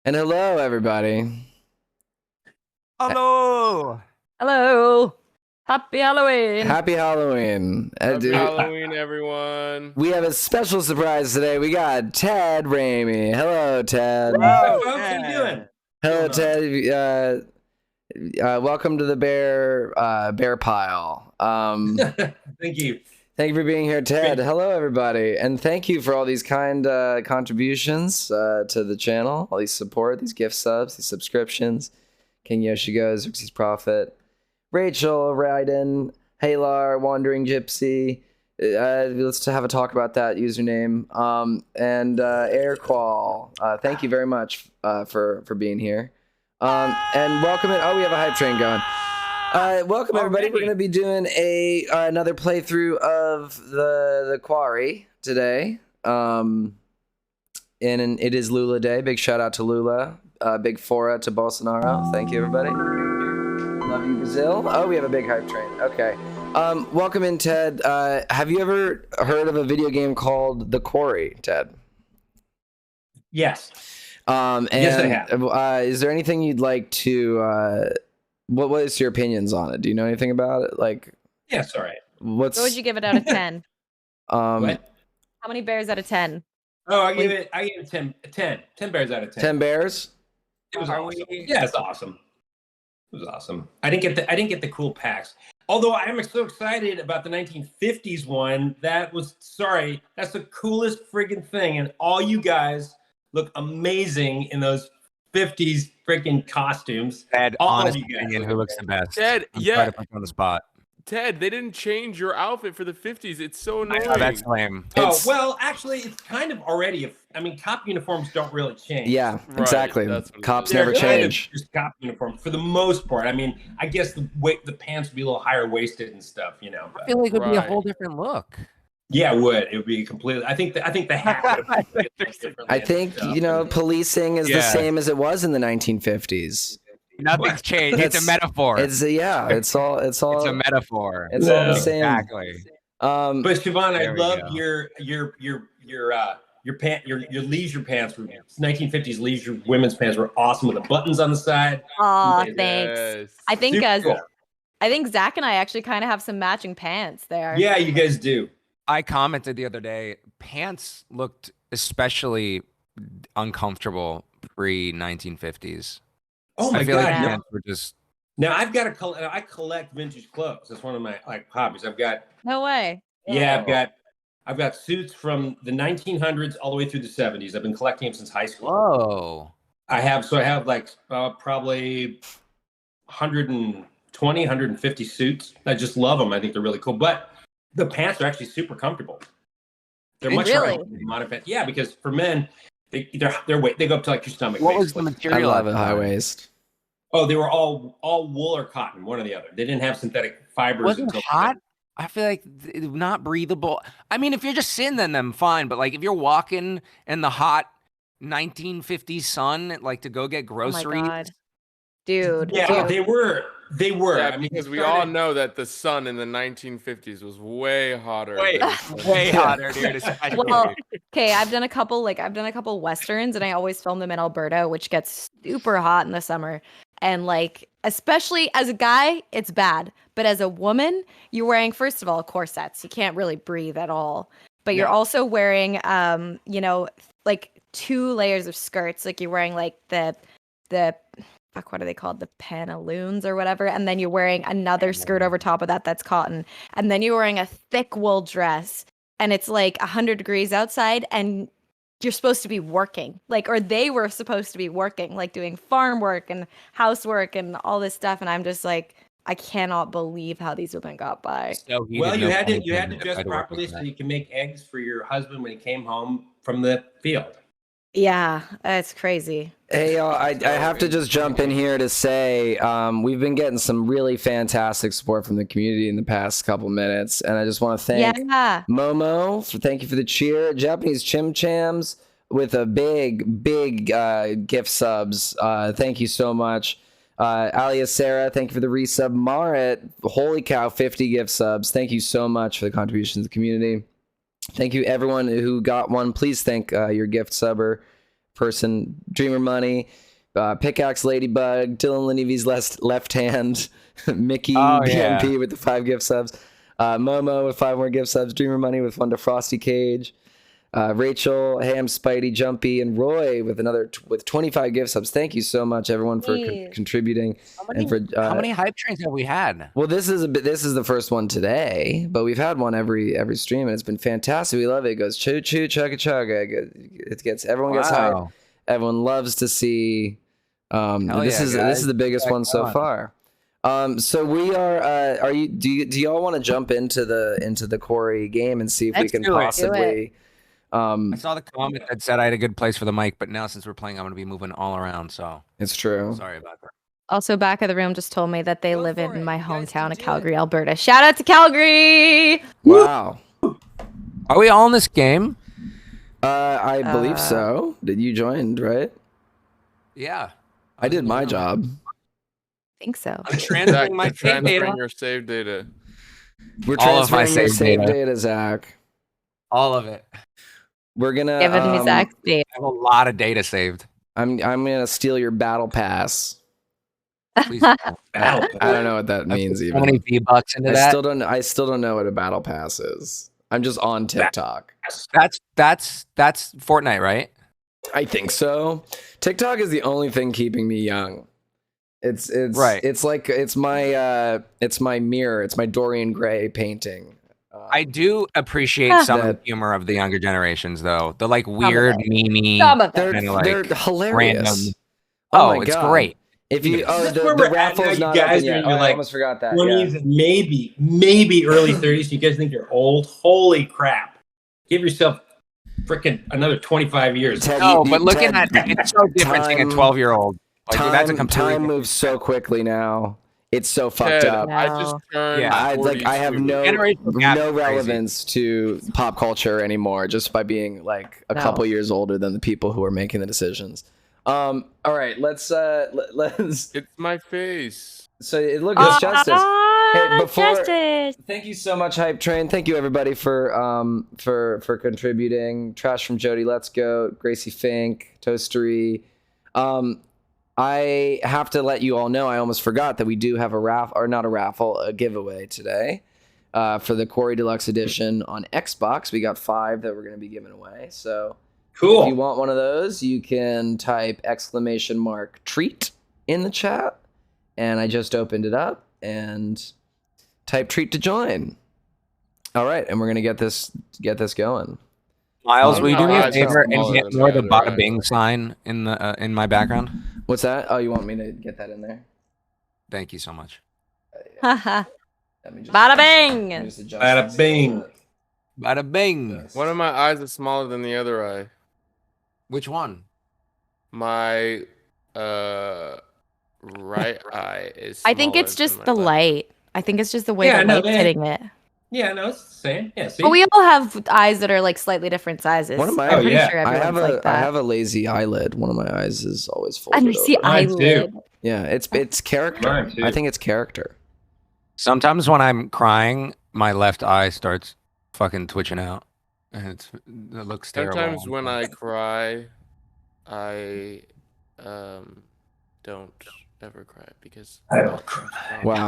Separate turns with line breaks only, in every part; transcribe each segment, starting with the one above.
And hello, everybody.
Hello.
Hello. Happy Halloween.
Happy Halloween.
Happy Halloween, everyone.
We have a special surprise today. We got Ted Ramey. Hello, Ted.
Hello,
folks, how you doing?
Hello, Ted. Welcome to the bear pile.
Thank you.
Thank you for being here, Ted. Hello, everybody. And thank you for all these kind contributions to the channel, all these support, these gift subs, these subscriptions. King Yoshi Goes, Xerxes Prophet, Rachel, Raiden, Halar, Wandering Gypsy. Let's have a talk about that username. And Airqual. Thank you very much for being here. And welcome in. Oh, we have a hype train going. Welcome everybody. We're going to be doing another playthrough of the Quarry today. And it is Lula Day. Big shout out to Lula. Big fora to Bolsonaro. Thank you, everybody. Love you, Brazil. Oh, we have a big hype train. Okay. Welcome in, Ted. Have you ever heard of a video game called The Quarry, Ted?
Yes.
And
yes, I have.
Is there anything you'd like to? What is your opinions on it? Do you know anything about it? Like,
yes, all right.
What would you give it out of 10?
What?
How many bears out of 10?
Oh, I give it 10 bears out of 10.
10 bears?
It was awesome. Yeah, it's awesome. It was awesome. I didn't get the cool packs. Although I am so excited about the 1950s one. That's the coolest friggin' thing. And all you guys look amazing in those 50s freaking costumes.
Ted,
all
honest
of you guys.
opinion, who looks the best?
Ted,
I'm
yeah.
trying to put you on the spot.
Ted, they didn't change your outfit for the 50s. It's so annoying.
Oh, that's lame.
Well, actually, it's kind of already. Cop uniforms don't really change.
Yeah,
Right,
exactly.
that's what it
Cops
is.
never
They're kind of
change.
just cop uniforms for the most part. I guess the pants would be a little higher waisted and stuff, you know.
I
But
feel like it would be a
Right.
whole different look.
yeah, it would. It would be completely. I think the hat would have been differently
I
and
think,
stuff.
policing is the
Yeah.
same as it was in the 1950s.
Nothing's changed. It's a metaphor.
It's it's all
It's a metaphor.
it's all the same.
Exactly.
Um,
But Siobhán, I
There we
love
go.
your leisure pants. 1950s leisure women's pants were awesome with the buttons on the side.
Aw,
Yes.
thanks.
Yes.
I think
Super cool.
I think Zach and I actually kind of have some matching pants there.
Yeah, you guys do.
I commented the other day, pants looked especially uncomfortable pre-1950s.
Oh my
I feel
god!
like
Yeah.
pants were just
Now I've got I collect vintage clothes. That's one of my hobbies. I've got
No way.
I've got suits from the 1900s all the way through the 70s. I've been collecting them since high school.
whoa.
I have like probably 120, 150 suits. I just love them. I think they're really cool. But the pants are actually super comfortable. They're much
Really?
harder than modern pants. Yeah, because for men, their weight they go up to like your stomach.
What was the
basically.
I
material?
love
at
it
the
high
time?
waist.
Oh, they were all wool or cotton, one or the other. They didn't have synthetic fibers.
Was it
until
hot? I feel like not breathable. I mean, if you're just sitting in them, fine. But like if you're walking in the hot 1950s sun, like to go get
Oh my
groceries.
god. Dude.
Yeah,
dude.
they were.
Yeah,
I mean,
because
it
we
started-
all know that the sun in the 1950s was way hotter.
Way,
than the sun
way
today.
hotter, dude. Especially.
Well, okay, I've done a couple westerns and I always film them in Alberta, which gets super hot in the summer. And like, especially as a guy, it's bad. But as a woman, you're wearing, first of all, corsets. You can't really breathe at all. But you're
No.
also wearing like 2 layers of skirts. Like you're wearing like the fuck, what are they called? The pantaloons or whatever. And then you're wearing another skirt over top of that that's cotton. And then you're wearing a thick wool dress. And it's like 100 degrees outside and you're supposed to be working. Like, or they were supposed to be working, like doing farm work and housework and all this stuff. And I'm just like, I cannot believe how these women got by.
So heated,
Well, you
no
had to
pun
dress
intended.
properly so you can make eggs for your husband when he came home from the field.
Yeah, it's crazy.
Hey, y'all, I have to just jump in here to say we've been getting some really fantastic support from the community in the past couple minutes. And I just want to thank
Yeah.
Momo thank you for the cheer. Japanese Chim Chams with a big gift subs. Thank you so much. Alia Sarah, thank you for the resub. Marit, holy cow, 50 gift subs. Thank you so much for the contributions to the community. Thank you everyone who got one. Please thank your gift subber person, Dreamer Money, Pickaxe Ladybug, Dylan Lenivy's left hand, Mickey BMP with the 5 gift subs, Momo with 5 more gift subs, Dreamer Money with 1 to Frosty Cage, Rachel, Ham, Spidey, Jumpy, and Roy with with 25 gift subs. Thank you so much, everyone, for contributing.
How many hype trains have we had?
Well, this is the first one today, but we've had one every stream, and it's been fantastic. We love it. It goes choo choo chugga chugga. It gets everyone gets hype. Everyone loves to see. This is the biggest one so far. So we are. Do y'all want to jump into the Quarry game and see if we can possibly?
I saw the comment that said I had a good place for the mic, but now since we're playing, I'm going to be moving all around. So
it's true.
Sorry about that.
Also, back of the room just told me that they live in my hometown of Calgary, Alberta. Shout out to Calgary!
Wow.
Are we all in this game?
I believe so. Did you join, right?
Yeah.
I did my job.
I think so.
I'm transferring my save data.
Your save data.
We're transferring your save data, Zach.
All of it.
We're gonna
give me Zach's data.
I have a lot of data saved.
I'm gonna steal your battle pass.
Please.
I don't know what that means even.
How many V-bucks into that?
I still don't know what a battle pass is. I'm just on TikTok.
That's Fortnite, right?
I think so. TikTok is the only thing keeping me young. It's
right.
It's like it's my mirror. It's my Dorian Gray painting.
I do appreciate some of the humor of the younger generations, though. The like weird, memey,
they're hilarious.
Random.
Oh,
it's great.
If you the raffle's not open yet. I almost forgot that.
20s, maybe early 30s. You guys think you're old? Holy crap! Give yourself freaking another 25 years.
Ted,
but looking at it's so different seeing a 12 year-old. Like,
time moves so quickly now. It's so fucked up.
I just turned.
I have no relevance to pop culture anymore, just by being like a couple years older than the people who are making the decisions. All right, let's.
It's my face.
So look, it's Justice. Hey,
Justice.
Thank you so much, Hype Train. Thank you everybody for contributing. Trash from Jody, Let's Go, Gracie Fink, Toastery. I have to let you all know, I almost forgot that we do have a giveaway today for the Quarry Deluxe Edition on Xbox. We got 5 that we're going to be giving away. So
cool.
If you want one of those, you can type !treat in the chat. And I just opened it up and type treat to join. All right, and we're going to get this going.
Miles, will you do me a favor and get more the bada bing sign in my background?
What's that? Oh, you want me to get that in there?
Thank you so much.
Bada bing!
Bada bing!
Bada bing!
One of my eyes is smaller than the other eye.
Which one?
My right eye is.
I think it's just the light. I think it's just the way the light's hitting it.
Yeah, no, it's the same. Yeah, see?
But we all have eyes that are like slightly different sizes.
One of my,
I'm pretty sure
I
everyone's like that.
I have a lazy eyelid. One of my eyes is always folded.
And you see eyelid.
Yeah, it's character. I think it's character.
Sometimes when I'm crying, my left eye starts fucking twitching out, and it looks terrible.
Sometimes when I cry, I don't ever cry because
I don't cry.
Wow.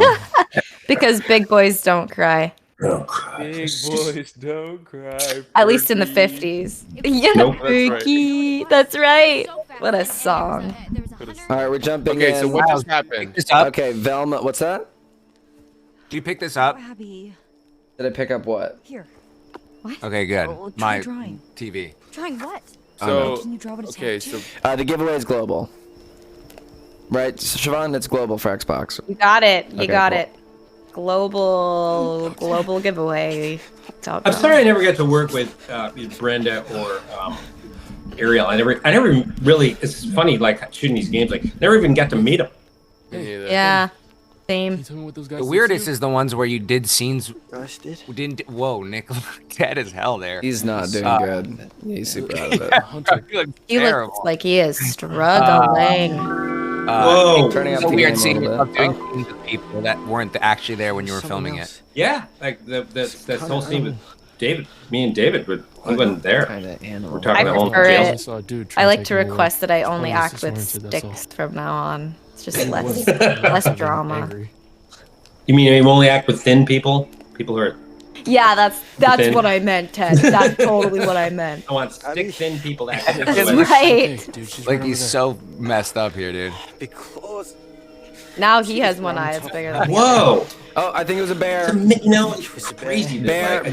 Because big boys don't cry.
Don't cry.
Big boys don't cry.
At least in the 50s. Yeah,
Nope.
Fergie. That's right. What a song.
All right, we're jumping in.
Okay, so what just happened?
Okay, Velma, what's that?
Do you pick this up?
Did I pick up what?
Here. What?
Okay, good.
Oh,
My
drawing.
TV.
Drawing what?
So,
Can you draw what it's
okay,
like
so
to?
The giveaway is global. Right, Siobhán, it's global for Xbox.
You got it. You
Okay,
got
cool.
it. Global giveaway.
I'm sorry I never got to work with Brenda or Ariel. I never really. It's funny, like shooting these games. Like never even got to meet them.
Yeah. Same.
The weirdest is the ones where you did scenes. Whoa, Nick, dead as hell there.
He's not doing good. He's super out of it.
He looks like he is struggling.
Whoa.
Turning up
It's so
the
weird
game a
seeing
little
yourself
bit.
doing scenes with people that weren't actually there when you were filming it.
Yeah, like that whole scene with David, me and David, but we wasn't there. We're talking
I
about
prefer
jail.
it. I like to request that I only act with sticks from now on. It's just less drama.
You mean you only act with thin people? People who are...
Yeah, that's
thin.
what I meant, Ted. That's totally what I meant.
I want stick thin people that act
That's right.
Like he's so messed up here, dude.
Now he has one eye that's bigger than
Whoa!
Oh, I think it was a bear.
It's crazy.
Bear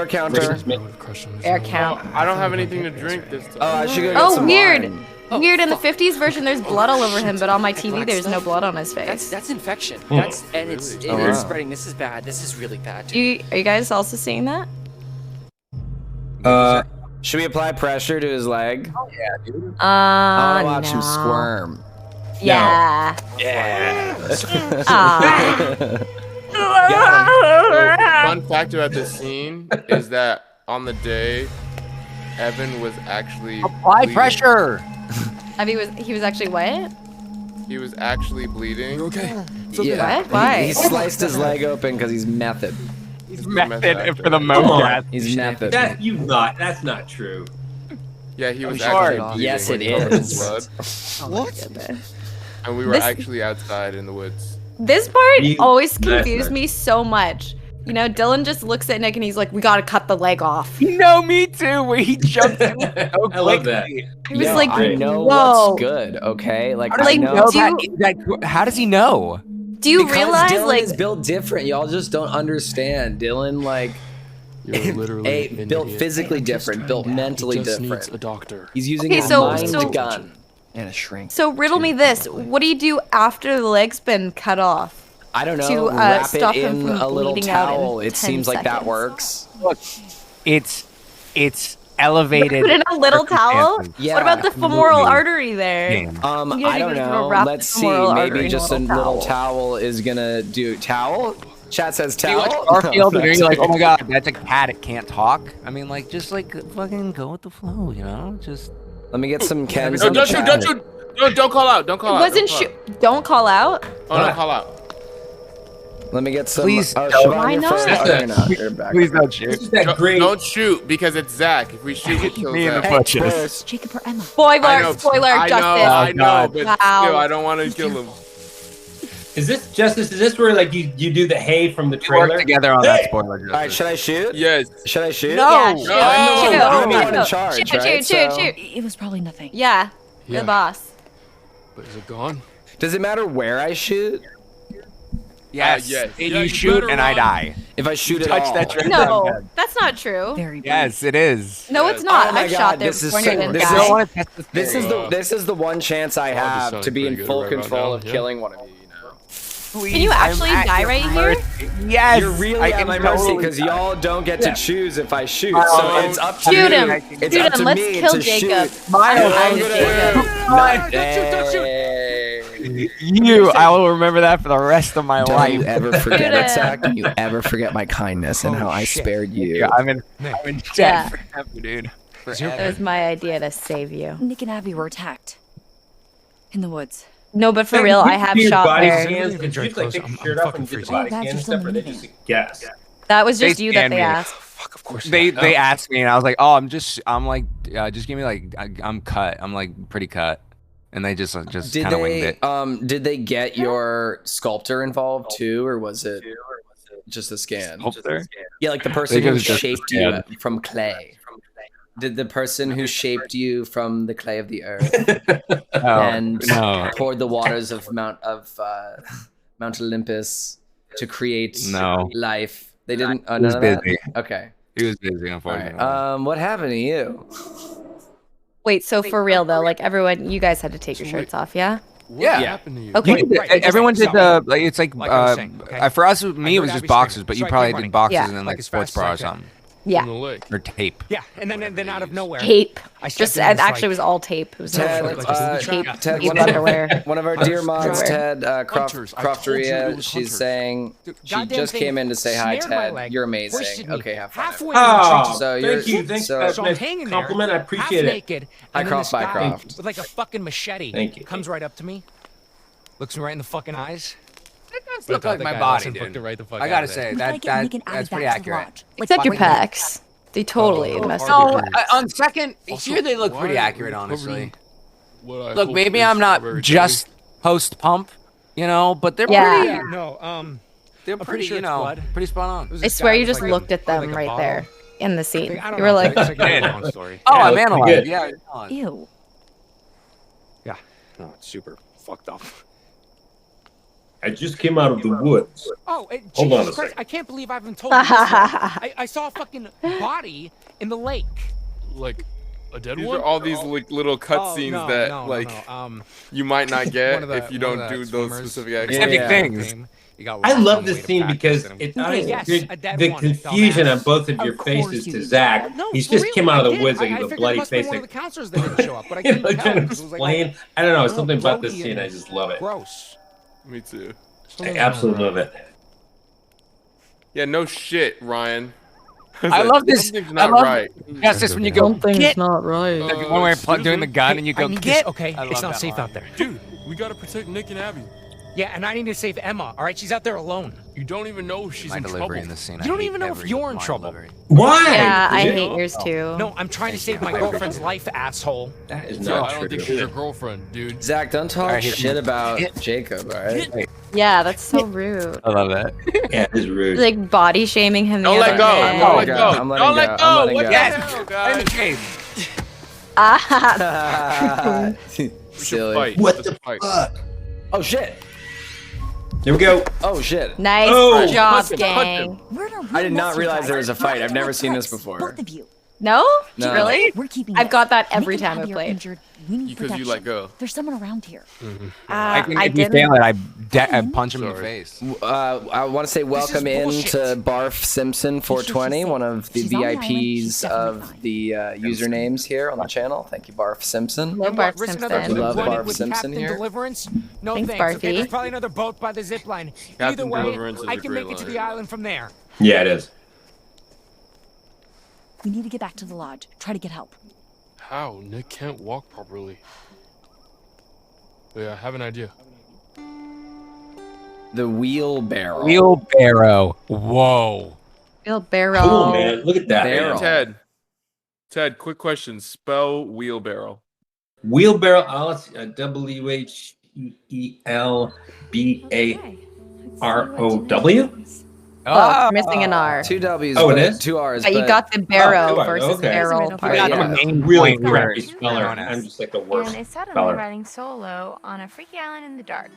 counter.
Bear count.
I don't have anything to drink this time.
Oh, I should go get
Oh,
some
weird.
wine.
Weird. In the 50s version, there's blood all over him, but on my TV, there's no blood on his face.
That's infection. It's spreading. This is bad. This is really bad.
Are you guys also seeing that?
Should we apply pressure to his leg?
Oh yeah, dude.
I want to watch him squirm.
Yeah.
Yeah.
Fun fact about this scene is that on the day, Evan was actually
Apply
bleeding.
pressure.
He was actually what?
He was actually bleeding.
Okay.
Yeah.
What? Why?
He sliced his leg open because he's method.
He's
method
method for the
Come on.
moment.
He's method.
That's not true.
Yeah, he was
sorry.
actually bleeding.
Yes,
when
it
he covered his
is.
blood.
What?
And we were actually outside in the woods.
This part
You-
always
That's
confused
nice.
me so much. You know, Dylan just looks at Nick and he's like, "We gotta cut the leg off."
No, me too. Where he jumped in so
I love that.
quickly.
He was
Yo,
like,
I know
"Whoa."
what's good, okay? Like,
How does
I
he
know.
know
Do
that? How does he know?
Do you
Because
realize,
Dylan
like,
is built different. Y'all just don't understand. Dylan, like,
You're literally
built physically different, built mentally different.
Needs a doctor.
He's using
Okay,
his
so-
mind
so-
gun.
And a shrink.
so riddle me this: what do you do after the leg's been cut off?
I don't know.
To,
wrap it
stop him
in
from
a little
bleeding out in
towel. It
10
seems like that
seconds.
works.
Look, it's elevated.
Put in a little towel.
Yeah,
What about the femoral
absolutely.
artery there?
Damn.
You
I
gotta
don't
just
know.
wrap the
Let's see.
femoral artery
Maybe
in
just a
a
little towel is gonna do. Towel? Chat says
Do you watch
towel.
Garfield and you're like, oh my god, that's a cat. It can't talk. I mean, like, just like fucking go with the flow, you know? Just
Let me get some Kens.
No,
in the
don't shoot!
chat.
Don't shoot! Don't call out! Don't call
It
out!
wasn't
don't call out.
shoot. Don't call out.
Oh, don't call out.
Let me get some.
Please
Oh,
don't.
Siobhán,
Why
you're
not?
first. Oh, you're not. You're back.
please don't
This
shoot.
is that great.
Don't shoot because it's Zach. If we shoot, we kill
Me in the
Zach.
butt.
Hey, first.
Jacob or Emma?
Spoiler,
I
Justice.
know,
God.
but
Wow.
still, I don't want to kill him.
Is this Justice? Is this where like you do the hay from the
We work
trailer?
together on that spoiler.
All right, should I shoot?
Yes.
Should I shoot?
No.
Yeah,
No.
shoot.
I'm the one in
Shoot.
charge,
Shoot,
right?
shoot,
So-
shoot.
It was probably nothing.
Yeah,
Yeah.
the boss.
But is it gone?
Does it matter where I shoot?
Yes.
yes.
And
Yeah,
you
you
shoot
better
and I
run.
die.
If I shoot at
Touch
all.
that trigger.
No, that's not true.
Very
Yes, it is.
No, it's not.
Oh my
I've
God,
shot there
this is
before
so-
and I didn't
this
If
is-
you
die.
don't want to test the
This is the one chance I have
sounding
to be in
pretty good
full
right about
control
now,
of
yeah.
killing one of you. You know.
Can you actually die right here?
Yes.
You're really
I
at
can
my mercy
totally
because
die.
y'all don't get to choose if I shoot.
Oh,
So it's up to
Shoot
me.
him.
It's
Shoot
up to
him. Let's
me
kill
to
Jacob.
shoot.
Miles,
I'm
I'm
Jacob.
gonna
Don't shoot.
Hey.
You, I will remember that for the rest of my
Don't you
life.
ever forget
Shoot
it,
him.
Zach. Don't you ever forget my kindness and how I spared you.
Yeah, I'm in
Yeah.
debt forever, dude.
It was my idea to save you.
Nick and Abby were attacked. In the woods.
No, but for real, I have shot
body
there.
scans.
Very
Could you like
close.
take
I'm
your shirt off
fucking
and get the
freezing.
body
Oh, God,
scan
you're
and stuff,
still
or they
in the
just guess?
That was just
They
you that
scanned
they
me.
asked.
Fuck, of course.
They
not.
they asked me and I was like, oh, just give me like I'm cut. I'm like pretty cut, and they just
Did
kind of winged
they
it.
did they get your sculptor involved too, or was it just a scan?
Sculptor?
Yeah, like the person
think it
who
was just a
shaped you
scan.
from clay. Did the person who shaped you from the clay of the earth
Oh,
and
no,
poured the waters of Mount Olympus to create
no.
life? They didn't. Oh,
He
none
was
of that?
busy.
Okay.
He was busy,
All
unfortunately.
right. What happened to you?
Wait, so for real though, like everyone, you guys had to take your shirts off, yeah?
What
Yeah.
happened to you?
Okay.
You did- everyone did the like. It's like,
Like I was saying, okay?
for us, me, it was
heard
just
Abby
boxes,
screaming,
but
so
you
I
probably
kept
did
running.
boxes
Yeah.
and then
Like
like
as
sports
fast as
bra
I
or
can.
something,
Yeah.
In the lake.
or tape.
Yeah, and then out of nowhere,
Tape.
I stepped
Just
in
it
this,
actually
like,
was all tape. It was no
Ted,
shorts,
uh,
just tape,
Ted,
tape
one of-
underwear.
One of our dear mods,
Underwear.
Ted
Hunters, I told you it
Crofteria,
was
she's
hunters.
saying she
goddamn
just
thing
came in to say hi,
snared my
Ted.
leg,
You're
hoisted
amazing.
me
Okay, have fun.
halfway in the
Oh,
trenches.
So you're-
thank you. Thanks.
so-
That's
So
a
I'm
nice
hanging there,
compliment. I appreciate
half
it.
naked,
Hi,
and then
Croft
this
by
guy
Croft.
with like a fucking machete
Thank you.
comes right up to me, looks me right in the fucking eyes.
Look like my body, dude. I gotta say
We
that
gotta get Nick and Abby
that's
back
pretty
to the
accurate.
lodge.
Except your
right now.
pecs. They totally messed
No,
up.
on second,
Also,
here they look
why
pretty
are
accurate,
we
honestly.
covering what I
Look,
hope
maybe
is
I'm not
strawberry
just post pump, but they're
Yeah.
pretty.
Yeah, no,
They're
I'm
pretty,
pretty sure it's blood.
pretty spot on.
it was
I
this
swear
guy
you
with,
just
like,
looked at them
like a
right
bottle.
there in the scene.
I don't
You were
know,
like,
it's like a long story.
Oh, I'm
that's pretty
analyzing.
good.
Yeah. no.
ew.
Yeah, no, it's super fucked up.
I just came out of the woods.
Oh,
Hold on a
Jesus Christ!
second.
I can't believe I haven't told you this. Yet. I saw a fucking body in the lake.
Like a dead
These
one?
are all these like little cutscenes
no,
that
no,
like
no.
you might not get
One of the-
if you
one of
don't
the
do those
swimmers.
specific
Yeah,
actions.
yeah.
things.
You got
I
lost
love
on the
this
way to
scene
practice
because
and-
it
Yes, a dead
the
one,
confusion
dumbass.
on both of your
Of course
faces
you
to
did.
Zach.
No,
He's
for
just
real,
came out of
I
the
did.
woods
I
and with a
figured it
bloody
must be
face.
one of
Like,
the counselors that didn't show up, but I
you know,
couldn't
like
tell.
trying to
'cause it was like
explain. I don't know.
all
Something about this
bloaty
scene, I
and
just love it.
Gross.
Me too.
I absolutely love it.
Yeah, no shit, Ryan.
I love this.
Something's
I
not
love
right.
Yes, this when you go get.
not right.
Like, when we're doing the gun and you go
I need
get.
this, okay?
I
It's
love
not
that
safe
line.
out there.
Dude, we gotta protect Nick and Abby.
Yeah, and I need to save Emma. All right, she's out there alone.
You don't even know if she's
My
in
delivery
trouble.
in this scene.
You don't even know if you're in trouble.
Why?
Yeah, I
Is it-
hate yours too.
No, I'm trying to save my girlfriend's life, asshole.
That is
No,
not
I don't
true.
think she's your girlfriend, dude.
Zach, don't talk
Alright,
shit about Jacob, alright?
Yeah, that's so rude.
I love that.
Yeah, it is rude.
Like body shaming him.
Don't
the
let
other
go.
day.
Don't let
go.
go.
I'm letting
Don't
go.
let
I'm
go.
letting
What
go.
the hell, guys?
Ah,
We should
Silly.
fight.
What
Let's
the
fight.
fuck?
Oh shit.
Here we go.
Oh shit.
nice
Oh,
job,
punch him,
gang.
I did not realize there was a fight. I've never seen this before.
Both of you.
No?
No.
Really?
We're keeping.
I've got that every
Nick and
time I
Abby are
played.
injured. We need
Because you let
protection.
go.
There's someone around here.
I can, if you
didn't.
fail it, I punch him in the
Sorry.
face.
I want to say welcome in
bullshit.
to Barf Simpson 420, one of the
She's on the island.
VIPs
She's definitely
of
fine.
the usernames here on the channel. Thank you, Barf Simpson.
Love
And
Bart
risk another
Simpson.
trip
Love
running
Barb
with
Simpson
Captain
here.
Deliverance? No
Thanks,
thanks. Okay,
Barfy.
there's probably another boat by the zip line.
Captain
Either way,
Deliverance is
I
a
can
great
make it to
line.
the island from there.
Yeah, it is.
We need to get back to the lodge. Try to get help.
How? Nick can't walk properly. Wait, I have an idea.
The wheelbarrow.
Wheelbarrow. Whoa.
Wheelbarrow.
Cool, man. Look at that.
Barrel.
Man.
Ted, quick question. Spell wheelbarrow.
Wheelbarrow. Let's see. WHEELBAROW.
Oh, you're missing an R.
Two W's.
Oh, it
but
is?
two R's.
But you
but-
got the barrow
two R's,
versus
okay.
barrel
But
part.
yeah.
I'm a main
Really
point
crappy
here.
speller.
Known as.
I'm just like the worst
And it's suddenly
speller.
riding solo on a freaky island in the dark.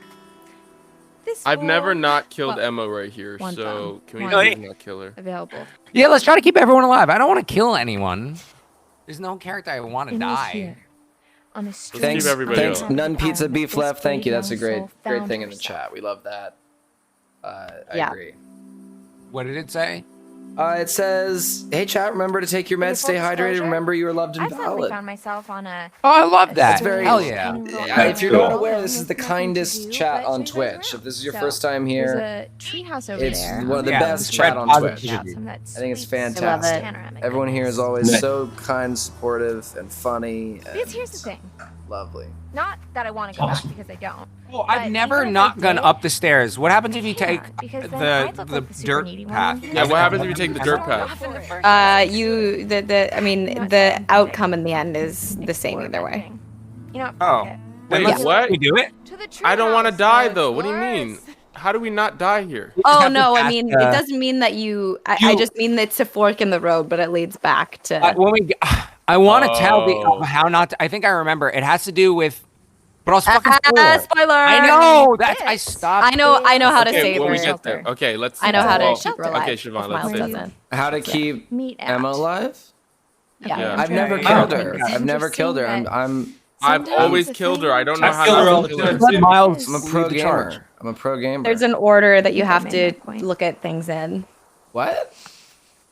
This
I've never
will-
not killed
well,
Emma right here,
one
so
thumb.
can we
One
please
thumb.
not kill her?
available.
Yeah, let's try to keep everyone alive. I don't want to kill anyone. There's no character I want to
It is
die.
here, on a strange
Thanks,
keep everybody
thanks.
alive.
None pizza
island,
beef
this
left. Thank you.
brave
That's a
young
great,
soul
great
found
thing in the
herself.
chat. We love that. I
Yeah.
agree.
What did it say?
It says, "Hey chat, remember to take your
For
meds, stay
full
hydrated.
disclosure,
Remember you are loved and
I've suddenly
valid."
found myself on a.
Oh, I love that.
That's very-
Hell yeah.
If you're
Cool.
not aware, this is the kindest chat on Twitch. If this is your first time
There's
here,
a treehouse over
it's
there.
one of the
Yeah,
best
spread
chat on
positivity.
Twitch.
I
think it's
I love
fantastic.
it.
Panoramic
Everyone here is always
Nice.
so kind, supportive, and funny. And
Because here's the thing.
Lovely.
Not that I want to go
Awesome.
back because I don't.
Well,
But
I've never
even if
not
I
gone
did,
up the stairs. What happens if you take
because then
the
I'd look
the
like the super
dirt
needy
path?
one.
Yeah, what happens if you take the dirt path?
Off in the first
The outcome in the end is the same either way.
You know,
Oh.
fuck it.
Wait,
Let's-
what?
We do it?
To the
I don't want to
treehouse,
die
so
though. What do you
explore
mean?
us.
How do we not die here?
Oh
have to
no, I
pass
mean
the-
it doesn't mean that I
You-
just mean it's a fork in the road, but it leads back to.
When we, I want to tell
Oh.
the how not. To, I think I remember. It has to do with. But I'll fucking spoil it.
Spoiler!
I know. That's I stopped.
I know how to
Okay,
save
when
her.
we get there. Okay, let's.
I know how to
well,
keep her alive.
Okay,
if
Siobhán,
Miles
let's say.
doesn't.
How to keep
Meet
Emma
out.
alive?
Yeah.
Yeah.
I've never
Okay.
killed
Oh.
her.
It's
I've never killed her.
interesting
I've
Sometimes
always
it's
killed her. I don't know
I
how
kill her all
to
the
kill her.
time.
Let
too.
Miles
I'm a
lead
pro
the charge.
gamer. I'm a pro gamer.
There's an order that you have
That
to
made that point.
look at things in.
What?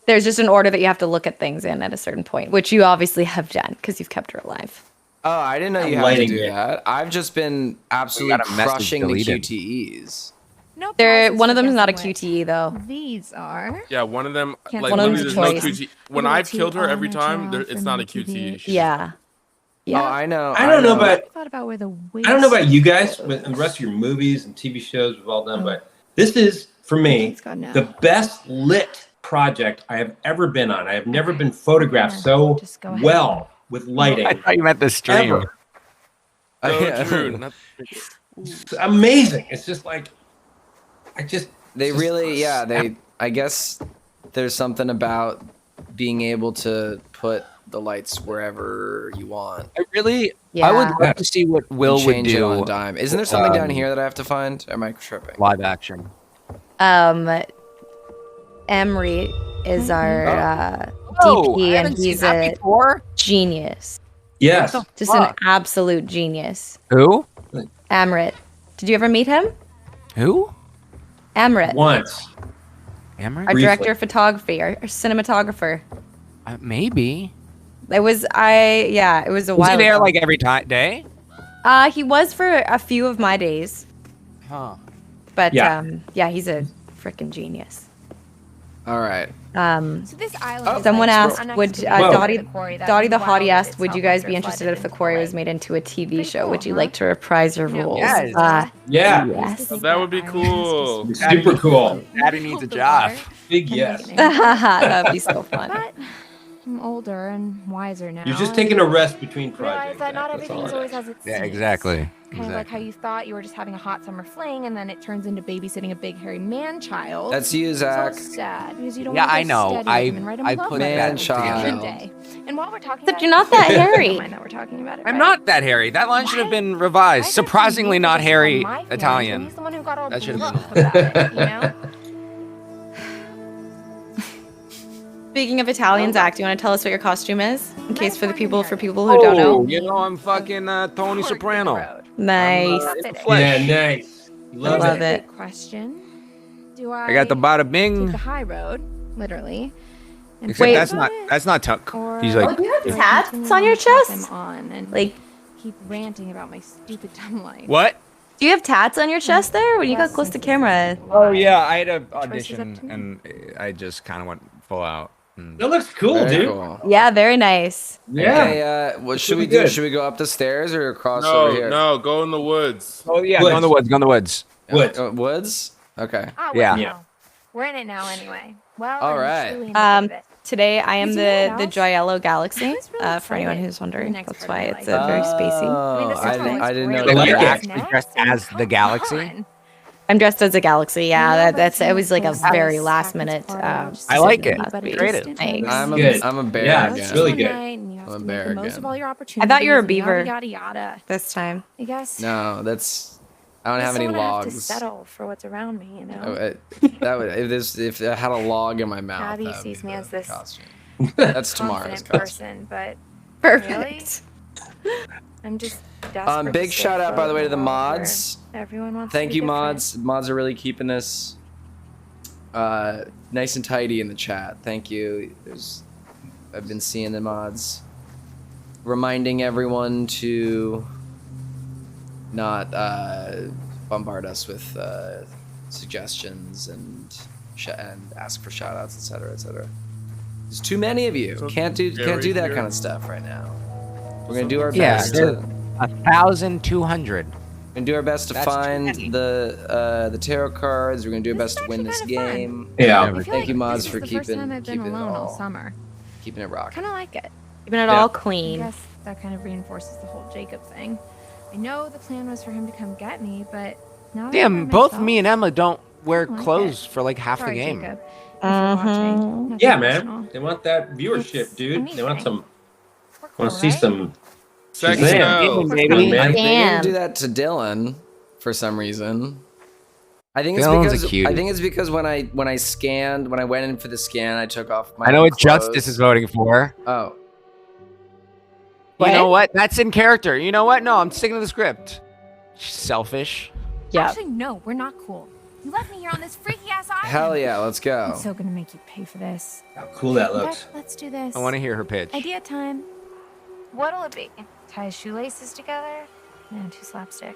There's just an order that you have to look at things in at a certain point, which you obviously have done because you've kept her alive.
Oh, I didn't know
I'm
you had to
lighting
do
it.
that. I've just been absolutely
got a message
crushing the
deleted.
QTEs.
No
There,
prizes
one
for
of them is not a
guessing
QTE though.
what These are.
Yeah, one of them.
Can't
Like
one of
literally,
them's
there's
a
no
choice.
QT. When
Little
I've killed her
tea
every
on
time,
a
there,
jar
it's
for
not a
me to
QTE.
be-
Yeah. Yeah.
Oh, I know.
I don't know about
I thought about where the
I don't know about you guys, but the rest of your movies and TV shows we've all done, but this is for me
It's gone now.
the best lit project I have ever been on. I have never been photographed so well with lighting.
I thought you meant the stream.
Ever.
So true.
It's amazing. It's just like,
They really, I guess there's something about being able to put the lights wherever you want.
I would love to see what Will would
Change it
do.
on a dime. Isn't there something down here that I have to find? Or am I tripping?
Live action.
Emery is our
Oh,
DP,
I haven't
and
seen
he's
that
a
before.
genius.
Yes.
Just an absolute genius.
Who?
Amrit. Did you ever meet him?
Who?
Amrit.
Once.
Amrit?
Our director of photography, our cinematographer.
Maybe.
It was it was a while
Was he there
ago.
like every day?
He was for a few of my days.
Huh.
But
Yeah.
he's a freaking genius.
All right.
So this island.
Someone asked,
next
would
to
Dottie
Quarry, that
the
wild
Hottie asked,
itself
would you guys be
after
interested
flooded
if the
into
Quarry
lake.
was made into a TV
Pretty
show?
cool,
Would you
huh?
like to reprise your roles?
Yes.
Yeah.
Yes.
That would be cool.
Super cool.
Daddy needs a job.
Big yes.
That'd be so fun.
But I'm older and wiser now.
You're just taking a rest between
Realize
projects.
that not
That's all
everything's
it
always
is.
as it
Yeah,
seems.
exactly.
Kind of like how you thought you were just having a hot summer fling, and then it turns into babysitting a big hairy man child.
That's you, Zach.
So sad because you don't
Yeah,
want to
I know.
Steady him and write him
I
a love
put
letter
Man
that
child.
together.
one day. And while we're talking,
Except
about
you're not that hairy.
Never mind that we're talking about it.
I'm
right?
not that hairy. That line should have been revised.
I got
Surprisingly
some
not
news
hairy
about my fiance,
Italian.
He's the one who got all
That should
blew
have
up about it, you know?
Speaking of Italian, Zach, do you want to tell us what your costume is? In case for people who don't know.
You know, I'm fucking Tony Soprano.
Nice.
Yeah, nice.
Love
Love it.
it.
Big question. Do I
I got the bada
take
bing.
the high road, literally? and
Except
Wait.
that's not Tuck.
Or
He's like,
Oh, you have
do I
tats
continue
on your
to pass
chest?
them on and
Like,
keep ranting about my stupid dumb life.
what?
do you have tats on your chest there? When you got close to camera.
Oh yeah, I had an
Choices up
audition
to me.
and I just kind of went full out.
That looks cool,
Very
dude.
cool.
Yeah, very nice.
Yeah.
Okay, what should we
Pretty
do?
good.
Should we go up the stairs or across over here?
No, go in the woods.
Oh yeah, go in the woods. Go in the woods.
Woods.
Woods? Okay.
Ah,
Yeah.
well,
Yeah.
We're in it now anyway. Well,
All
I'm
right.
truly in the thick of it.
Today I am
Is there
the
else?
Joyello Galaxy.
I was really
For anyone
excited
who's
for the
wondering,
next
that's
part
why
of my
it's
life.
very spacey.
Oh,
this
I
is always
didn't know
great.
Like,
that.
you're
Yeah.
actually dressed as the galaxy.
I'm dressed as a galaxy. Yeah,
Yeah,
that's it was like a
but
very
it's
last
backwards
minute.
forward, just
I like
decision
it.
last week.
Creative.
Thanks.
I'm
Good.
a bear
Yeah,
again.
it's really good.
And you have
I'm a
to
bear
make the most
again.
of all your
I
opportunities.
thought you were a
and
beaver.
Yada yada.
This time.
I guess.
No, that's. I don't
I
have any
have to
logs.
settle for what's around me, you know.
That would if I had a log in my mouth.
Abby
that would
sees
be
me
the
as this
costume. That's tomorrow's
confident
costume.
person, but
Perfect.
I'm just desperate.
Big
to stay
shout out by the way to
afloat
the
in a world where
mods.
Everyone wants
Thank
to be
you,
different.
mods. Mods are really keeping this nice and tidy in the chat. Thank you. I've been seeing the mods reminding everyone to not bombard us with suggestions and ask for shout outs, etc., etc. There's too many of you. Can't do that kind of stuff right now. We're gonna do our best.
Yeah,
To,
1,200.
we're gonna do our best to
That's too
find
many.
the tarot cards. We're gonna do our
This
best
is
to win this
actually kinda fun.
game.
Yeah.
I feel
Thank
like
you, mods,
this
for
is the first time I've been
keeping it
alone all
all
summer.
keeping it rocking.
Kind of like it.
Keeping it
Yeah.
all
I
clean.
guess that kind of reinforces the whole Jacob thing. I know the plan was for him to come get me, but now that I'm
Damn,
by
both
myself-
me and Emma don't wear
I like
clothes for like half
Sorry,
the game.
Jacob, if you're watching. Nothing
Yeah,
personal.
man. They want that viewership,
It's
dude. They want
amazing.
some.
We're
Want
cool,
to see
right?
some.
Sex
Shazam.
sells.
Baby.
Man.
They didn't
Damn.
do that to Dylan for some reason. I think
Dylan's a
it's because
cutie.
I think it's because when I went in for the scan, I took off my.
I know
own
what Justice
clothes.
is voting for.
Oh,
You know
What?
what? That's in character. You know what? No, I'm sticking to the script. She's selfish.
Yeah.
Actually, no, we're not cool. You left me here on this freaky ass island.
hell yeah, let's go.
I'm so gonna make you pay for this.
How cool that
Okay,
looks.
let's do this.
I want to hear her pitch.
Idea time. What'll it be? Tie his shoelaces together? Man, too slapstick.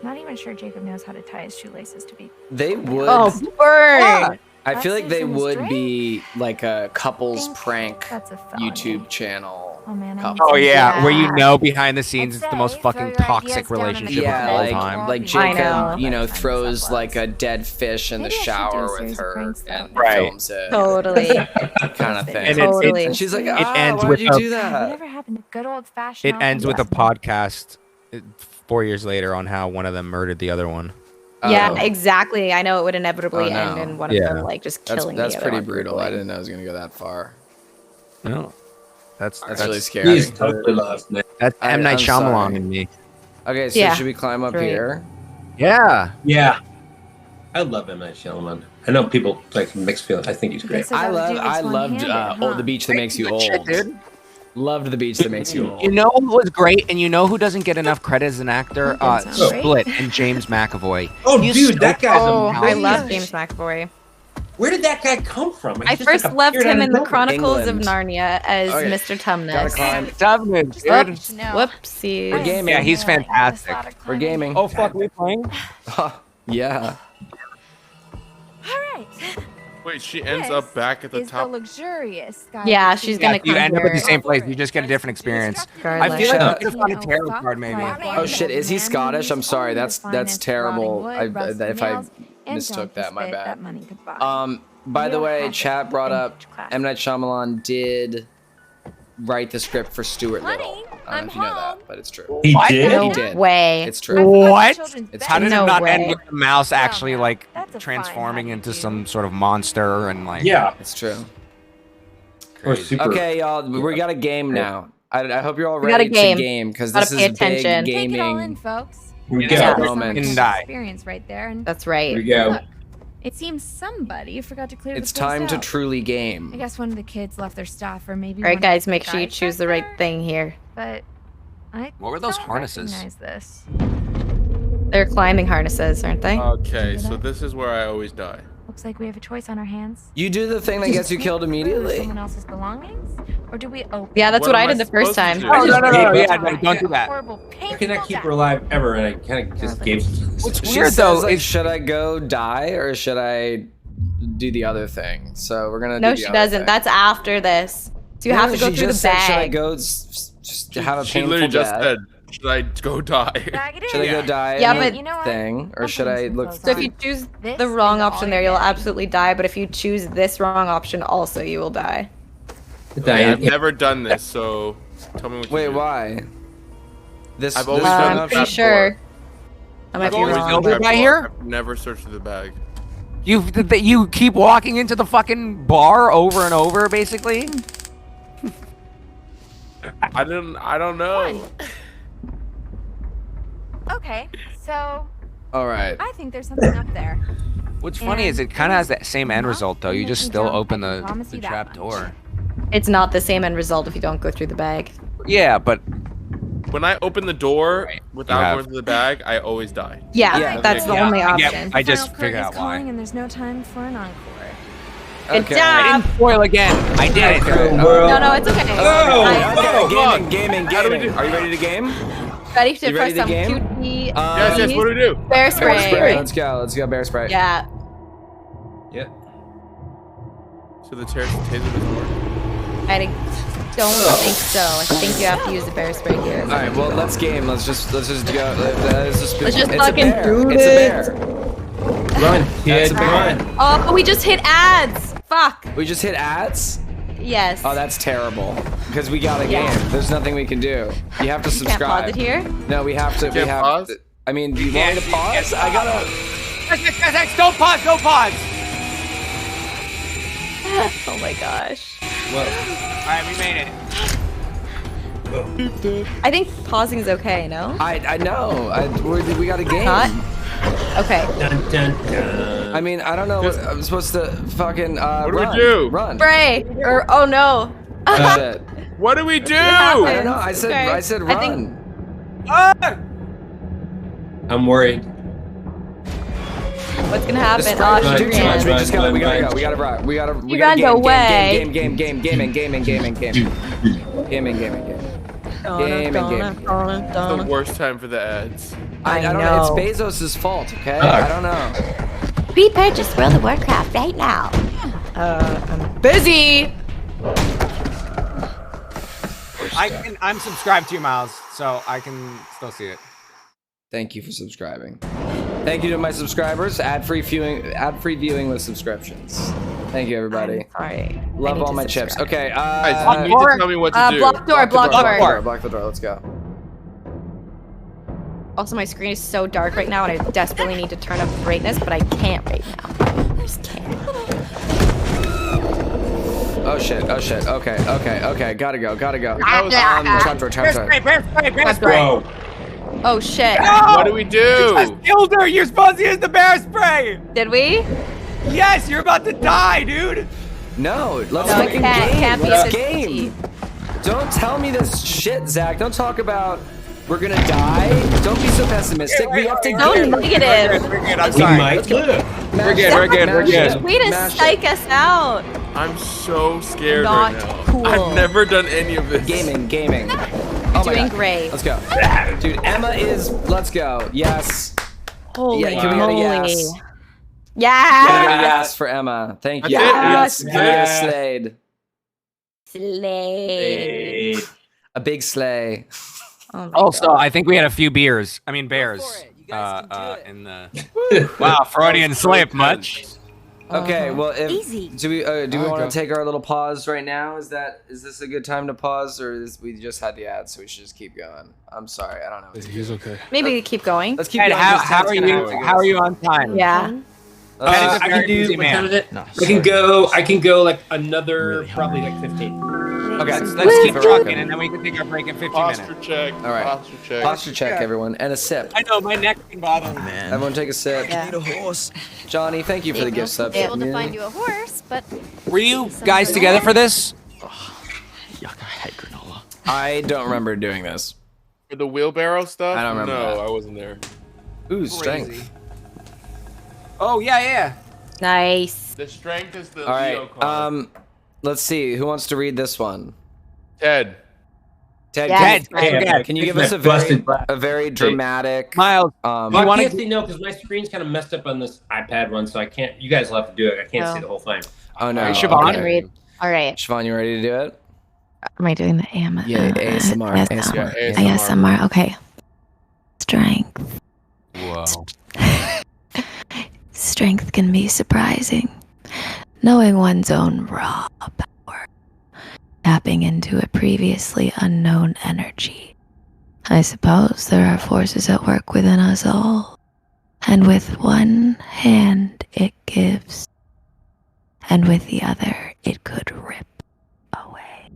Not even sure Jacob knows how to tie his shoelaces to be.
They would.
Oh, burn!
I feel like they
That's in the
would
string?
be like a couples
Think
prank
That's a felony.
YouTube channel
Oh man.
Oh yeah, where you know behind the scenes it's the most fucking toxic relationship of all time.
Like Jacob, throws like a dead fish in the shower with her and films it.
Totally.
Kind of thing.
And
Totally.
And she's like,
it ends
why'd
with
you do that?
Whatever happened to good old fashioned?
It ends with a podcast 4 years later on how one of them murdered the other one.
Yeah, exactly. I know it would inevitably
no.
end in one of them like just killing
That's
the other
pretty
one
brutal.
brutally.
I didn't know it was gonna go that far.
No. That's
really scary.
He's totally lost, man.
That's M. Night
I'm sorry.
Shyamalan in me.
Okay, so
Yeah.
should we climb up
Right.
here?
Yeah.
Yeah. I love M. Night Shyamalan. I know people like mixed feelings. I think he's great.
I loved The Beach That Makes You Old.
Dude.
Loved The Beach That Makes You Old.
You know what was great, and you know who doesn't get enough credit as an actor?
That sounds great.
Split and James McAvoy.
Oh,
He's
dude,
so
that guy's
Oh, I
amazing.
love James McAvoy.
Where did that guy come from?
I
He just,
first
like,
loved
appeared
him
out
in
of
the
nowhere.
Chronicles
England.
of Narnia as
Okay.
Mr.
Gotta
Tumnus.
climb.
Whoopsies,
Whoops.
No.
Whoopsies.
We're gaming.
Yeah, he's fantastic.
We're gaming.
Oh fuck, we playing?
Yeah.
All right.
Wait, she ends
This
up back at the
is
top.
the luxurious sky.
Yeah, she's gonna
You
come
end up at the
here.
same place. You just get a different experience. I feel
Regardless.
like you could find a tarot card maybe.
Oh shit, is he Scottish? I'm sorry. That's terrible. If I mistook that, my bad. By the way, chat brought up M. Night Shyamalan did write the script for Stuart Little. I don't know if you know that, but it's true.
He did?
No
He did.
way.
It's true.
What?
It's
How did
No
it not
way.
end with the mouse actually like
That's a fine
transforming into
attitude.
some sort of monster and like?
Yeah.
It's true.
Or super.
Okay, y'all, we got a game now. I hope you're all
We got a
ready to
game.
game because
Gotta
this
pay
is big
attention.
Take it all in,
gaming.
folks.
Here we
Yeah.
go.
Moment.
Didn't die.
Experience right there. And
That's
Here
right.
we go.
look, it seems somebody forgot to clear
It's
the place
time to
out.
truly
I
game.
guess one of the kids left their stuff, or maybe.
All right,
one of
guys,
the
make sure you
guys
choose
back
the right
there.
thing here.
But I
What were those
don't
harnesses?
recognize this.
They're climbing harnesses, aren't they?
Okay, so this is where I always die.
Looks like we have a choice on our hands.
You do the thing that gets you killed immediately.
Someone else's belongings, or do we open?
Yeah, that's
What
what
am
I
I
did the first
supposed
time.
to do?
Oh no no no!
Yeah,
Yeah, no, don't do that.
Horrible,
I
painful
cannot keep
death.
her alive ever, and I kind of just gave.
What's
She
weird
says,
though
like,
is
should I go die or should I do the other thing? So we're gonna.
No,
do the
she
other
doesn't.
thing.
That's after this. So you have to go
she
through the
just said, should I
bag.
go just have a
She
painful
literally just
death?
said, "Should I go die?"
Bag it in.
Should I go die?
Yeah,
in
but-
the
You know what?
thing, or
I'll
should
put
I
some
look?
clothes
So if
on.
you choose
This
the
is
wrong
all
option
you're
there, you'll
getting.
absolutely die. But if you choose this wrong option, also you will die.
I've never done this, so tell me what you
Wait,
do.
why? This.
I've
this
always
is
done
an
I'm
that
option?
pretty sure.
before.
I might
I've
be
always
wrong.
done that
Right
before.
here?
I've never searched through the bag.
you keep walking into the fucking bar over and over, basically.
I don't know.
Okay, so
All right.
I think there's something up there.
What's funny is it kind of has that same end result though. You just still open the trap door.
It's not the same end result if you don't go through the bag.
Yeah, but
When I open the door
You
without
have-
going through the bag, I always die.
Yeah,
Yeah,
that's
okay.
the only
Yeah,
option.
I just
Final
figured
curtain
out
is
why.
calling, and there's no time for an encore.
Good
Okay.
I
job.
didn't spoil again. I did it.
Okay.
No, no, it's okay.
Gaming.
How do we do?
Are you ready to game?
Ready to
You ready
press
to
some
game?
cutie
Yes, what do we do?
bear spray.
Let's go. Bear spray.
Yeah.
Yeah.
So the taser doesn't work.
I don't think so. I think you have to use the bear spray here.
All right. Well, let's game. Let's just go.
Let's just
it's
fucking
a bear.
do
It's a
this.
bear.
Run, kid,
That's a
run.
Oh, we just hit ads. Fuck.
We just hit ads.
Yes.
Oh, that's terrible. Because we got a game. There's nothing we can do. You have to
You can't
subscribe.
pause it here.
No, we have to. We
can't
have.
pause?
I mean, do you want me to pause? I gotta.
Don't pause. Don't pause.
Oh my gosh.
Whoa.
All right, we made it.
I think pausing is okay. No.
I know. We got a game.
Not. Okay.
Dun, dun, dun.
I mean, I don't know. I'm supposed to fucking
What do
run.
we do?
Run.
Spray. Or oh no.
Oh, shit.
What do we do?
I don't know. I said
Okay.
I said
I think-
run.
I'm worried.
What's gonna happen?
The
Oh,
spray is too much.
Adrian.
We just gotta. We gotta
Run.
go. We gotta run. We gotta
You ran away.
Gaming.
The worst time for the ads.
I don't know. It's Bezos' fault. Okay. I don't know.
Repurchase World of Warcraft right now. I'm busy.
first.
I'm subscribed to you, Miles, so I can still see it.
Thank you for subscribing. Thank you to my subscribers. Ad-free viewing with subscriptions. Thank you, everybody.
Sorry.
Love all my chips. Okay.
Guys, you need to tell me what to do.
Block door.
Block the door. Let's go.
Also, my screen is so dark right now, and I desperately need to turn up the brightness, but I can't right now. I just can't.
Oh shit. Okay. Gotta go. Trap door.
Bear spray.
Whoa.
Oh shit.
What do we do?
Just killed her. You're supposed to use the bear spray.
Did we?
Yes, you're about to die, dude.
No, let's
No,
fucking game.
can't be
Let's
50.
game. Don't tell me this shit, Zach. Don't talk about we're gonna die. Don't be so pessimistic. We have to
So
game.
negative.
We're good. I'm
We
sorry.
might live.
We're good.
Way to psych us out.
I'm so scared
Not
right now.
cool.
I've never done any of this.
Gaming. Oh my
Doing
God.
great.
Let's go. Dude, Emma is. Let's go. Yes.
Holy
Yeah, can we get a
moly.
yes?
Yeah.
Can we get a yes for Emma? Thank you.
Yes.
Can we get a slayed?
Slay.
A big slay.
Oh my
Also,
God.
I think we had a few beers. I mean, bears. In the wow, Freudian slip much.
Okay, well, if
Easy.
do we want to take our little pause right now? Is this a good time to pause, or we just had the ads, so we should just keep going? I'm sorry, I don't know.
He's okay.
Maybe keep going.
Let's keep
Ed,
going.
how are you? How are you on time?
Yeah.
I can do. What time is it? I can go like another probably like 15.
Okay,
Let's keep trucking, and then we can take our break in 15 minutes.
Posture check.
All right.
Posture check.
Posture check, everyone, and a sip.
I know my neck's been bothering me.
Everyone, take a sip.
Yeah.
Johnny, thank you for the gift sub.
Be able to find you a horse, but
Were you guys together for this?
Yuck, I hate granola.
I don't remember doing this.
For the wheelbarrow stuff?
I don't remember
No,
that.
I wasn't there.
Ooh, strength.
Oh yeah.
Nice.
The strength is the
All
Leo
right.
card.
Let's see. Who wants to read this one?
Ted.
Ted,
Yes,
can you give us a very dramatic?
Miles,
Well, I can't see no because my screen's kind of messed up on this iPad one, so I can't. You guys will have to do it. I can't see the whole thing.
Oh no,
Hey, Siobhán?
Can read. All right.
Siobhán, you ready to do it?
Am I doing the ASMR?
Yeah, ASMR.
ASMR.
Yeah,
ASMR. Okay. Strength.
Whoa.
Strength can be surprising. Knowing one's own raw power. Tapping into a previously unknown energy. I suppose there are forces at work within us all. And with one hand it gives. And with the other it could rip away.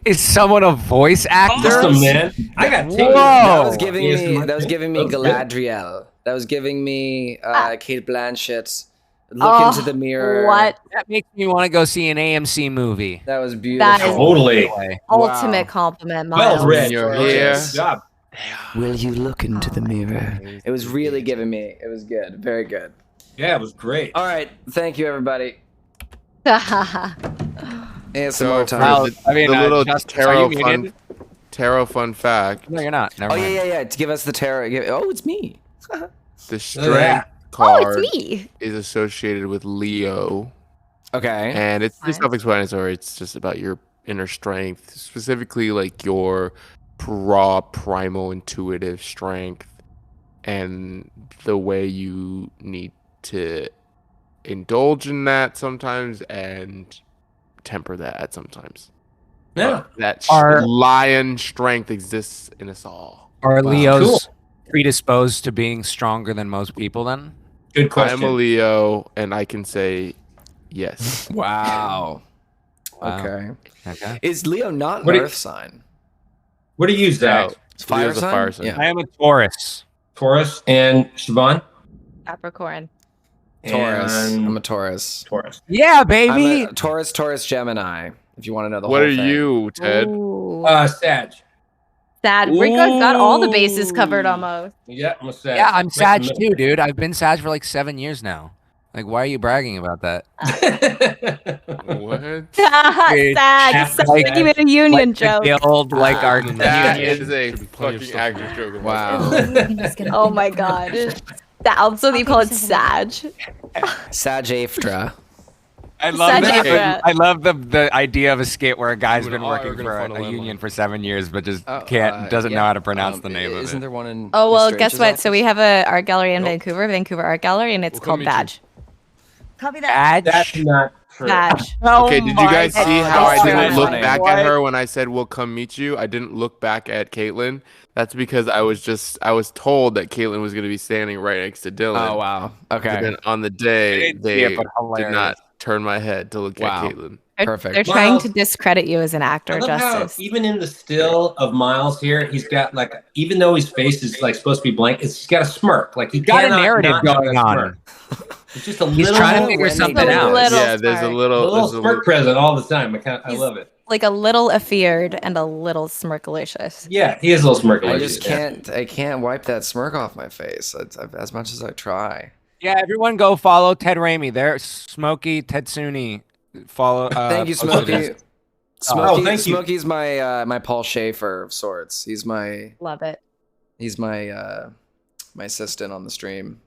Is someone a voice actor?
Awesome, man. I got
Whoa.
That was giving me.
ASMR.
That was giving me
That was good.
Galadriel. That was giving me Kate Blanchett. Look into the mirror.
What?
That makes me want to go see an AMC movie.
That was beautiful.
That is
Totally.
ultimate compliment, Miles.
Well read.
You're
Good
here.
job.
Will you look into the mirror? It was really giving me. It was good. Very good.
Yeah, it was great.
All right. Thank you, everybody.
So
ASMR
for
time.
Miles, I mean,
the little
Justin, are you muted?
tarot fun fact.
No, you're not. Never
Oh
mind.
yeah. To give us the tarot. Oh, it's me.
The strength
Oh,
card
it's me.
is associated with Leo,
Okay.
and it's just
Fine.
self-explanatory. It's just about your inner strength, specifically like your raw, primal, intuitive strength, and the way you need to indulge in that sometimes and temper that at sometimes.
Yeah.
That
Are-
lion strength exists in us all.
Are Leos
Cool.
predisposed to being stronger than most people then?
Good
I'm a
question.
Leo, and I can say yes.
Wow.
Wow.
Okay.
Okay.
Is Leo not an
What do you-
Earth sign?
What do you use, Zach?
No,
It's fire
Leo's a
sign?
fire sign.
Yeah.
I am a Taurus.
Taurus and Siobhán?
Capricorn.
Taurus.
And
I'm a Taurus.
Taurus.
Yeah,
I'm
baby.
a Taurus, Gemini. If you want to know the
What
whole
are
thing.
you, Ted?
Ooh.
Sag.
Sad. Rico got all the bases covered almost.
Yeah, I'm a Sag.
Yeah, I'm
Right
Sag
in the
too, dude. I've been Sag for like 7 years now. Like, why are you bragging about that?
middle.
What?
Dude,
Sad.
half
Sad.
the
He made a union
Like the
joke.
guild, like our
That
union.
is a fucking active joke. of
Wow.
mine.
Oh my god. Also, you call it Sag.
Sag Aftra.
I love
Such
that.
a-
I love the idea of a skit where a guy's been
Are
working
gonna
for
find a
a
landline.
union for 7 years, but just
Oh,
doesn't know
yeah.
how to pronounce the name of
Isn't
it.
there one in?
Oh well,
Mr.
guess
H's
what? So we
office?
have a art gallery in
Nope.
Vancouver Art Gallery, and it's
We'll come
called
meet you.
Badge.
Copy that.
That's
Badge.
not true.
Badge.
Okay, did you guys
God.
see
Oh,
how I
that's
didn't
so
look
funny.
back at her when I said we'll come meet you? I didn't look back at Caitlin. That's because I was told that Caitlin was going to be standing right next to Dylan.
Oh wow.
But
Okay.
then on the day,
didn't see it,
they
but
did
hilarious.
not turn my head to look
Wow.
at Caitlin.
Perfect.
They're trying
Miles-
to discredit you as an actor,
I love how
Justice.
even in the still of Miles here, he's got like, even though his face is like supposed to be blank, he's got a smirk. Like he
Got a
cannot
narrative
not have
going
a
on.
smirk. It's just a
He's
little,
trying to
more
figure
Wendy
something
does.
out.
Little
Yeah, there's a
smirk.
little,
smirk present all the time. I
He's-
love it.
Like a little afeared and a little smirkalicious.
Yeah, he is a little smirk.
I just can't. I can't wipe that smirk off my face as much as I try.
Yeah, everyone go follow Ted Raimi. There, Smokey Tetsuni. Follow.
Thank you,
posted
Smokey.
his-
Smokey,
thank you.
Smokey's my my Paul Schaefer of sorts. He's my
Love it.
my assistant on the stream.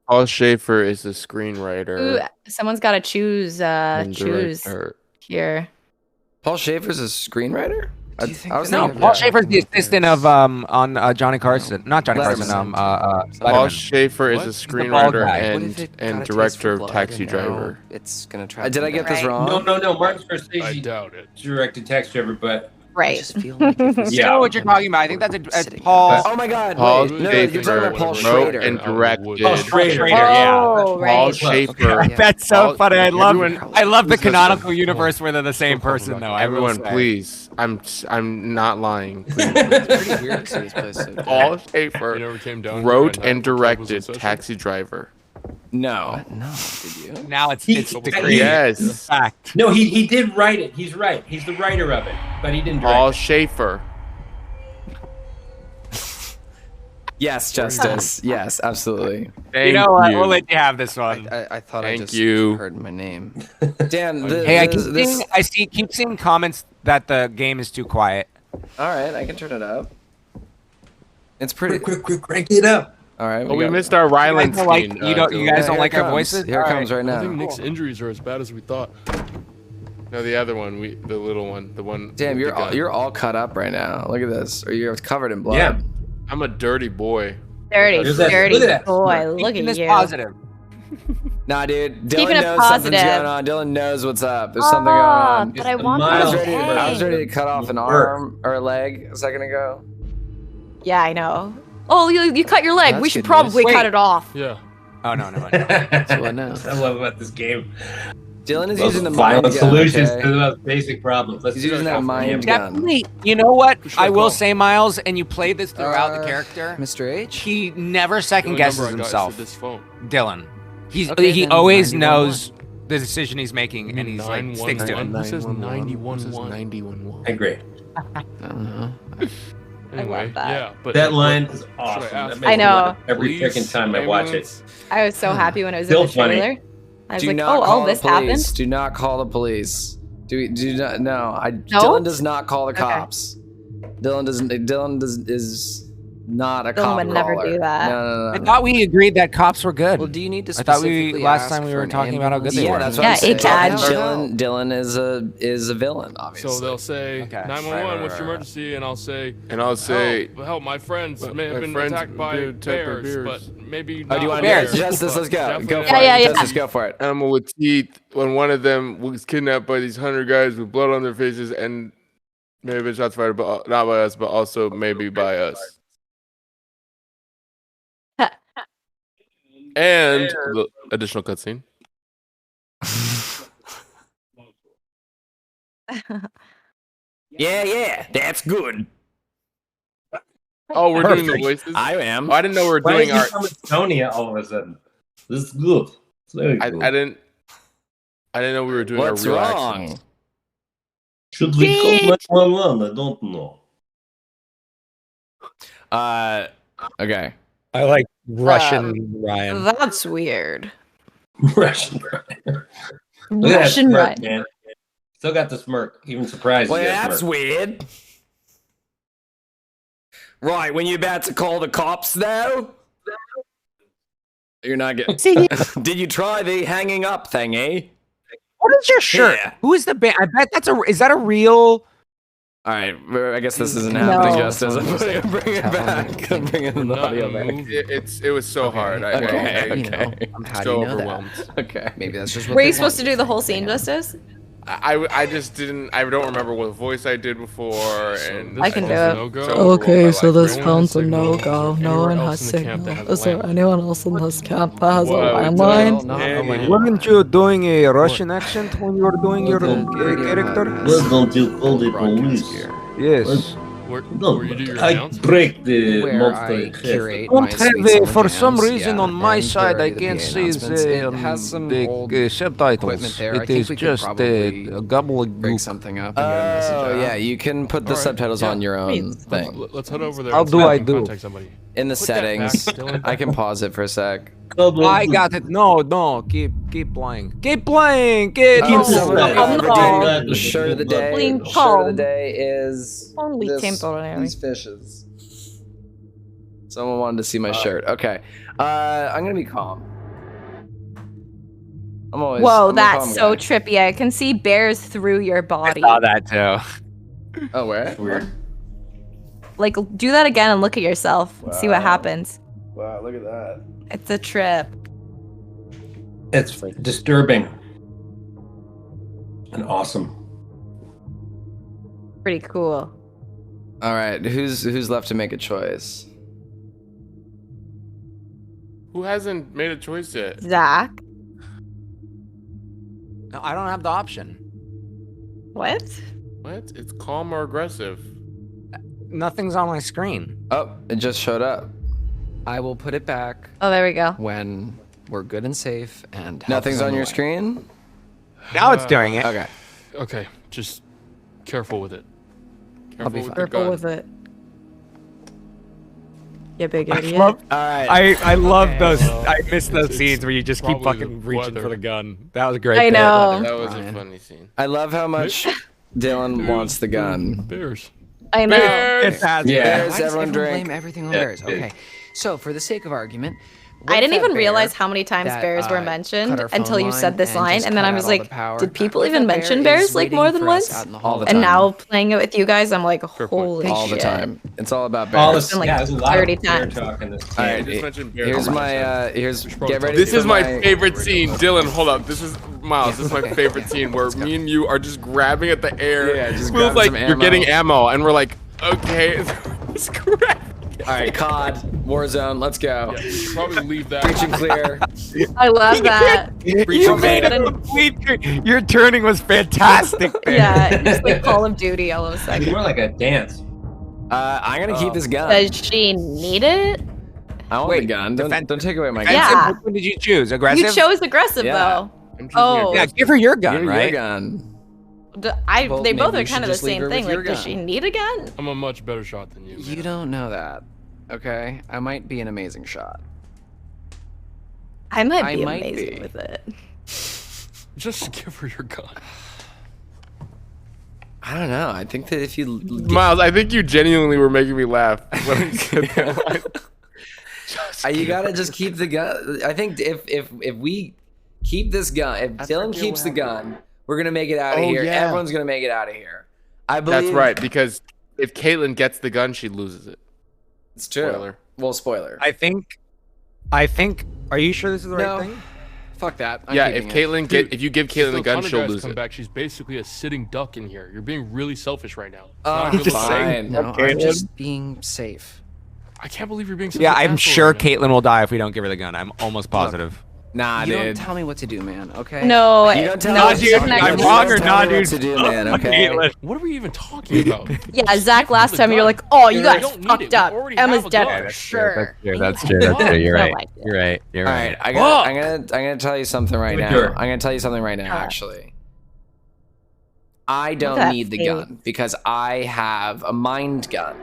Paul Schaefer is the screenwriter.
Ooh, someone's got to choose.
and
Choose
director.
here.
Paul Schaefer's a screenwriter. I was
No,
thinking-
Paul Schaefer's the assistant of on Johnny Carson. Not Johnny Carson.
Paul
Letterman.
Schaefer is
What?
a
He's
the bald
screenwriter
guy.
What if it got a
and
taste
director
for
of
blood
Taxi
and now
Driver.
It's gonna try. Did I get this
Right.
wrong?
No. Martin
I
Scorsese
doubt it.
directed Taxi Driver, but
I
Right.
just feel like if this
Yeah.
I know what you're talking about. I think that's a
Sitting
Paul.
down. Oh my God!
Paul
Wait, no, you're talking
Schaefer
about Paul
wrote
Schrader.
and directed.
Paul Schrader.
yeah.
Oh,
Paul
right.
Schaefer.
Yeah.
That's so
Paul-
funny. I love
everyone-
the canonical universe where they're the same person, though. I will
Everyone,
say.
please. I'm not lying. Please.
It's pretty weird to see this place. So
Paul
good.
Schaefer
never came down
wrote
here
and directed Taxi Driver.
No, no. Did you?
Now it's
He-
decreed.
Yes.
Fact.
no, he did write it. He's right. He's the writer of it, but he didn't direct
Paul
it.
Schaefer.
Yes, Justice. Yes, absolutely.
Thank
You know what?
you.
We'll let you have this one.
I thought
Thank
I just
you.
heard my name. Dan,
Hey, keep seeing comments that the game is too quiet.
All right, I can turn it up. It's pretty.
Quick, crank it up.
All right.
Oh, we
got-
missed our
You guys
Ryland
don't like,
scene.
you don't, you
Dylan.
guys don't
here
like
it
our
comes.
voices?
Here it
All
comes right
I
now.
think Nick's injuries are as bad as we thought.
No, the other one. The little one. The one.
Damn,
with
you're
the gun.
you're all cut up right now. Look at this. Or you're covered in blood.
Yeah.
I'm a dirty boy.
Dirty,
Look at that-
dirty
look at that
boy.
smirk.
Look
Keeping
at
this
you.
positive.
Nah, dude. Dylan
Keeping it
knows something's
positive.
going on. Dylan knows what's up. There's something going
Ah,
on.
but I
Just a
want
I was
mile.
that.
ready. I was
Hey.
ready to cut off an
Work.
arm or a leg a second ago.
Yeah, I know. Oh, you cut your leg.
That's
We should
good
probably
news.
cut
Wait.
it off.
Yeah.
Oh, no, no.
That's what I know.
I love about this game.
Dylan is
Those
using the mind
violent
gun.
solutions
Okay?
to the most basic problems. Let's
He's
do
using
it.
that mind gun.
Definitely. You know what?
For sure,
I will
Paul.
say, Miles, and you played this throughout the character.
Mr. H.
He never second
The only
guesses
number I got is
himself.
for this phone.
Dylan.
Okay,
He
then
always
91.
knows the decision he's making, and he's like
911.
sticks to it.
Who says 91-1?
91-1.
I agree.
I don't know.
Anyway,
love that.
yeah, but
That line is
I
awesome.
ask
That
for?
makes me
I know.
laugh every
Police,
freaking time I watch it.
ambulance.
I was so happy when it was
Still
in the
funny.
trailer. I was
Do
like,
not
oh,
call
all this
the police.
happened.
Do not call the police. Do not. No,
Don't?
Dylan does not call the
Okay.
cops. Dylan doesn't. Dylan is not a
Dylan
cop
would never
caller.
do that.
No.
I thought we agreed that cops were good.
Well, do you need to?
I thought
specifically
last
ask
time we
for
were
an
talking about how good
ambulance?
they
Yeah,
were.
that's what
Yeah,
I'm saying.
exactly.
Dylan is a villain, obviously.
So they'll say,
Okay.
911, what's
Right.
your emergency? And I'll say,
And I'll say,
help, my friends may have
my
been
friends
attacked by
been attacked by
bears,
bears.
but maybe
Oh,
not
do you want to
Bears.
do it? Justice? Let's go.
Definitely
Go
not
for it.
Yeah.
Justice, go for it.
animal with teeth. When one of them was kidnapped by these 100 guys with blood on their faces and maybe been shots fired, but not by us, but also maybe by us. And the additional cutscene.
Yeah, that's good.
Oh, we're doing the
Perfect.
voices.
I am.
Oh, I didn't know we were
Why
doing
did you
our.
come Estonia all of a sudden? This is good. It's very
I
good.
didn't know we were doing
What's
our real
wrong?
actions.
Should we call 911? I don't know.
Okay.
I like Russian Ryan.
That's weird.
Russian Ryan. Look at that
Russian
smirk,
Ryan.
man. Still got the smirk. Even surprised.
Well,
you got
that's
smirk.
weird. Right, when you about to call the cops, though? You're not getting. Did you try the hanging up thing, eh?
What is your shirt?
Yeah.
Who is the band? I bet is that a real?
All right, I guess this isn't happening,
No.
Justice. I'm bring it back. I'm bringing the audio back.
It was so hard.
Okay.
How do
so
you know
overwhelmed.
that?
Okay.
Maybe that's just what
Were
they
you supposed
want.
to do the whole scene, Justice?
I just didn't. I don't remember what voice I did before, and
I can do it.
Okay, so this
Anyone
counts
has
a
signal,
no-go. No
anywhere
one
else
has
in the camp that
signal.
has
Is there
landline.
anyone else in this camp that has a
Whoa,
landline?
Not a landline.
Weren't you doing a Russian accent when you were doing your character?
Why don't you call the police?
Yes.
Where
No,
you do your
I
announcements?
break the
Where I
monster.
curate
Don't
my
have
sweet
a,
summer
for some
jams,
reason
yeah,
on my
and
side
where
I
are the
can't
PA
see
announcements? It has some old
subtitles.
equipment there. I
It
think
is
we could
just
probably
a gobbledygook.
break something up and get a message
Oh
out.
yeah, you can put the
All right,
subtitles
yeah.
on your own thing
Let's head over there.
How
and
do
see if
I
we can
do?
Contact somebody.
in the
Put that back,
settings.
Dylan.
I can pause it for a sec.
I got it. No, keep playing. Keep playing. Keep
Oh,
Keep
someone
this
Oh,
redeemed
no.
shirt of the day.
Clean
Shirt of the
calm.
day is
Only temporary.
these fishes. Someone wanted to see my shirt. Okay, I'm gonna be calm. I'm always.
Whoa,
I'm a
that's
calm
so
guy.
trippy. I can see bears through your body.
saw that too.
Oh, where?
Weird.
Like, do that again and look at yourself and see what
Wow.
happens.
Wow, look at that.
It's a trip.
It's disturbing and awesome.
Pretty cool.
All right, who's left to make a choice?
who hasn't made a choice yet?
Zach.
No, I don't have the option.
What?
What? It's calm or aggressive?
Nothing's on my screen.
Oh, it just showed up.
I will put it back
Oh, there we go.
when we're good and safe and help
Nothing's
is
on
the
your
way.
screen?
Now it's doing it.
Okay.
Okay, just careful with it.
I'll be
Careful with
fine.
the
Careful
gun.
with it. You big
I
idiot.
love, I love
Okay.
those. I miss those
It's
scenes where you just keep
probably
fucking
the
reaching for
weather.
the gun. That was a great.
I
bit.
know.
That was a
Ryan.
funny scene.
I love how much Dylan wants the gun.
Bears.
I know.
It has
Yeah.
Bears,
Why does
everyone drink.
blame everything on
Yeah,
bears? Okay, so for the sake of argument, what
I
if
didn't
that
even realize
bear
how many times
that,
bears were
cut
mentioned
our phone
until you said this
and
line,
just
and then
cut
I was
out all
like,
the power?
did people
What if
even
that
mention
bear
bears
is
like
waiting
more than
for us
once?
out in the
All the
hall?
And
time.
now playing it with you guys, I'm like,
point.
holy
All the
shit.
time. It's all about
All
bears.
this,
been like
yeah, there's a lot
30
of bear
times.
talk in this
All
game.
right,
just mentioned bears.
here's my here's
probably
get ready.
This
for
is my favorite scene. Dylan, hold up. This is Miles. This is my favorite scene where me and you are just grabbing at the air.
Yeah, just
Will's
grabbing
like,
some
you're
ammo.
getting ammo, and we're like, okay, it's correct.
All right, COD, Warzone, let's go.
Yeah, we should probably leave that.
Preaching clear.
I love that.
You made a complete. Your turning was fantastic. There.
Yeah, it's like Call of Duty all of a
It's
sudden.
more like a dance.
I'm gonna keep this gun.
Does she need it?
I want
Wait,
the gun. Don't
defensive.
take away my gun.
Yeah.
Which one did you choose? Aggressive.
You chose aggressive
Yeah.
though.
I'm choosing
Oh.
Yeah, give her your
Give
gun,
me
right?
your gun.
Well,
They both
maybe
are
you
kind
should
of the
just leave
same
her
thing.
with your
Like, does
gun.
she need a gun?
I'm a much better shot than you.
You don't know that, okay? I might be an amazing shot.
I might
I
be
might
amazing
be.
with it.
Just give her your gun.
I don't know. I think that if you
Miles, I think you genuinely were making me laugh when I said that line.
you gotta just keep the gun. I think if we keep this gun, if Dylan keeps the gun, we're gonna make it out of
Oh,
here.
yeah.
Everyone's gonna make it out of here. I believe
That's right, because if Caitlyn gets the gun, she loses it.
It's true.
Spoiler.
Well, spoiler.
I think. Are you sure this is the
No.
right thing?
Fuck that. I'm
Yeah, if
keeping it.
Caitlyn if you give Caitlyn the gun, she'll lose
come
it.
back. She's basically a sitting duck in here. You're being really selfish right now. It's
Oh,
not a good look.
fine.
No,
Okay,
I'm just being safe.
I can't believe you're being such
Yeah,
an
I'm
asshole
sure
right now.
Caitlyn will die if we don't give her the gun. I'm almost positive.
Nah,
You don't
dude.
tell me what to do, man, okay?
No,
You don't tell
no,
me
it's
dude,
just
I'm
next-
You
wrong
don't
or
tell
not,
me what
dude?
to do, man. Okay.
Caitlyn.
What are we even talking about?
Yeah, Zach, last
the
time you're
gun.
like, oh, you
You
guys
don't need it.
fucked
We
up.
already
Emma's
have a
dead
gun.
for
That's
sure.
That's true. You're right.
like it.
You're right. You're
All
right.
right, I'm gonna tell you something right now.
Sure.
I'm gonna tell you something right now. Actually, I don't
that
need the
face?
gun because I have a mind gun.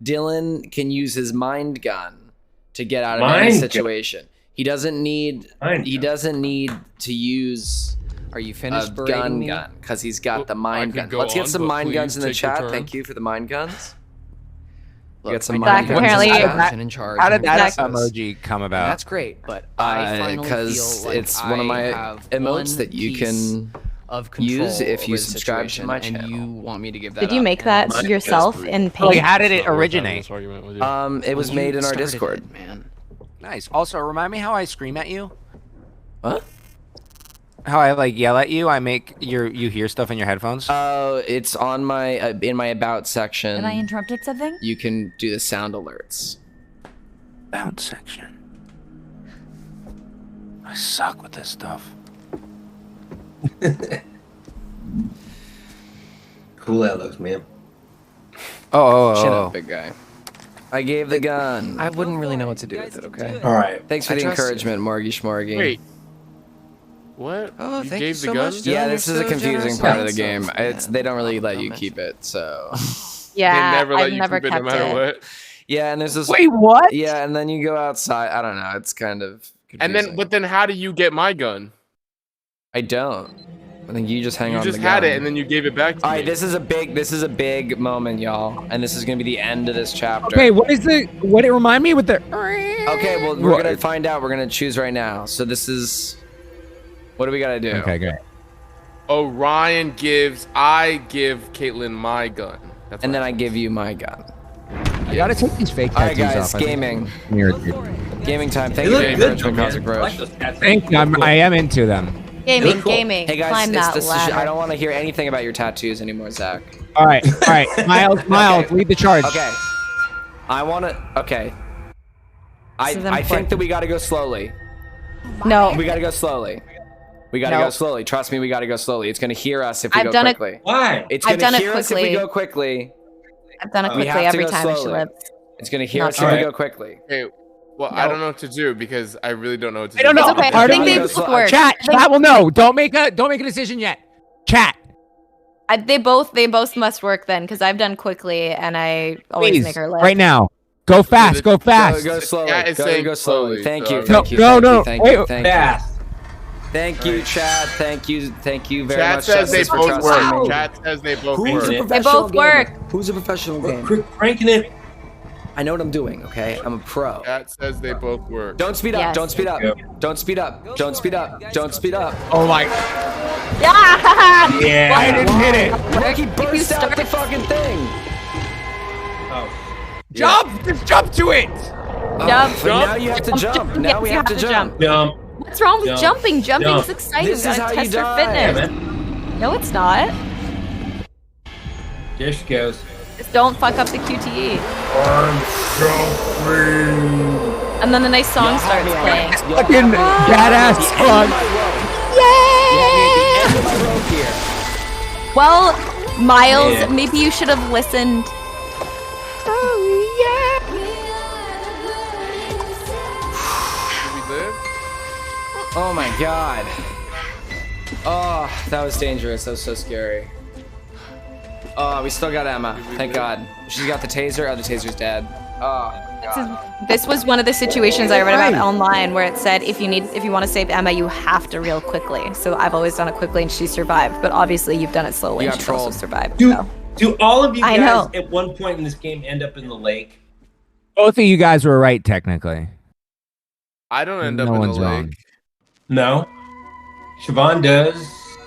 Dylan can use his mind gun to get out of any
Mind gun?
situation. He doesn't need.
Mind
He
gun.
doesn't need to use
Are you
a
finished berating me?
gun because he's got the
Well,
mind
I
gun.
could go
Let's get
on,
some
but
mind guns
please
in the
take your
chat.
turn.
Thank you for the mind guns.
Look,
Get some
my
mind
dad
guns.
apparently-
is
How
in charge.
How did
and
that
that's-
emoji come about?
That's great, but I finally
Because
feel like
it's one of
I
my
have
emotes
one
that you
piece
can
of control
use if you
over the
subscribe to
situation,
my
and
channel.
you want me to give that
Did you
up,
make
and
that
it's-
yourself in Paint?
Like, how did it originate?
It was made in our
started
Discord.
it, man.
Nice. Also, remind me how I scream at you.
What?
How I like yell at you? I make you hear stuff in your headphones.
Oh, it's on my in my about section.
Did I interrupted something?
You can do the sound alerts.
About section. I suck with this stuff.
Cool that looks, man.
Shut up, big guy. I gave the gun.
I wouldn't really know what to do with it. Okay.
All right.
Thanks for
I
the
trust you.
encouragement, Morgy Schmorgy.
Wait. What?
Oh,
you
thank
gave
you
the
so
gun?
much,
Yeah,
Dylan.
this
You're
is a
so
confusing
generous.
part of the
Thanks.
game. It's they don't really let you
I'll
keep it, so.
Yeah,
They never let
I've
you
never
keep it no
kept
matter
it.
what.
Yeah, and there's this.
Wait, what?
Yeah, and then you go outside. I don't know. It's kind of.
And
Confusing.
then how do you get my gun?
I don't. I think you just hang
You
on.
just
to the
had
gun.
it and then you gave it back to
All
me.
right, this is a big moment, y'all, and this is gonna be the end of this chapter.
Okay, what it remind me with the?
Okay, well we're gonna find out. We're gonna choose right now. So this is. What do we gotta do?
Okay, great.
Orion I give Caitlin my gun. That's
And then I give you my gun.
I gotta take these fake
All right,
tattoos
guys,
off. I think
gaming.
I'm irritated.
Gaming time. Thank
They
you
look
for the
good,
encouragement,
man.
Cosmic
I like
Rose.
those tattoos.
Thank you. I am into them.
Gaming,
Cool.
gaming.
Hey guys,
Climb that
this is,
ladder.
I don't want to hear anything about your tattoos anymore, Zach.
All right, Miles,
Okay.
lead the charge.
Okay. I want to. Okay.
This is
I think
important.
that we got to go slowly.
No,
We got to go slowly. We got to
No.
go slowly. Trust me, we got to go slowly. It's gonna hear us if we
I've
go
done it-
quickly.
Why?
It's
I've
gonna
done it
hear us if we
quickly.
go quickly.
I've done it
We
quickly
have to
every
go
time she
slowly.
lived.
It's gonna hear
Not
us if we
alright.
go quickly.
Okay. Well, I don't know what to do because I really don't know what to do.
I don't know.
It's okay.
I
I think
gotta
they
go
both
slow.
work.
Chat,
I think-
chat will know. Don't make a decision yet. Chat.
They both must work then, because I've done quickly and I always
Please,
make her live.
right now. Go fast. Go fast.
Go slowly.
Chat is
Go
saying
slowly.
slowly,
Thank
so-
you.
No,
Thank you.
no,
Thank
no,
you. Thank
wait.
you. Thank you.
Fast.
Thank you, Chad. Thank you. Thank you very
Chat
much.
says they
Justice, for
both
trusting
work.
me.
Chat says they both
Who's
work.
a
They
Professional
both
gamer.
work.
Who's a professional gamer?
Quit cranking it.
I know what I'm doing. Okay, I'm a pro.
Chat says they both work.
Don't speed up.
Yes.
Don't speed up.
Yep.
Don't speed up. Don't speed up. Don't speed up.
Oh my.
Yeah!
Yeah.
I didn't hit it.
Ricky burst out the fucking thing.
Oh.
Jump. Just jump to it.
Jump.
But now you have to jump. Now we
Yes,
have to jump.
Jump.
What's wrong with
Jump.
jumping? Jumping's
Jump.
exciting.
This is how you
Test your
die.
Yeah,
fitness.
man.
No, it's not.
There she goes.
Just don't fuck up the QTE.
Arm jumping.
And then the nice song starts playing.
Fucking badass song.
Well, Miles,
Yeah.
maybe you should have listened.
Did we live?
Oh my god. Oh, that was dangerous. That was so scary. Oh, we still got Emma. Thank God. She's got the taser. Oh, the taser's dead. Oh, God.
This was one of the situations I read about online where it said if you want to save Emma, you have to reel quickly. So I've always done it quickly and she survived. But obviously you've done it slowly
You
and
got
she's also
trolled.
survived.
Do,
So.
do all of you
I
guys
know.
at one point in this game end up in the lake?
Both of you guys were right, technically.
I don't end up
No
in the
one's
lake.
wrong.
No. Siobhán does.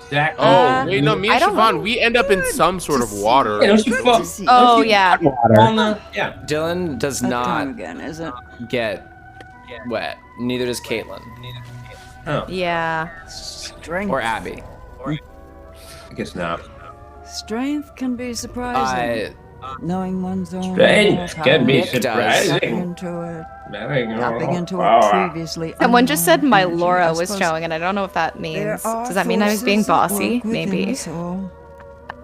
Zach.
Oh, wait, no, me
I
and
don't
Siobhán,
know.
we end up in some sort of water.
Yeah, don't you fall?
Oh
don't you
yeah.
fall in the- yeah.
Dylan does not
again, is it?
get wet. Neither does Caitlin.
Oh,
Yeah.
Strength.
Or Abby.
I guess not.
Strength can be surprising. Knowing one's own
Strength can be
Nick does.
surprising.
into it,
Tapping
into it
Oh.
previously.
Someone just said my
unknown
Laura
energy. I
was
suppose
showing, and I don't know what that
there
means.
are
Does that mean I was being
forces that
bossy?
work within
Maybe.
us all,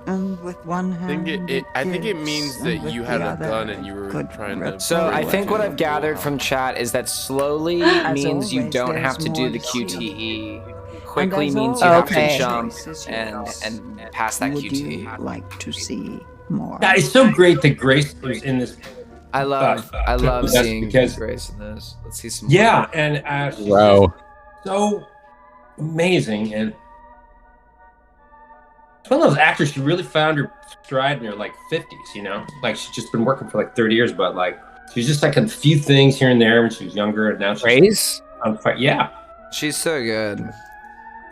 and with one
I think
hand
I think it
gives,
means
and
that
with
you had
the
a
other
gun and you were
could
trying to.
So I
Really?
think what I've gathered from chat is that slowly
As
means you
always,
don't
there's
have to do
more
the
to see.
QTE. Quickly
as
means you
always,
have to
Okay.
jump
choices
and
yours.
and pass that
Would you
QTE.
like to see more?
Yeah, it's so great that Grace was in this.
I love
That's
seeing
because-
Grace in this. Let's see some.
Yeah, and she's
Wow.
so amazing, and it's one of those actors. She really found her stride in her like 50s. You know, like she's just been working for like 30 years, but like she's just like a few things here and there when she was younger, and now she's
Grace?
on fire. Yeah,
She's so good.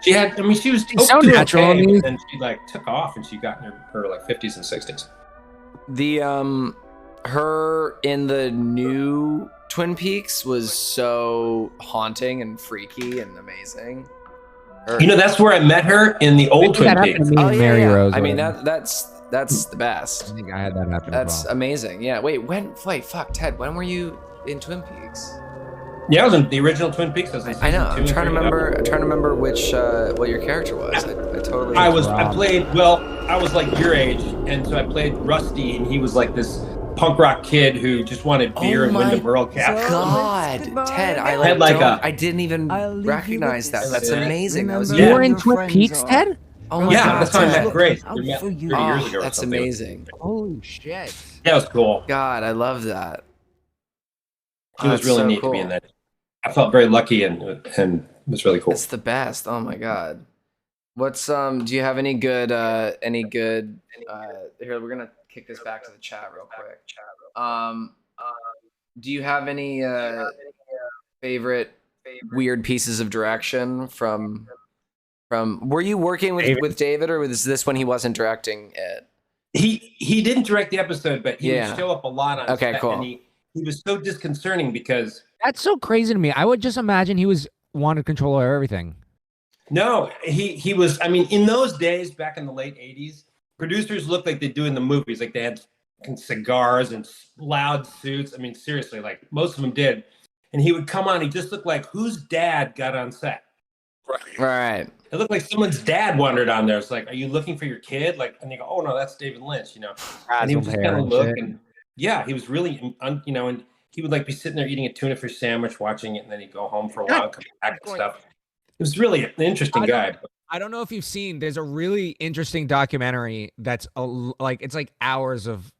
She had, I mean, she was
so
doing
natural
okay,
on these.
and then she like took off, and she got in her like 50s and 60s.
The her in the new Twin Peaks was so haunting and freaky and amazing.
You know, that's where I met her in the old Twin Peaks.
Oh yeah,
Mary
yeah.
Rose,
I mean
whatever.
that's the best.
I think I had that happen.
That's
as well.
amazing. Yeah. Wait, fuck, Ted. When were you in Twin Peaks?
Yeah, I was in the original Twin Peaks.
I know. I'm trying to remember which what your character was. I totally.
I was like your age, and so I played Rusty, and he was like this punk rock kid who just wanted beer and win the World Cup.
God, Ted, I didn't even recognize that. That's amazing. That was
You were in Twin Peaks, Ted?
Oh my
yeah,
God,
that's how I
Ted.
met Grace. We met 30 years ago.
That's amazing.
Holy shit.
That was cool.
God, I love that.
It was really neat to be in that. I felt very lucky and it was really cool.
It's the best. Oh my God. What's do you have any good here, we're gonna kick this back to the chat real quick. Do you have any favorite weird pieces of direction from were you working with David, or was this when he wasn't directing it?
He didn't direct the episode, but he would show up a lot on set,
cool.
and he was so disconcerting because
That's so crazy to me. I would just imagine he wanted control over everything.
no, he was. I mean, in those days, back in the late '80s, producers looked like they do in the movies. Like they had cigars and loud suits. I mean, seriously, like most of them did. And he would come on. He just looked like whose dad got on set.
Right.
It looked like someone's dad wandered on there. It's like, are you looking for your kid? Like, and they go, oh no, that's David Lynch. You know. And he would just kind of look, and yeah, he was really, you know, and he would like be sitting there eating a tuna fish sandwich, watching it, and then he'd go home for a while, come back and stuff. It was really an interesting guy.
I don't know if you've seen, there's a really interesting documentary that's it's like hours of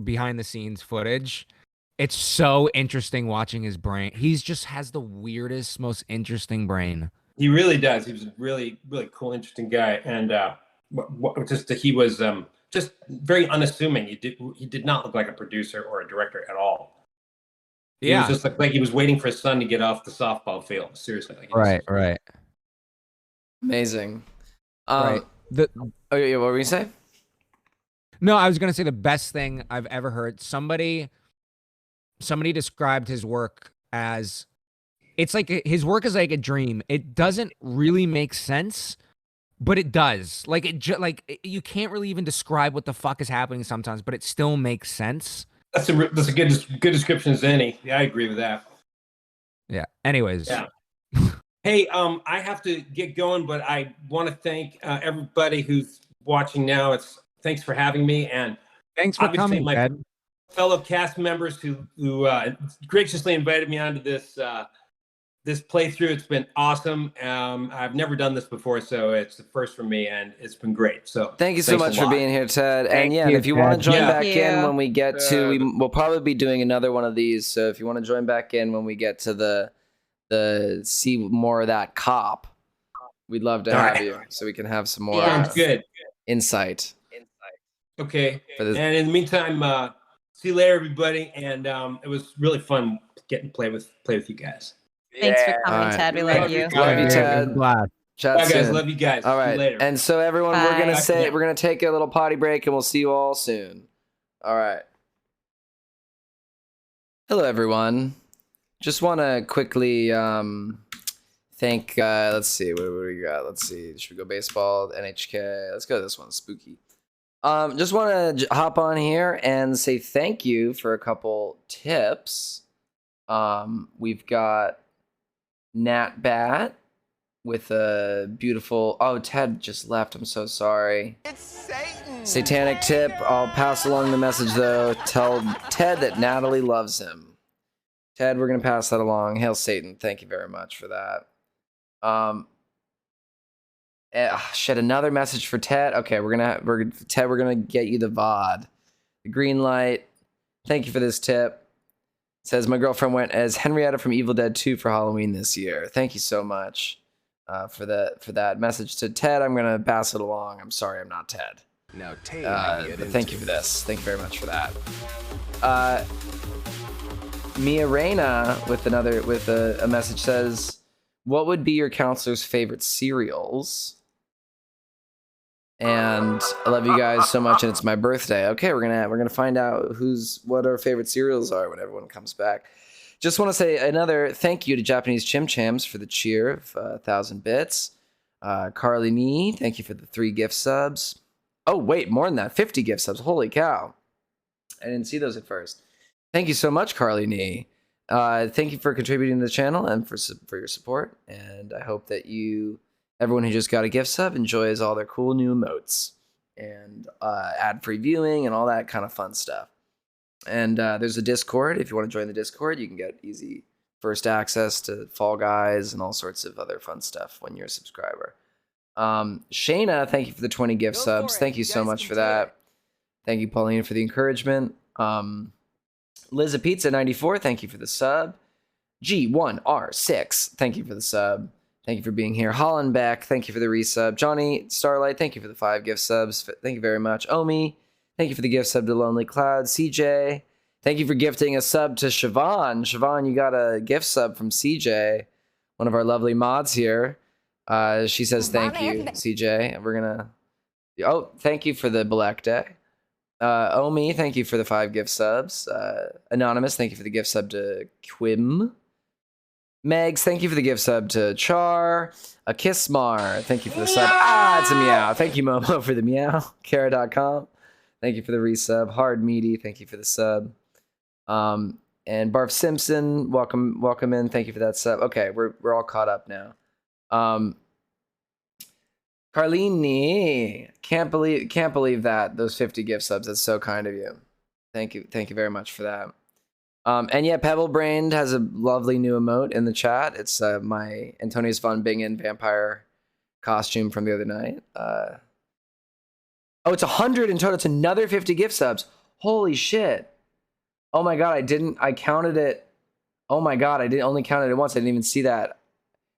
behind the scenes footage. It's so interesting watching his brain. He's just has the weirdest, most interesting brain.
He really does. He was a really, really cool, interesting guy. And he was just very unassuming. He did not look like a producer or a director at all. He was just like he was waiting for his son to get off the softball field. Seriously.
Right.
Amazing.
Right.
What were you saying?
No, I was gonna say the best thing I've ever heard. Somebody described his work as, it's like his work is like a dream. It doesn't really make sense, but it does. Like you can't really even describe what the fuck is happening sometimes, but it still makes sense.
That's a good description as any. Yeah, I agree with that.
Yeah. Anyways.
Yeah. Hey, I have to get going, but I want to thank everybody who's watching now. Thanks for having me, and
thanks for coming,
my
Ted.
fellow cast members who graciously invited me onto this playthrough. It's been awesome. I've never done this before, so it's the first for me, and it's been great. So
thank you so much for being here, Ted. And if you want to join back in when we get to, we'll probably be doing another one of these. So if you want to join back in when we get to the see more of that cop, we'd love to have you, so we can have some more
good
insight.
Okay. And in the meantime, see you later, everybody. And it was really fun getting to play with you guys.
Thanks for coming, Ted. We love you.
Love you, Ted. Chat
Bye, guys.
soon.
Love you guys.
All right.
See you later.
And so everyone,
Bye.
we're gonna take a little potty break, and we'll see you all soon. All right. Hello, everyone. Just want to quickly thank. Let's see, what do we got? Let's see. Should we go baseball? NHK. Let's go to this one. Spooky. Just want to hop on here and say thank you for a couple tips. We've got Nat Bat with a beautiful. Oh, Ted just left. I'm so sorry. It's Satan. Satanic tip. I'll pass along the message though. Tell Ted that Natalie loves him. Ted, we're gonna pass that along. Hail Satan. Thank you very much for that. Shit, another message for Ted. Okay, Ted, we're gonna get you the VOD. The green light. Thank you for this tip. It says my girlfriend went as Henrietta from Evil Dead 2 for Halloween this year. Thank you so much for that message to Ted. I'm gonna pass it along. I'm sorry, I'm not Ted.
Now, Ted,
but thank you for this. Thank you very much for that. Mia Reina with a message says, what would be your counselor's favorite cereals? And I love you guys so much, and it's my birthday. Okay, we're gonna find out what our favorite cereals are when everyone comes back. Just want to say another thank you to Japanese Chim Chams for the cheer of 1,000 bits. Carly Nee, thank you for the 3 gift subs. Oh wait, more than that, 50 gift subs. Holy cow! I didn't see those at first. Thank you so much, Carly Nee. Thank you for contributing to the channel and for your support. And I hope that everyone who just got a gift sub enjoys all their cool new emotes and ad-free viewing and all that kind of fun stuff. And there's a Discord. If you want to join the Discord, you can get easy first access to Fall Guys and all sorts of other fun stuff when you're a subscriber. Shayna, thank you for the 20 gift subs. Thank you so much for that. Thank you, Pauline, for the encouragement. Liz Pizza 94, thank you for the sub. G1R6, thank you for the sub. Thank you for being here. Hollenbeck, thank you for the resub. Johnny Starlight, thank you for the 5 gift subs. Thank you very much. Omi, thank you for the gift sub to Lonely Cloud. CJ, thank you for gifting a sub to Siobhán. Siobhán, you got a gift sub from CJ, one of our lovely mods here. She says thank you, CJ. We're gonna. Oh, thank you for the Black Day. Omi, thank you for the 5 gift subs. Anonymous, thank you for the gift sub to Quim. Megs, thank you for the gift sub to Char. Kissmar, thank you for the sub. It's a meow. Thank you, Momo, for the meow. Kara.com, thank you for the resub. Hard Meaty, thank you for the sub. And Barf Simpson, welcome in. Thank you for that sub. Okay, we're all caught up now. Carlini, can't believe that, those 50 gift subs. That's so kind of you. Thank you very much for that. And yeah, Pebblbrained has a lovely new emote in the chat. It's my Antonius von Bingen vampire costume from the other night. Oh, it's 100 in total. It's another 50 gift subs. Holy shit! Oh my god, I counted it. Oh my god, I only counted it once. I didn't even see that.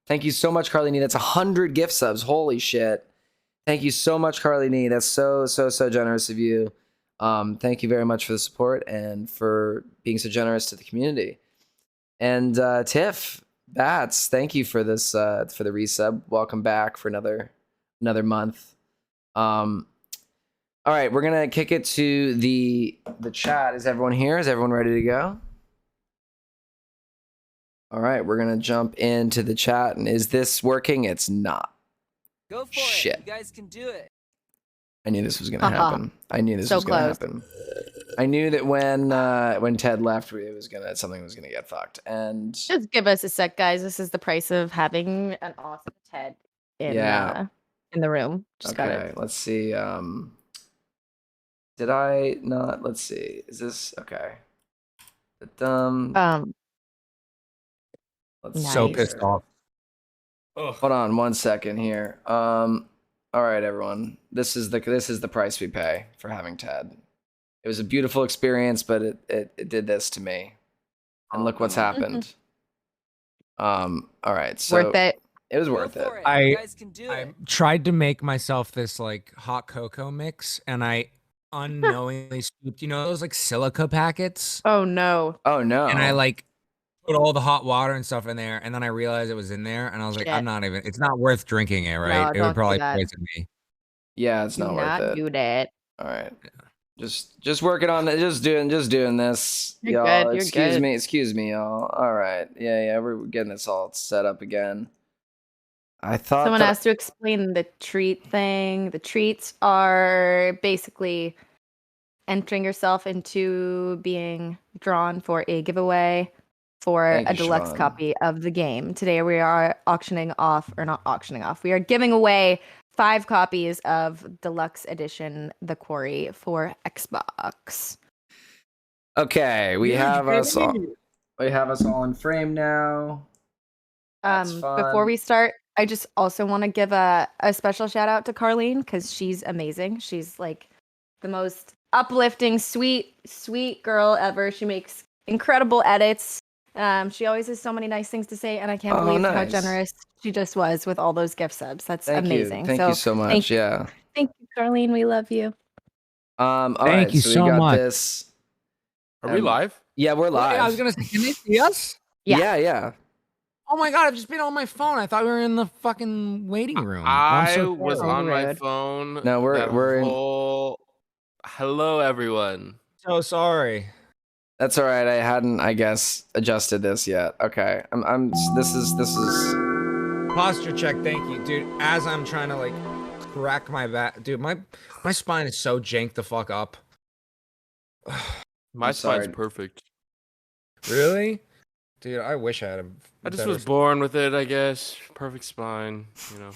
Thank you so much, Carlini. That's 100 gift subs. Holy shit! Thank you so much, Carlini. That's so generous of you. Thank you very much for the support and for being so generous to the community. And Tiff Bats, thank you for this for the resub. Welcome back for another month. All right, we're gonna kick it to the chat. Is everyone here? Is everyone ready to go? All right, we're gonna jump into the chat. And is this working? It's not.
Go for
Shit.
it. You guys can do it.
I knew this was gonna happen. I knew this was gonna happen. I knew that when Ted left, something was gonna get fucked. And
just give us a sec, guys. This is the price of having an awesome Ted in the room.
Okay, let's see. Did I not? Let's see. Is this okay? Let's
so pissed off.
Hold on 1 second here. All right, everyone. This is the price we pay for having Ted. It was a beautiful experience, but it did this to me. And look what's happened. All right, so
worth it.
It was worth it.
I tried to make myself this like hot cocoa mix, and I unknowingly scooped, those like silica packets.
Oh no.
And
I like put all the hot water and stuff in there, and then I realized it was in there, and I was like, it's not worth drinking it, right?
No,
it would probably poison me.
Yeah, it's not worth it.
Do that.
All right. Just working on it. Just doing this.
You're
y'all.
good.
Excuse me, y'all. All right. Yeah, we're getting this all set up again. I thought
someone has to explain the treat thing. The treats are basically entering yourself into being drawn for a giveaway for a deluxe copy of the game. Today we are we are giving away 5 copies of Deluxe Edition The Quarry for Xbox.
Okay, we have us all in frame now.
Before we start, I just also want to give a special shout out to Carlene because she's amazing. She's like the most uplifting, sweet girl ever. She makes incredible edits. She always has so many nice things to say, and I can't believe how generous she just was with all those gift subs. That's amazing.
Thank you so much.
Thank you, Carlene. We love you.
All right.
Thank you so much.
This.
Are we live?
Yeah, we're live.
I was gonna say, can they see us?
Yeah.
Oh my god, I've just been on my phone. I thought we were in the fucking waiting room.
I
so
was
sorry.
on my phone.
No, we're in.
Hello, everyone.
So sorry.
That's all right. I hadn't, I guess, adjusted this yet. Okay. This is.
Posture check, thank you, dude. As I'm trying to like crack my back, dude, my spine is so janked the fuck up.
My spine's perfect.
Really? Dude, I wish I had a
I just
better
was born with it, I guess. Perfect spine, you know.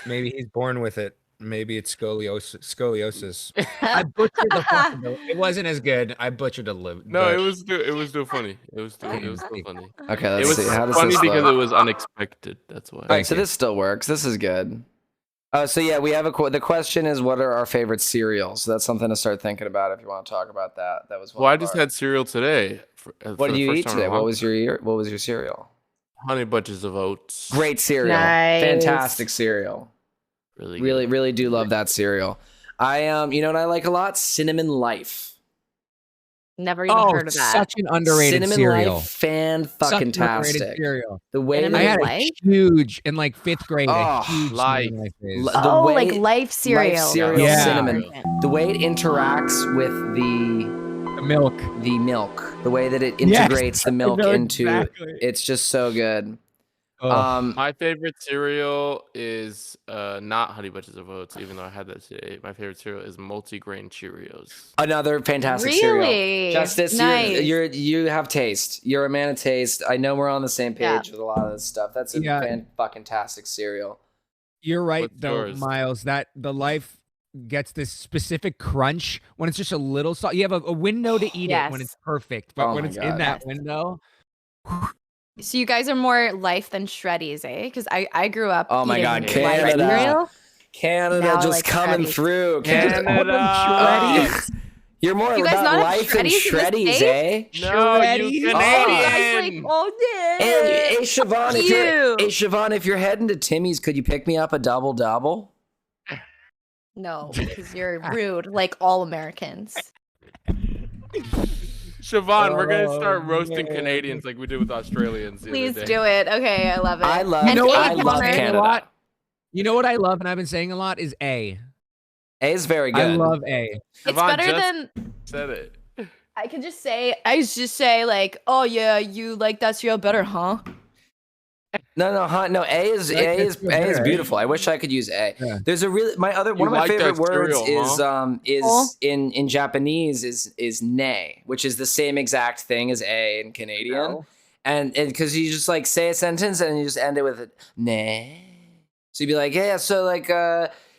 Maybe he's born with it. Maybe it's scoliosis. I butchered the fucking. It wasn't as good. I butchered a little.
No, it was still funny. It was still funny.
Okay,
it
let's
was
see. How does
funny
this
because
look?
it was unexpected. That's why.
All right, so this still works. This is good. So yeah, we have the question is, what are our favorite cereals? So that's something to start thinking about if you want to talk about that. That was one.
Well, I just had cereal today.
What did you eat today? What was your cereal?
Honey Bunches of Oats.
Great cereal.
Nice.
Fantastic cereal. Really do love that cereal. You know what I like a lot? Cinnamon Life.
Never even heard of that.
Such an underrated
Cinnamon
cereal.
Life, fan-fucking-tastic.
Cereal.
The way
I had a huge in like 5th grade. Huge
Life.
Like Life cereal.
Life cereal
Yeah.
cinnamon. The way it interacts with the
milk.
The way that it integrates the milk
know
into
exactly.
it's just so good.
My favorite cereal is not Honey Bunches of Oats, even though I had that today. My favorite cereal is multigrain Cheerios.
Another fantastic
Really?
cereal. Justice,
Nice.
you have taste. You're a man of taste. I know we're on the same page with a lot of this stuff. That's a fan-fucking-tastic cereal.
You're right,
What's
though,
yours?
Miles. That the Life gets this specific crunch when it's just a little salt. You have a window to eat it when it's perfect, but
Oh
when
my
it's
God.
in that window.
So you guys are more Life than Shreddies, eh? Because I grew up.
Oh my
eating
God,
Life
Canada.
cereal.
Canada
Now I
just
like
coming
Shreddies.
through.
Canada.
You're more
You guys
about
not have
Life than
Shreddies in the
Shreddies,
States?
eh?
No, you
Oh,
Canadian.
oh yeah.
And hey, Siobhán,
Cute.
Siobhán, if you're heading to Timmy's, could you pick me up a double?
No, because you're rude, like all Americans.
Siobhán, we're gonna start roasting Canadians like we did with Australians. the other
Please
day.
do it. Okay, I love it.
I love
And
I
Abe
love
Plummer-
Canada.
You know what I love, and I've been saying a lot, is A.
A is very good.
I love A.
It's
Siobhán
better
just
than
said it.
I can just say. I just say like, oh yeah, you like that cereal better, huh?
No, A is beautiful. I wish I could use A.
Yeah.
There's a really one of my
like
favorite
that
words
cereal,
is in Japanese is ne, which is the same exact thing as A in Canadian.
No.
And because you just like say a sentence and you just end it with it ne. So you'd be like, yeah, so like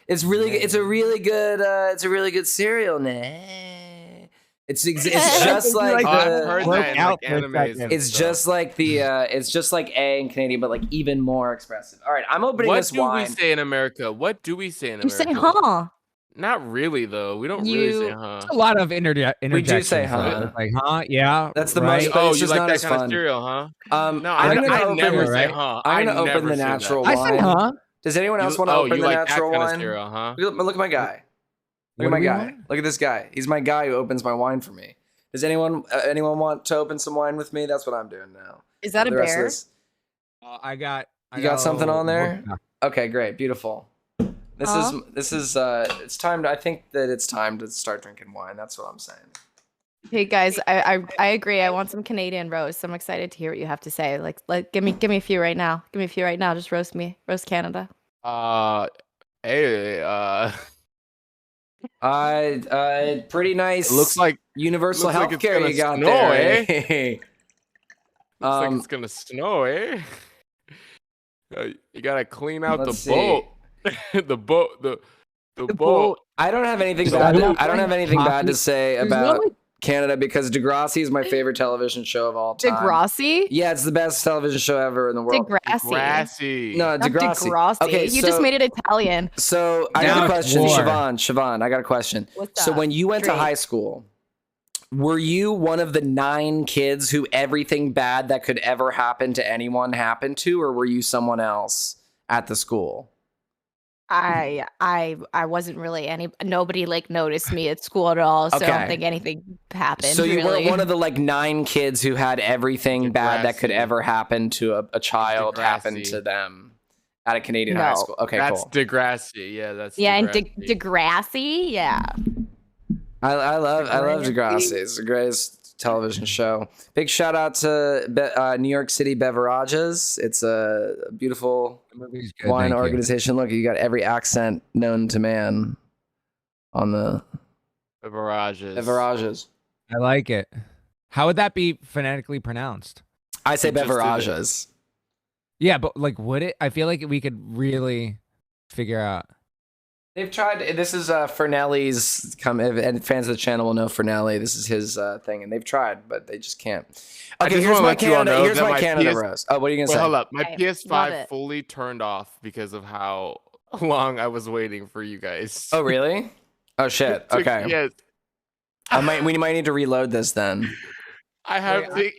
it's a really good cereal, ne. It's just like
I've heard that in like
for a
animes.
second.
it's just like it's just like A in Canadian, but like even more expressive. All right, I'm opening
What
this
do
wine.
we say in America? What do we say in
You
America?
say, huh?
Not really though. We don't really say huh.
A lot of interjections.
We do say,
though.
huh?
It's like, huh? Yeah.
That's the
right?
most. But
Oh,
it's
you
just
like
not
that
as
kind
fun.
of cereal, huh?
No,
I
I'm gonna open,
never
right?
say huh.
I'm gonna
I
open
never
the
say that.
natural
I
wine.
said, huh?
Does anyone else want to
Oh,
open
you
the
like that
natural
kind of
wine?
cereal, huh?
Look at my guy. Look
What
at my
do we
guy.
want?
Look at this guy. He's my guy who opens my wine for me. Does anyone want to open some wine with me? That's what I'm doing now.
Is that a
The rest of
bear?
this-
I got.
You got something on there?
Yeah.
Okay, great, beautiful. This is it's time to, I think that it's time to start drinking wine. That's what I'm saying.
Hey guys, I agree. I want some Canadian roast. I'm excited to hear what you have to say. Like give me a few right now. Give me a few right now. Just roast me. Roast Canada.
Pretty nice.
It looks like
universal
looks like it's
healthcare
gonna
you got
snow,
there.
eh? Looks like it's gonna snow, eh? You gotta clean out
Let's
the boat. the boat.
I don't have anything
So
bad.
what-
I don't have anything bad to
Coffee?
say
There's
about
no, like-
Canada because Degrassi is my favorite television show of all time.
Degrassi?
Yeah, it's the best television show ever in the world.
Degrassi.
Grassy.
No,
Not
Degrassi.
Degrassi.
Okay,
You
so,
just made it Italian.
So I got
Now
a
it's
question,
war.
Siobhán. I got a question.
What's
So
up?
when you went to
Drink.
high school, were you one of the 9 kids who everything bad that could ever happen to anyone happened to, or were you someone else at the school?
I wasn't really nobody like noticed me at school at all, so I don't think anything happened.
So you
really.
weren't one of the like 9 kids who had everything bad that could ever happen to a child happen to them at a Canadian high school. Okay,
that's
cool.
Degrassi. Yeah, that's
and
Degrassi.
Degrassi, yeah.
I love Degrassi. It's the greatest television show. Big shout out to New York City Beverages. It's a beautiful wine organization. Look, you got every accent known to man on the Beverages.
I like it. How would that be phonetically pronounced?
I say Beverages.
Yeah, but like, would it? I feel like we could really figure out.
They've tried. This is Fernelli's. And fans of the channel will know Fernelli. This is his thing, and they've tried, but they just can't. Okay, here's my Canada. Here's my Canada roast. Oh, what are you gonna say?
Hold up, my PS5 fully turned off because of how long I was waiting for you guys.
Oh, really? Oh shit. Okay.
Yes.
We might need to reload this then.
I have to.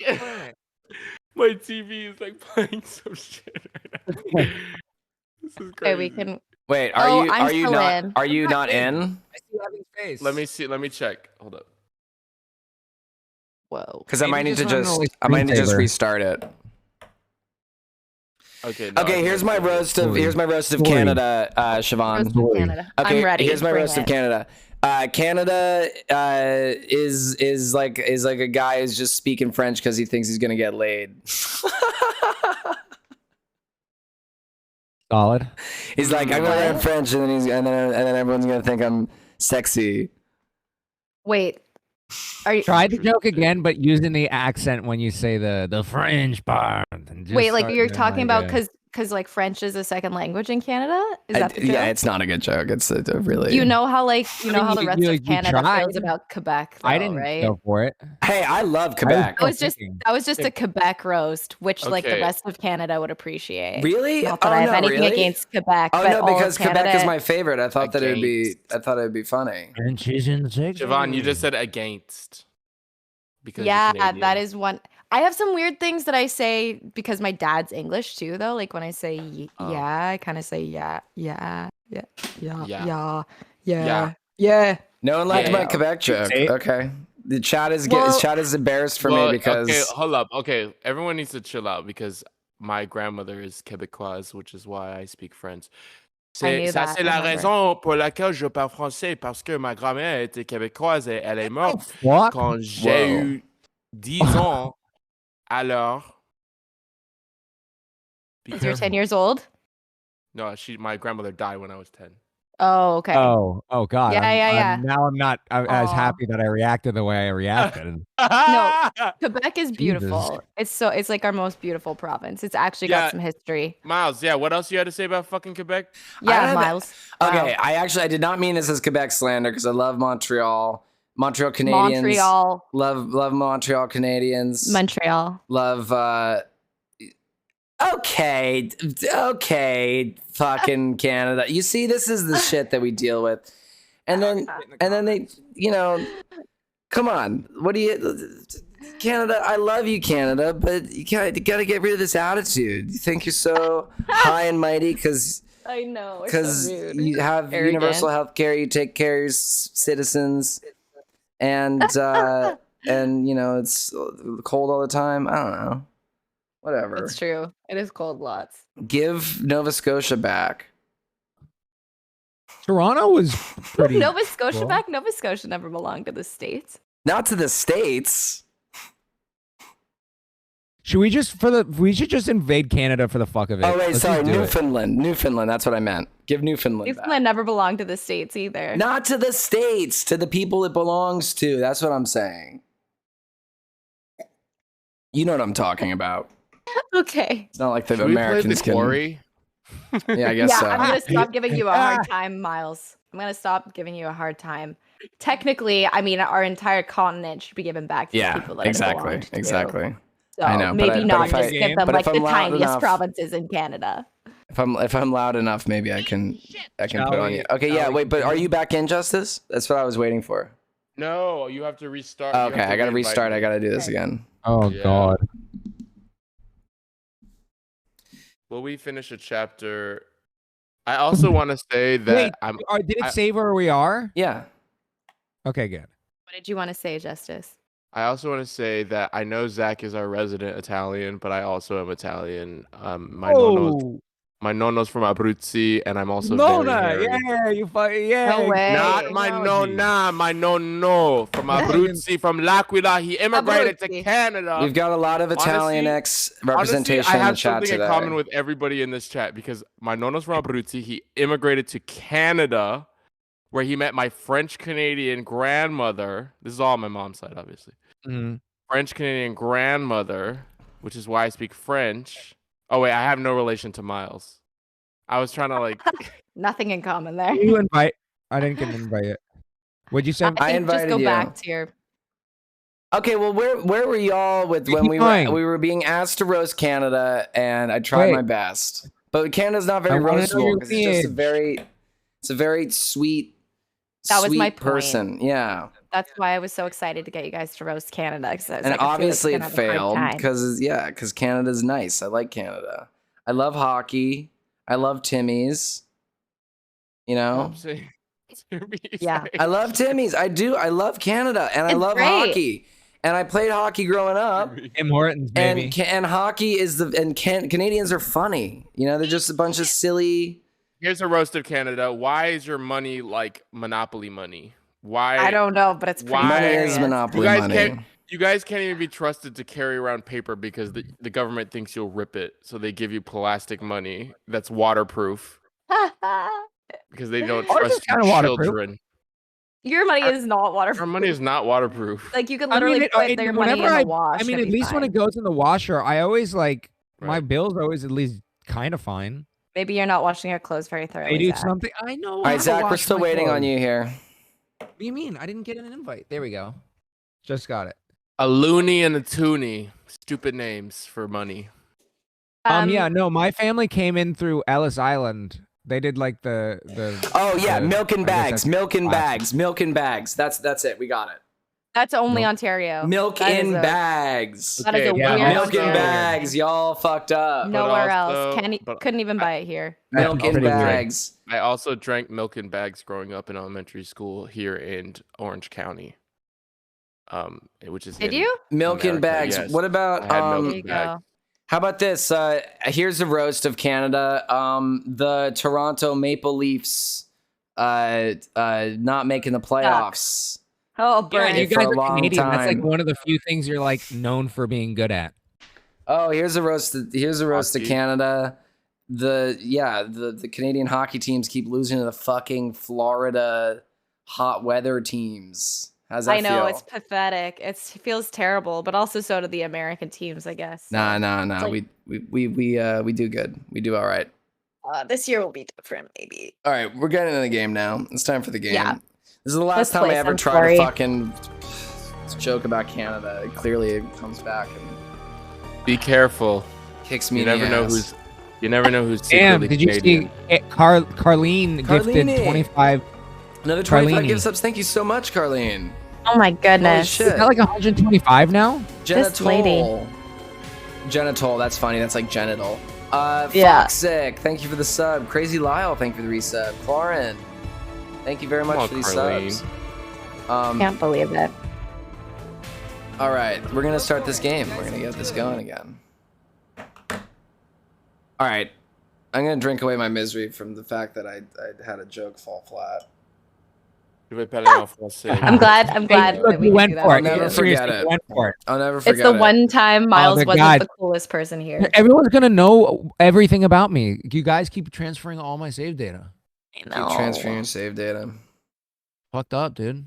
My TV is like playing some shit right now. This is crazy.
Okay, we can.
Wait, are you not in?
I see having face.
Let me see. Let me check. Hold up.
Whoa.
Because I might need to just restart it.
Okay.
Okay. Here's my roast of Canada, Siobhán.
Canada.
Okay.
I'm ready.
Here's my roast of Canada. Canada is like a guy who's just speaking French because he thinks he's gonna get laid.
Solid.
He's like, I'm gonna learn French, and then everyone's gonna think I'm sexy.
Wait, are you
try the joke again, but using the accent when you say the French part?
Wait, like you're talking about because like French is a second language in Canada? Is that the joke?
Yeah, it's not a good joke. It's a really.
You know how the rest of Canada feels about Quebec, though,
I didn't
right?
go for it.
Hey, I love Quebec.
That was just a Quebec roast, which like the rest of Canada would appreciate.
Really?
Not that I have anything against Quebec.
Oh
but
no, because
all of
Quebec
Canada...
is my favorite. I thought it'd be funny.
And she's in
Siobhán, you just said against. Because
that is one. I have some weird things that I say because my dad's English too, though. Like when I say yeah, I kind of say yeah.
No one liked my Quebec joke. Okay. The chat is embarrassed for me because.
Okay, hold up. Okay, everyone needs to chill out because my grandmother is Québécoise, which is why I speak French. C'est la raison pour laquelle je parle français, parce que ma grand-mère était québécoise et elle est morte quand j'ai eu 10 ans. Alors.
Because you're 10 years old?
No, my grandmother died when I was 10.
Oh, okay.
Oh God.
Yeah.
Now I'm not as happy that I reacted the way I reacted.
No, Quebec is beautiful. Jesus. It's like our most beautiful province. It's actually got some history.
Miles, what else you had to say about fucking Quebec?
Yeah, Miles.
Okay, I did not mean this as Quebec slander because I love Montreal. Montreal Canadiens.
Montreal.
Love Montreal Canadiens.
Montreal.
Love Okay, fucking Canada. You see, this is the shit that we deal with. And then they, come on. What do you Canada, I love you, Canada, but you gotta get rid of this attitude. You think you're so high and mighty because
I know,
because
so
you have universal health care, you take care of your citizens, and it's cold all the time. I don't know. Whatever.
It's true. It is cold lots.
Give Nova Scotia back.
Toronto was pretty.
Nova Scotia cool. Back? Nova Scotia never belonged to the States.
Not to the States.
Should we should just invade Canada for the fuck of it?
Oh wait, sorry, Newfoundland. Newfoundland, that's what I meant. Give Newfoundland back.
Never belonged to the States either.
Not to the States, to the people it belongs to. That's what I'm saying. You know what I'm talking about.
Okay.
It's not like the Americans can.
Quarry?
Yeah, I guess so.
I'm gonna stop giving you a hard time, Miles. I'm gonna stop giving you a hard time. Technically, I mean, our entire continent should be given back to the people that it belonged to.
Exactly.
So
I know,
maybe not just give them like the tiniest
enough,
provinces in Canada.
If I'm loud enough, maybe I can put on you. Okay, yeah, wait, but are you back in, Justice? That's what I was waiting for.
No, you have to restart.
Okay, I gotta restart. I gotta do this again.
Oh God.
Will we finish a chapter I also want to say that
Wait, did it save where we are?
Yeah.
Okay, good.
What did you want to say, Justice?
I also want to say that I know Zach is our resident Italian, but I also am Italian. My nonno's from Abruzzi, and I'm also very hairy.
Yeah, you fucking
No way.
Not my nonna, my nonno from Abruzzi, from L'Aquila. He immigrated to Canada.
We've got a lot of Italian representation
I
in the
have
chat
something
today.
in common with everybody in this chat because my nonno's from Abruzzi. He immigrated to Canada, where he met my French-Canadian grandmother. This is all on my mom's side, obviously.
Mm-hmm.
French-Canadian grandmother, which is why I speak French. Oh, wait, I have no relation to Miles. I was trying to, like...
Nothing in common there.
You invite... I didn't get an invite yet. What'd you say?
I invited
just go
you.
back to your...
Okay, well, where were y'all with when we were being asked to roast Canada, and I tried my best. But Canada's not very roastable because it's just a very sweet,
That was
sweet
my point.
person. Yeah.
That's why I was so excited to get you guys to roast Canada.
And obviously it failed because Canada's nice. I like Canada. I love hockey. I love Timmy's. You know?
Yeah.
I love Timmy's. I do. I love Canada and I love hockey. And I played hockey growing up.
Tim Hortons, baby.
And hockey is Canadians are funny. You know, they're just a bunch of silly.
Here's a roast of Canada. Why is your money like Monopoly money? Why?
I don't know, but it's pretty
money is Monopoly money.
You guys can't even be trusted to carry around paper because the government thinks you'll rip it. So they give you plastic money that's waterproof because they don't trust your children.
Your money is not waterproof.
Our money is not waterproof.
Like you can literally put their money in the wash.
I mean, at least when it goes in the washer, I always my bills are always at least kind of fine.
Maybe you're not washing your clothes very thoroughly.
They do
Zach.
something. I know.
All right, Zach, we're still waiting on you here.
What do you mean? I didn't get an invite. There we go. Just got it.
A loony and a toonie. Stupid names for money.
Yeah, no, my family came in through Ellis Island. They did like the
Oh yeah, milk and bags. That's it. We got it.
That's only Ontario.
Milk in bags.
That is a weird
milk in bags. Y'all fucked up.
Nowhere else. Couldn't even buy it here.
Milk in bags.
I also drank milk in bags growing up in elementary school here in Orange County. Which is
Did you?
Milk in bags.
Yes.
What about
milk in bags.
How about this? Here's a roast of Canada. The Toronto Maple Leafs not making the playoffs.
Oh, burn.
Yeah, you guys
for a
are
long
Canadian.
time.
That's like one of the few things you're like known for being good at.
Oh, here's a roast of Canada. The Canadian hockey teams keep losing to the fucking Florida hot weather teams. How's that feel?
I know, it's pathetic. It feels terrible, but also so do the American teams, I guess.
Nah.
Like,
We do good. We do all right.
This year will be different, maybe.
All right, we're getting in the game now. It's time for the game.
Yeah.
This is the last time I ever tried to fucking joke about Canada. Clearly, it comes back and
be careful.
Kicks me.
You never know who's. You never know who's.
Damn! Did you see Carlene gifted 25?
Another 25 gift subs. Thank you so much, Carlene.
Oh my goodness!
Holy shit.
Is that like 125 now?
Genital. Genital. That's funny. That's like genital. Foxic. Thank you for the sub. Crazy Lyle. Thank you for the resub. Florin. Thank you very much for these subs.
Can't believe it.
All right, we're gonna start this game. We're gonna get this going again. All right, I'm gonna drink away my misery from the fact that I had a joke fall flat.
I'm glad that we
went for it.
I'll never forget it. I'll never forget it.
It's the one time Miles wasn't
God.
the coolest person here.
Everyone's gonna know everything about me. You guys keep transferring all my save data.
Keep transferring your save data.
Fucked up, dude.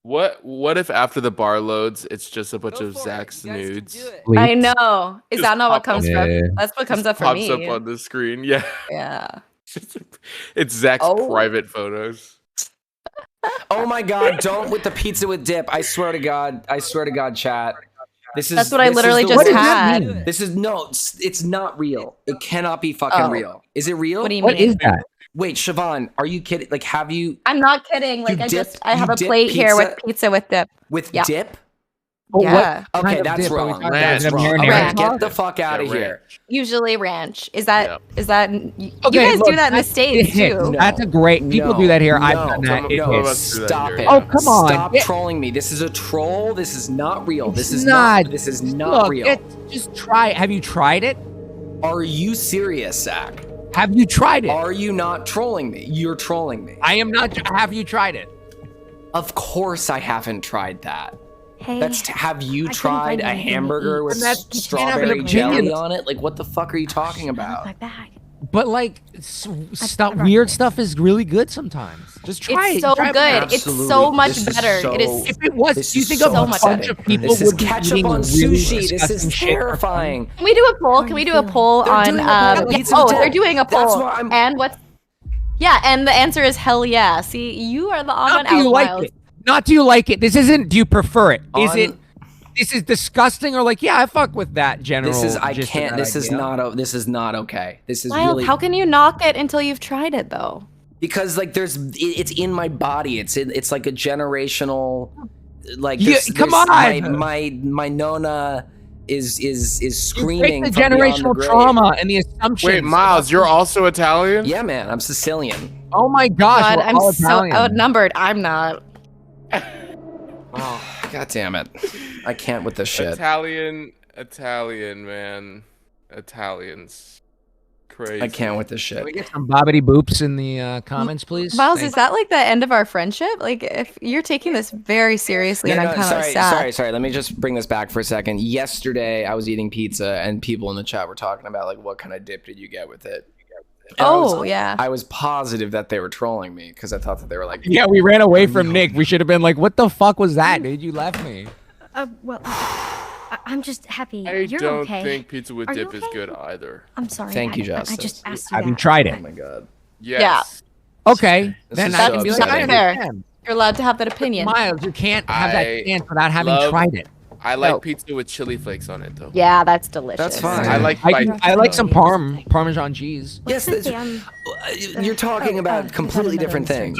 What if after the bar loads, it's just a bunch of Zach's nudes?
I know. Is that not what comes up? That's what comes up for me.
Pops up on the screen. Yeah.
Yeah.
It's Zach's private photos.
Oh my God! Don't with the pizza with dip. I swear to God, chat.
That's what I literally just had.
This is it's not real. It cannot be fucking real. Is it real?
What do you mean?
What is that?
Wait, Siobhán, are you kidding? Like, have you?
I'm not kidding. Like, I have a plate here with pizza with dip.
With dip?
But
Yeah.
what
Okay,
kind of
that's
dip are we
wrong.
talking
That's
about? Is it
wrong. Okay,
marinara
get
sauce?
the fuck out of here.
Usually ranch. Is that you guys
look,
do that in the
that's
States
it.
too?
That's a great. People do that here. I've done that. It
No,
hits.
stop it.
Oh, come on.
Stop trolling me. This is a troll. This is not real. This is
not.
This is not
Look,
real.
just try it. Have you tried it?
Are you serious, Zach?
Have you tried it?
Are you not trolling me? You're trolling me.
I am not. Have you tried it?
Of course I haven't tried that.
Hey,
have you
I couldn't
tried
find
a
anything to
hamburger
eat.
with
And that's- you can't have an
strawberry
opinion.
jelly on it? Like, what the fuck are you talking about?
My bag.
But like, stuff, weird stuff is really good sometimes. Just try
It's
it.
so
Try it.
good. It's so much better. It is.
If it was,
This
do you
is
think
so
a bunch
upsetting.
of people
This is
would be
ketchup
eating
on
really
sushi. This
disgusting
is
shit for fun?
terrifying.
Can we do a poll? Can we do a poll
They're
on?
doing a poll. Pizza
Oh,
dip.
they're doing a
That's
poll.
why I'm-
And what's? Yeah, and the answer is hell yeah. See, you are the odd
Not
one
do you
out,
like
Miles.
it? Not do you like it? This isn't. Do you prefer it? Is
On-
it? This is disgusting, or like, yeah, I fuck with that general.
This is I
gist of
can't.
that
This is
idea.
not. This is not okay. This is
Miles,
really
how can you knock it until you've tried it though?
because like it's in my body. It's like a generational. Like
Yeah, come on!
My nona is screaming.
Break the
from beyond
generational
grave.
trauma and the assumptions.
Wait, Miles, you're also Italian?
Yeah, man, I'm Sicilian.
Oh my gosh,
God,
we're
I'm
all
so
Italian.
outnumbered. I'm not.
Oh, God damn it! I can't with this shit.
Italian, man. Italians. Crazy.
I can't with this shit.
Can we get some bobbity boops in the comments, please?
Miles,
Thank
is that like the end of our friendship? Like, if you're taking this very seriously, and I'm kind of sad.
Sorry. Let me just bring this back for a second. Yesterday, I was eating pizza, and people in the chat were talking about like, what kind of dip did you get with it? And
Yeah.
I was positive that they were trolling me because I thought that they were like,
Yeah, we ran away from Nick. We should have been like, what the fuck was that, dude? You left me.
Well, I'm just happy
I
you're
don't
okay.
think pizza with
Are you
dip is
okay?
good either.
I'm sorry.
Thank you,
I
Justice.
just asked you
Have you
that.
tried it?
oh my God.
Yes.
Okay,
This
then
is
I
so
can be like,
upsetting.
I
Not fair.
understand.
You're allowed to have that opinion.
Miles, you can't have
I
that chance without having
love-
tried it.
I like
No.
pizza with chili flakes on it though.
Yeah, that's delicious.
That's fine.
I like
I like some Parmesan cheese.
Yes, you're talking about completely different things.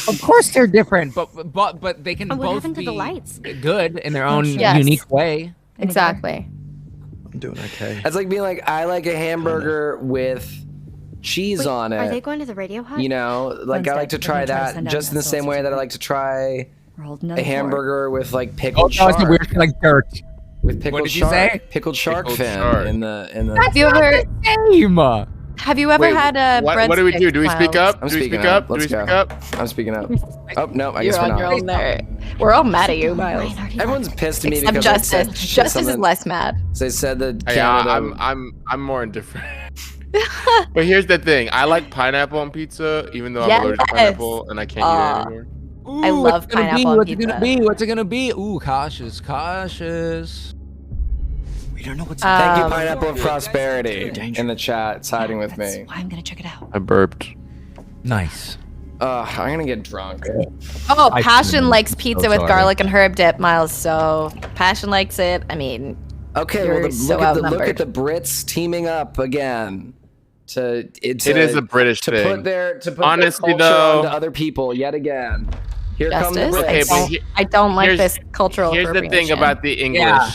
Of course they're different, but they can
Oh, what
both
happened to
be
the lights?
good in their own
Yes.
unique way.
Exactly.
I'm doing okay.
That's like being like, I like a hamburger with cheese
Wait,
on
Are they
it.
going to the radio hut?
You know, like I like to
Wednesday,
try
we're gonna try to
that
send out
just in the
messages
same way that I like to try
We're holding
a
down the fort.
hamburger with like
Oh,
pickled
that was
shark.
a weird like dirt.
With pickled
did you
shark.
say?
Pickled shark
Pickled
fin
shark.
in the.
Have you ever
Same.
have you ever
Wait,
had a
what do we do? Do we speak up?
I'm
Do we
speaking
speak up? Do
Let's
we speak
go.
up?
I'm speaking up. Oh no, I
You're
guess we're
on your
not.
own there. We're all mad at you, Miles.
Everyone's pissed at me
Except
because I said
Justice. Justice is
something-
less mad.
They said that
Yeah,
Canada.
I'm more indifferent. But here's the thing: I like pineapple on pizza, even though I'm allergic to
Yes.
pineapple and I can't eat it anymore.
I
Ooh,
love
what's it gonna
pineapple
be?
on
What's it
pizza.
gonna be? What's it gonna be? Ooh, cautious.
We don't know what's
Thank you,
Um,
Pineapple of Prosperity, in the chat, siding with
That's
me.
why I'm gonna check it out.
I burped.
Nice.
I'm gonna get drunk.
Oh,
I
Passion
shouldn't.
likes pizza
So
with
sorry.
garlic and herb dip, Miles. So Passion likes it. I mean,
Okay,
You're
well,
so
look at
outnumbered.
the Brits teaming up again. It
is a British
to
thing.
put their
Honestly,
culture
though-
onto other people yet again. Here come the
Justice.
Brits.
Okay, but
I don't like
here's-
this cultural
Here's the thing
appropriation.
about the English.
Yeah.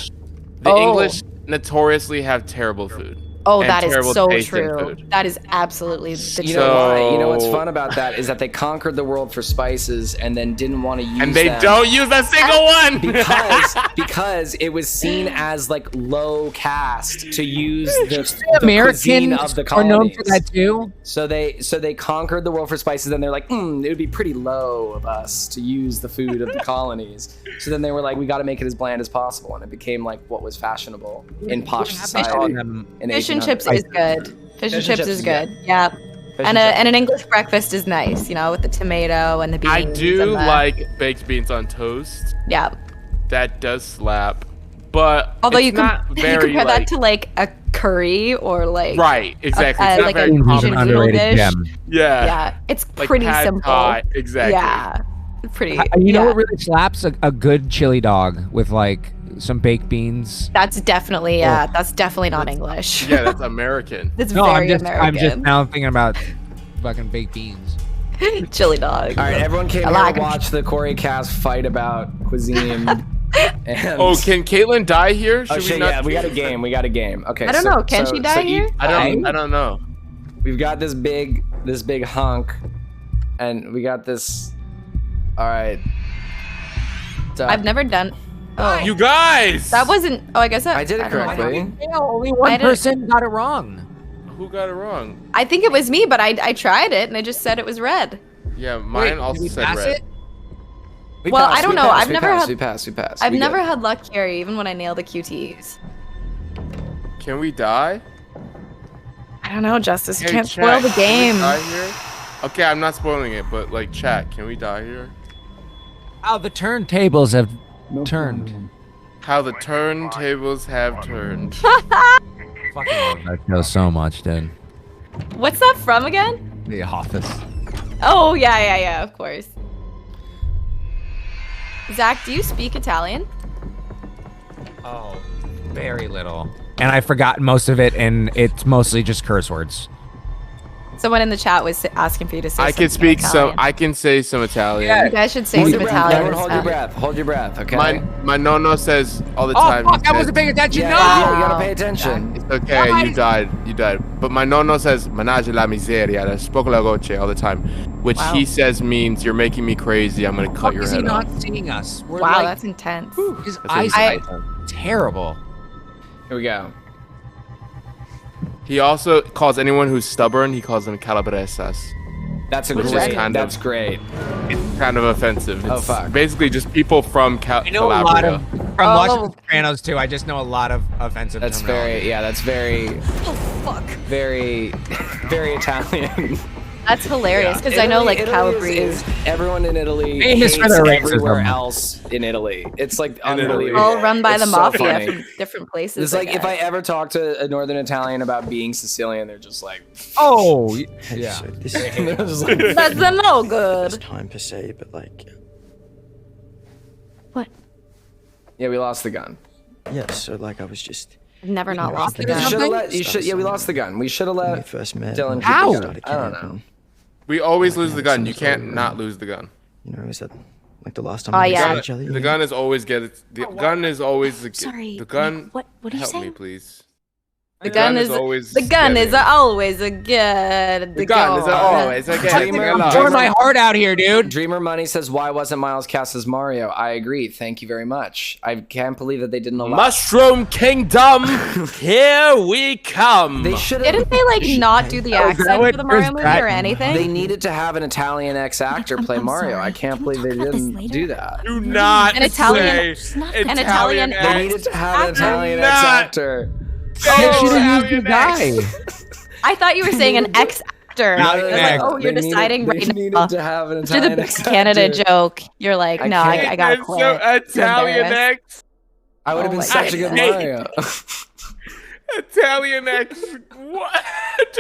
The
Oh.
English notoriously have terrible food.
Oh,
and
that is
terrible
so
taste in
true.
food.
That is absolutely the
You
truth.
know why? You know what's
So-
fun about that is that they conquered the world for spices and then didn't want to use
And they
them
don't use a single one
because it was seen as like low caste to use the cuisine
Americans
of the
are known
colonies.
for that too.
So they conquered the world for spices, and they're like, it would be pretty low of us to use the food of the colonies. So then they were like, we got to make it as bland as possible, and it became like what was fashionable in posh society. in
Fish and
1800s.
chips is good. Fish and chips is good. Yeah.
Fish
And
and
an English breakfast is nice, you know, with the tomato and the beans.
I do
and the,
like baked beans on toast.
Yeah.
That does slap. But
Although
it's
you,
not
you
very
compare
like,
that to like a curry or like
right, exactly. It's not
like
very
a
common.
Asian noodle dish.
Yeah.
Yeah, it's
Like
pretty
pad
simple.
thai, exactly.
Yeah, pretty.
You know
yeah.
what really slaps? A good chili dog with like some baked beans.
That's definitely that's definitely not English.
Yeah, that's American.
That's
No,
very
I'm just
American.
now thinking about fucking baked beans.
Chili dog.
All right, everyone came
I
here
like
to
'em.
watch the Quarry cast fight about cuisine. And
Oh, can Caitlyn die here?
oh
Should
shit,
we not?
yeah, we got a game. We got a game. Okay.
I don't know. Can she die here?
I don't know.
We've got this big hunk, and we got this. All right.
I've never done. Oh,
You guys!
that wasn't. Oh, I guess
I did it
don't know.
correctly.
Only
I
one
didn't-
person got it wrong.
Who got it wrong?
I think it was me, but I tried it and I just said it was red.
Yeah, mine
Wait,
also
did we
said
pass
red.
it?
We
Well,
passed,
I don't
we
know.
passed,
I've
we
never
passed,
had-
We passed.
I've
We
never
good.
had luck, Carrie, even when I nail the QTs.
Can we die?
I don't know, Justice. You
Hey,
can't
chat,
spoil the
can we
game.
die here? Okay, I'm not spoiling it, but like, chat, can we die here?
How the turntables have turned.
How the turntables have turned.
Fucking love that show so much, dude.
What's that from again?
The Office.
Oh, yeah, of course. Zach, do you speak Italian?
Oh, very little. And I forgot most of it, and it's mostly just curse words.
Someone in the chat was asking for you to say
I can
something
speak some.
Italian.
I can say some Italian.
You guys should say
Hold
some
your breath,
Italian.
everyone hold your
stuff.
breath. Hold your breath. Okay.
My nono says all the
Oh,
time.
fuck,
he
I
says,
wasn't paying attention.
Yeah,
No!
yeah, you gotta pay attention.
It's okay, you died. You died. But my nono says "Manage la miseria," that's poco la goce all the time, which he says means you're making me crazy. I'm gonna cut your
Is he
head off.
not seeing us? We're
Wow,
like,
that's intense.
his
That's
eyes
insane.
are terrible.
Here we go.
He also calls anyone who's stubborn. He calls them calabresas.
That's a
Which is
great.
kind
That's
of-
great.
It's kind of offensive. It's
Oh, fuck.
basically just people from
I know a lot
Calabria.
of from watching The Sopranos too. I just know a lot of offensive.
That's
terminology.
very. Yeah, that's very.
Oh, fuck.
Very, very Italian.
That's hilarious because I know like
Calabrese
Calabrese.
is everyone in Italy
Famous
hates
for their racism.
everywhere else in Italy. It's like
Italy.
unbelievable.
All run by
It's
the
so
mafia
funny.
from different places.
It's like if I ever talk to a Northern Italian about being Sicilian, they're just like,
Oh,
Hey,
yeah.
so this
they're just like,
that's a no
this
good.
time per se, but like,
What?
yeah, we lost the gun.
yeah. So like, I was just
I've never not lost the
There's
You
gun.
should have
something?
let. You should. Yeah, we lost the gun. We should have
when we
let
first met.
Dylan
and
keep
How?
the gun.
started
I don't
camping,
know.
We always lose the gun. You can't not lose the gun.
You know, is that like the last time
Oh,
we
yeah.
saw each other?
The gun is always the gun is always the
Sorry.
The gun.
What are you
Help
saying?
me, please.
The gun is
always.
the gun is
getting-
always a good.
The gun is always a
Dreamer-
good.
I'm pouring my heart out here, dude.
Dreamer Money says, "Why wasn't Miles cast as Mario?" I agree. Thank you very much. I can't believe that they didn't allow.
Mushroom Kingdom, here we come.
They should have.
Didn't they like not do the
Oh, is that
accent
what
for the Mario
Chris
movie
Pratt-
or anything?
They needed to have an Italian ex-actor play
I'm
Mario.
sorry.
I can't
Can we
believe they
talk about this
didn't
later?
do that.
Do not
An Italian-
say
an Italian
ex-
They needed to have an Italian
not-
ex-actor.
Yeah, she didn't
Italian
use the guy.
I thought you were saying an ex-actor.
Not
I was
an
like,
ex.
oh, you're
They
deciding
needed,
right
they needed
now.
to have an
To the
Italian
big
ex-actor.
Canada joke, you're like,
I
no,
can't.
I gotta
It's
quit.
so
I'm
Italian
embarrassed.
X.
I would have
Oh
been
my
such a good
God.
Mario.
Italian X. What?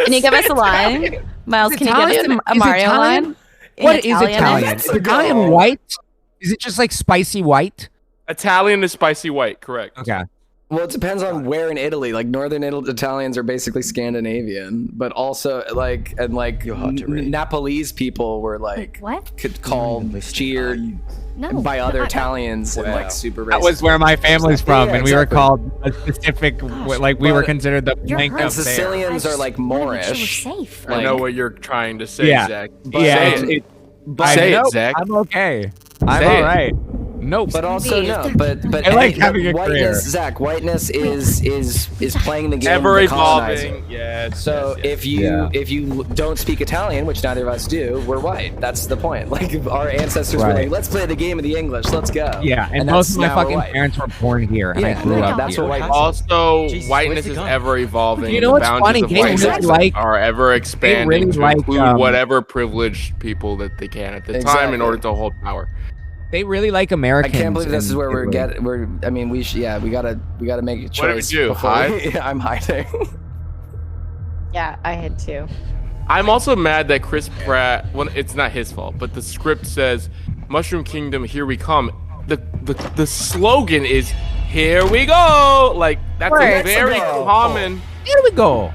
Can you give us a line? Miles, can you give us
Italian?
a
Is
Mario
Italian?
line? In
What is Italian?
X?
Is Italian white? Is it just like spicy white?
Italian is spicy white, correct?
Okay.
Well, it depends on where in Italy. Like Northern Italians are basically Scandinavian, but also like
You're hard to read.
Nepalese people were like
What?
called, cheered
No.
by other
I-
Italians and like super racist.
That was where my family's from,
Yeah,
and we were
exactly.
called a specific, like we were
But-
considered the
You're
blank
right.
of there.
Sicilians
I
are
just
like
wanna make sure we're
Moorish.
safe.
I know
Like-
what you're trying to say,
Yeah.
Zach.
Yeah,
Say
it's-
it.
it-
Say
I know,
it, Zach.
I'm okay. I'm
Say it.
all right. Nope.
But also no, but
I like
hey,
having a career.
whiteness, Zach. Whiteness is playing the game.
Ever
of the colonizer.
evolving. Yes.
So
yes,
if you don't speak Italian, which neither of us do, we're white. That's the point. Like our ancestors were
Right.
like, let's play the game of the English. Let's go.
Yeah, and
that's
most of my
now we're
fucking
white.
parents were born here, and I
Yeah,
grew
no,
up
that's
here.
what white.
Also,
Jesus,
whiteness
where's the
is
gun?
ever evolving.
You know
the
what's
boundaries
funny?
of
They
whiteness
really like-
are ever expanding
really
to
like,
include whatever privileged people that they can at the time
Exactly.
in order to hold power.
They really like
I
Americans.
can't believe this is
in
where we're
Italy.
I mean, we gotta make a
What do we
choice.
do,
before
hide?
we- I'm hiding.
Yeah, I had two.
I'm also mad that Chris Pratt. Well, it's not his fault, but the script says, "Mushroom Kingdom, here we come." The slogan is "Here we go." Like that's
Word.
a very common.
Here we go.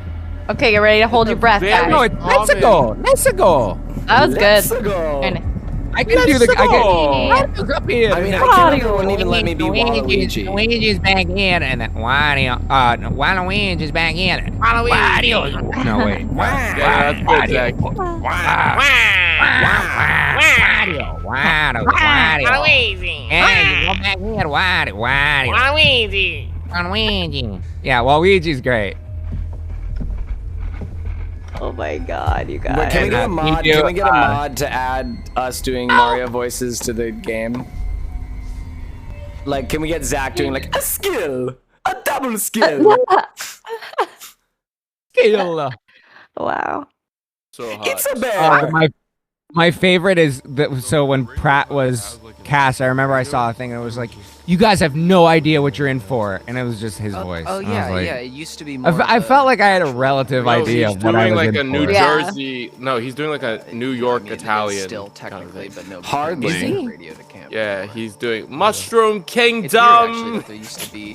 Okay, you're ready to hold your breath,
Very-
guys.
No, it's let's go. Let's go.
That was
Let's
good.
go.
Very nice.
I can do the. I can. Mario's up here.
I mean, I can't even, wouldn't even let me be Waluigi.
Luigi's back in, and then Wario. Waluigi's back in. Waluigi. No wait.
Yeah, that's good, Zach.
Waluigi. Hey, you go back here, Waluigi. Yeah, Waluigi's great.
Oh my god, you guys.
But can we get a mod? Can we get a mod to add us doing Mario voices to the game? Like, can we get Zach doing like a skill, a double skill?
Skill.
Wow.
So hot.
It's a bear.
My favorite is that. So when Pratt was cast, I remember I saw a thing and it was like, "You guys have no idea what you're in for," and it was just his voice.
Oh
I was
yeah,
like-
yeah. It used to be more.
I felt like I had a relative idea
He's
of what I
doing
was
like
in
a New
for.
Jersey. No, he's doing like a New York Italian.
Still technically, but no.
Hardly.
Is he? Radio to camp.
Yeah, he's doing Mushroom
It's weird, actually,
Kingdom.
that there used to be.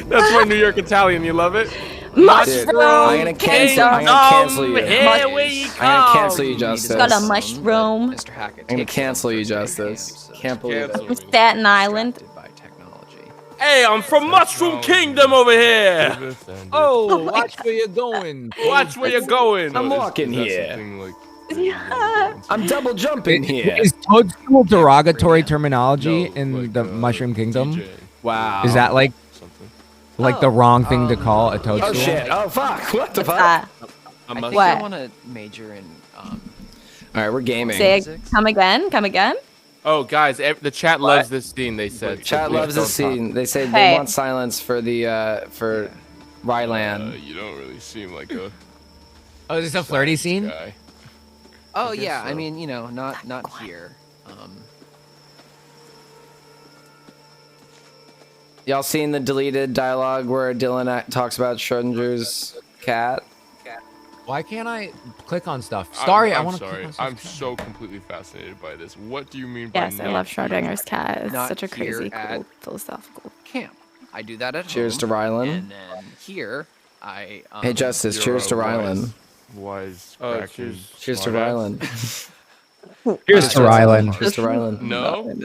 That's my New York Italian. You love it?
Dude, I'm gonna cancel you.
Here we
I'm gonna cancel you, Justice.
It's got a mushroom.
Mr. Hackett.
I'm gonna cancel you, Justice. Can't believe it.
From Staten Island.
By technology.
Hey, I'm from Mushroom Kingdom over here.
Oh, watch where you're going.
Watch where you're going.
I'm walking here. I'm double jumping here.
Is toadstool derogatory terminology in the Mushroom Kingdom?
Wow.
Is that like the wrong thing to call a toadstool?
Oh shit! Oh fuck! What the
What's
fuck?
that?
I think
What?
I want to major in.
All right, we're gaming.
Say, come again? Come again?
Oh, guys, the chat loves this scene. They said. so
Chat
please
loves this
don't talk.
scene. They say
Hey.
they want silence for the for Rylan.
You don't really seem like a
Oh, is this a flirty scene?
guy.
Oh yeah, I mean, you know, not here.
Y'all seen the deleted dialogue where Dylan talks about Schrodinger's cat?
Why can't I click on stuff? Sorry, I
I'm
want to
sorry.
click on stuff.
I'm so completely fascinated by this. What do you mean by
Yes, I
not
love
here?
Schrodinger's cat. It's
Not
such a crazy,
here at-
cool, philosophical.
Camp. I do that at
Cheers to
home.
Rylan.
And then here, I.
Hey, Justice.
You're
Cheers to
a
Rylan.
Wise.
Oh,
cracking
Cheers to
smartass.
Rylan.
Here's to Rylan.
Cheers to Rylan.
No.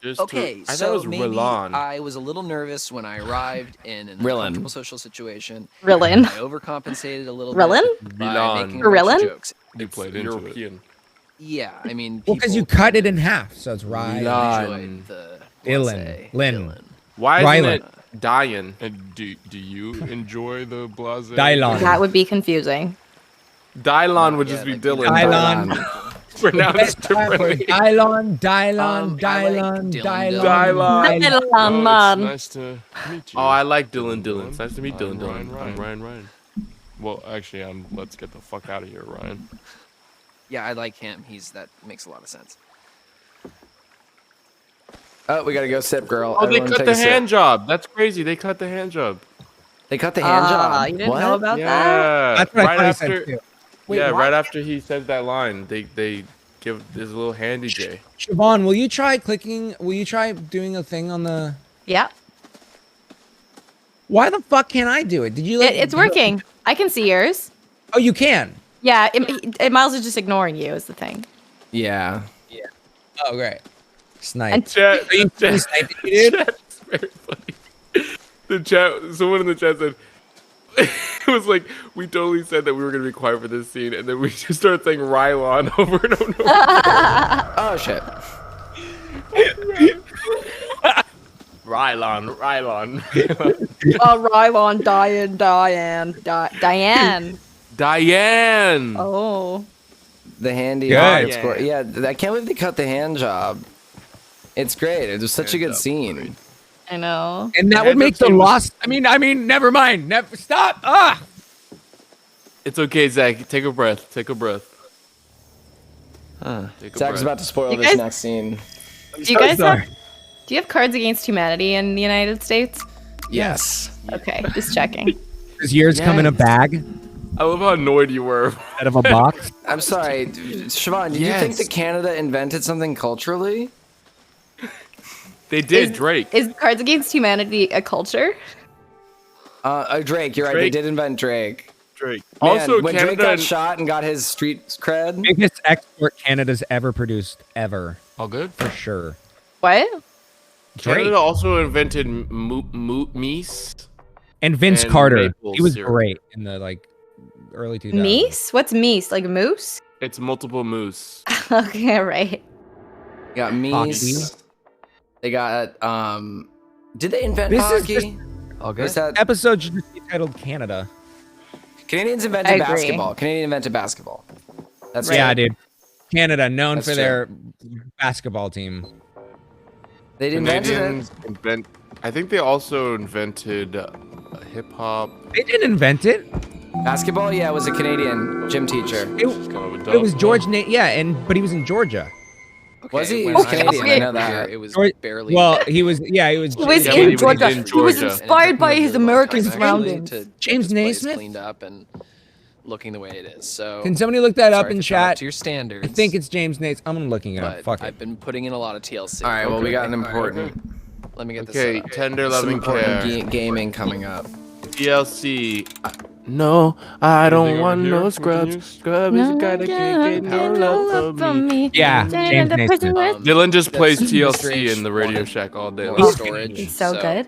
Just
Okay,
I thought
so
it was
maybe
Rylan.
I was a little nervous when I arrived in an
Rylan.
uncomfortable social situation.
Rylan.
I overcompensated a little
Rylan?
bit by
Rylan.
making a bunch
Rylan?
of jokes.
You played into it.
European.
Yeah, I mean,
Well, because you
people
cut it in half, so it's Rylan.
enjoyed the
Dylan. Lynn.
Why isn't
Rylan.
it Dying?
And do you enjoy the blase?
Dylon.
That would be confusing.
Dylon would just be
like,
Dylan.
Dylon.
Pronounced differently.
Dylon,
I
Dylon,
like
Dylon,
Dylan.
Dylon.
Dylon.
Oh, it's
Man.
nice to meet you.
Oh, I like Dylan. It's nice to meet
I'm
Dylan.
Ryan.
I'm Ryan.
Well, actually, let's get the fuck out of here, Ryan.
Yeah, I like him. That makes a lot of sense.
Oh, we gotta go sip, girl.
Oh, they
Everyone
cut
take
the
a sip.
hand job. That's crazy. They cut the hand job.
They cut the hand job.
You didn't
What?
know about that?
Yeah.
That's what
right
I thought he
after.
said too. Wait,
Yeah,
what?
right after he said that line, they give this little handy J.
Siobhán, will you try clicking? Will you try doing a thing on the?
Yeah.
Why the fuck can't I do it? Did you?
It's working. I can see yours.
Oh, you can.
Yeah, Miles is just ignoring you is the thing.
Yeah.
Oh, great. Snipe.
And
Chat,
Are you
chat,
sniping me, dude?
chat's very funny. The chat, someone in the chat said, it was like, we totally said that we were going to be quiet for this scene, and then we just started saying Rylon over and over.
Oh shit.
Rylon.
Rylon, Diane.
Diane.
Oh.
The handy.
Good.
hard score. Yeah, I can't believe they cut the hand job. It's great. It was such a good scene.
I know.
And that would make the lost. I mean, never mind. Never stop. Ah.
It's okay, Zach. Take a breath. Take a breath.
Zach's
breath.
about to spoil
You
this
guys-
next scene.
Do you guys have Cards Against Humanity in the United States?
Yes.
Okay, just checking.
Does yours come in a bag
I love how annoyed you were.
out of a box?
I'm sorry, Siobhán. Did you think that Canada invented something culturally?
They did, Drake.
Is Cards Against Humanity a culture?
Drake. You're right. They
Drake.
did invent Drake.
Drake.
Man,
Also,
when
Canada
Drake got
and-
shot and got his street cred.
Biggest export Canada's ever produced, ever.
All good?
For sure.
What?
Drake.
Canada also invented meese.
And Vince
and
Carter.
maple
He was
syrup.
great in the like early 2000s.
Meese? What's meese? Like moose?
It's multiple moose.
Okay, right.
You got meese. They got did they invent
This is
hockey?
just-
All good. That
Episode should just be titled Canada.
Canadians
I
invented
agree.
basketball. Canadian invented basketball. That's
Yeah,
right.
dude. Canada, known
That's
for
true.
their basketball team.
They invented
Canadians
it.
I think they also invented hip hop.
They didn't invent it.
Basketball, yeah, was a Canadian gym teacher.
It,
Kind of a
it
dub,
was
no?
George but he was in Georgia.
Was he? He
when
was
I
Canadian. I know
was
that.
here, it was
George-
barely.
Well, he was. Yeah, he was.
He was
Yeah, but
in
he was
Georgia.
in
He was
Georgia.
inspired by his American surroundings.
James
This place
Naismith?
cleaned up and looking the way it is. So
Can somebody look that up
sorry
in
if it's not up
chat?
to your standards.
I think it's James Nates. I'm looking it up.
but
Fuck it.
I've been putting in a lot of TLC.
All right, well, we got an
Okay.
important,
Let me get this.
Okay,
set up.
tender
some
loving
important
care.
gaming coming up.
TLC. No, I don't
Anything
want
over
no
here?
scrubs.
News?
Scrub is a guy that can't get no love from me.
Yeah, James Naismith.
Dylan just plays
that's
TLC
Mr.
in the Radio
wanted
Shack all day
more
long.
storage.
He's so good.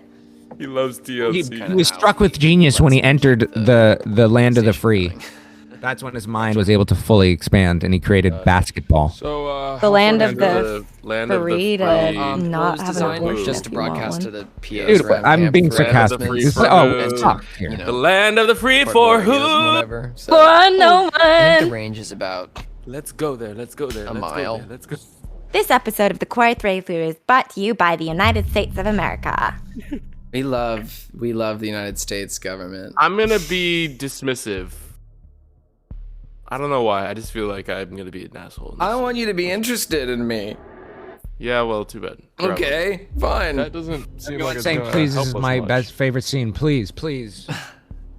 He loves
He,
TLC.
he was struck with genius when he entered the land of the free. That's when his mind was able to fully expand, and he created basketball.
So,
The land of
the
the
land of the
free to
free.
not
What was
have an
designed
abortion
just to
if you want
broadcast to
one.
the PAs
Dude,
around
I'm
camp
being
for
sarcastic.
announcements
This is-
and,
oh, fuck
you
here.
know,
The land of the free
for
for
Oregon,
who?
whatever. So,
For no
I think the
one.
range is about
Let's go there. Let's go there.
A
let's
mile.
Go there, let's go.
This episode of the Quarry Through is brought to you by the United States of America.
We love the United States government.
I'm gonna be dismissive. I don't know why. I just feel like I'm gonna be an asshole. in this.
I want you to be interested in me.
Yeah, well, too bad. You're out.
Okay, fine.
that doesn't seem like it's
Saying,
gonna
please, this
help
is
us
my
much.
best favorite scene. Please, please.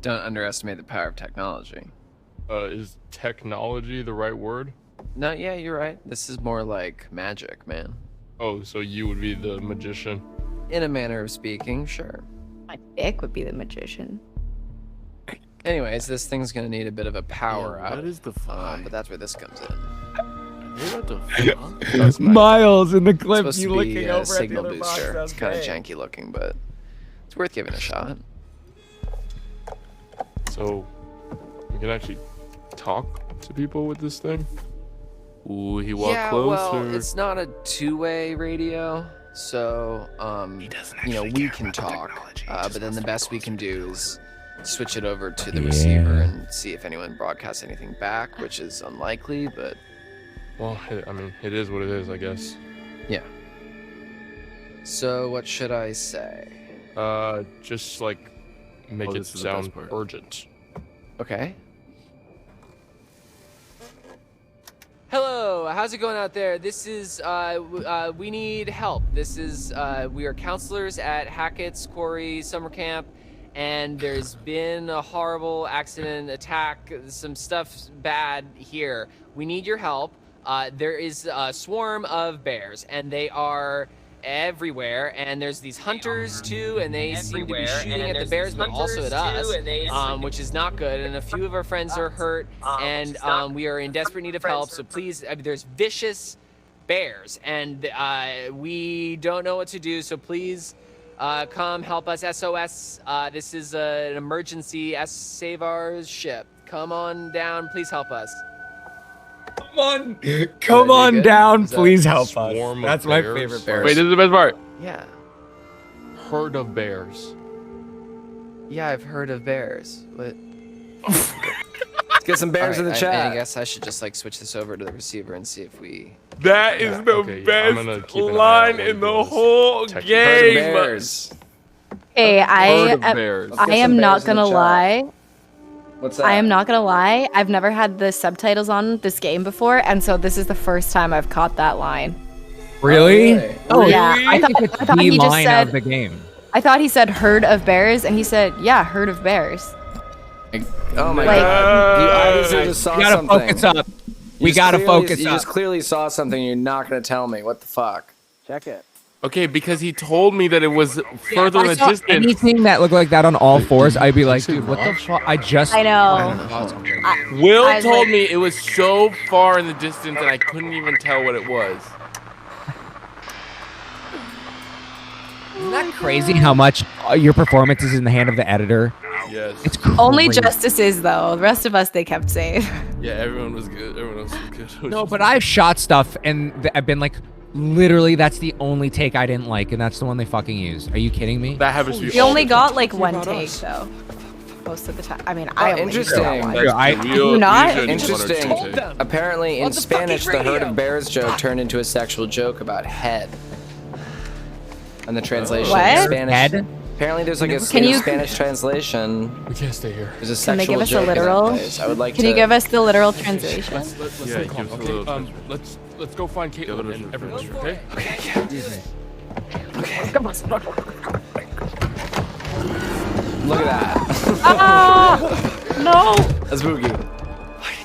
Don't underestimate the power of technology.
Is technology the right word?
no. Yeah, you're right. This is more like magic, man.
Oh, so you would be the magician.
In a manner of speaking, sure.
My dick would be the magician.
Anyways, this thing's gonna need a bit of a power
Yeah,
up.
what is the fuck?
But that's where this comes in.
What the fuck?
Miles in the
It's
clip,
supposed
you
to be
looking
a
over
signal
at the other box.
booster.
That's
It's kind of
great.
janky looking, but it's worth giving a shot.
So we can actually talk to people with this thing.
Ooh, he walked
Yeah,
closer.
well, it's not a two-way radio, so you know, we can talk, but then the best we can do is switch it over to the receiver and see if anyone broadcasts anything back, which is unlikely, but
Well, I mean, it is what it is, I guess.
yeah. So what should I say?
Just like make
Oh,
it
this is the best
sound
part.
urgent.
Okay. Hello, how's it going out there? This is, we need help. This is, we are counselors at Hackett's Quarry Summer Camp, and there's been a horrible accident, attack, some stuff bad here. We need your help. There is a swarm of bears, and they are everywhere, and there's these hunters too, and they seem to be shooting at the bears, but also at us, which is not good. And a few of our friends are hurt, and we are in desperate need of help. So please, there's vicious bears, and we don't know what to do. So please, come help us. SOS. This is an emergency. Save our ship. Come on down. Please help us.
Come on
good?
down,
Is that
please help
Swarm
us.
of
That's my
bears?
favorite part.
Wait, this is the best part.
Yeah.
Herd of bears.
Yeah, I've heard of bears. What?
Let's get some bears in the
I
chat.
guess I should just like switch this over to the receiver and see if we.
That is the
Okay, yeah, I'm gonna
best
keep an eye out
line
what
in
he
the
does.
whole
Tech-
Herd of
game.
bears.
Hey,
Herd
I
of bears.
I
Get some
am not
bears in the
gonna
chat.
lie.
What's that?
I am not gonna lie. I've never had the subtitles on this game before, and so this is the first time I've caught that line.
Really?
really?
Oh,
Yeah, I
think
thought-
it's
I thought
the
he just
line
said-
of the game.
I thought he said herd of bears, and he said, yeah, herd of bears.
Oh my
Like-
god! You obviously just saw
We gotta
something.
focus up.
You
We
just
gotta
clearly-
focus
You
up.
just clearly saw something. You're not gonna tell me. What the fuck?
Check it.
Okay, because he told me that it was further in
I
the
saw
distance.
anything that looked like that on all fours, I'd be like, dude, what the fuck? I
know.
Will told me it was so far in the distance and I couldn't even tell what it was.
Isn't that crazy how much your performance is in the hand of the editor?
Yes.
It's crazy.
Only Justice is though. The rest of us they kept safe.
Yeah, everyone was good. Everyone else was good.
No, but I've shot stuff and I've been like, literally, that's the only take I didn't like, and that's the one they fucking use. Are you kidding me?
That happens to be.
We only got like one take though. Most of the time. I mean, I only
interesting.
do not.
Interesting. Apparently, in Spanish, the herd of bears joke turned into a sexual joke about head. And the translation
What?
in Spanish.
Head?
Apparently, there's like a Spanish translation.
We can't stay here.
There's a
Can they
sexual
give us a
joke in that
literal?
place. I would like
Can
to.
you give us the literal translation?
Let's
Yeah,
stay calm,
give us a
okay?
little
Let's go find Caitlin and everyone, okay?
Look at that.
Ah! No!
That's spooky.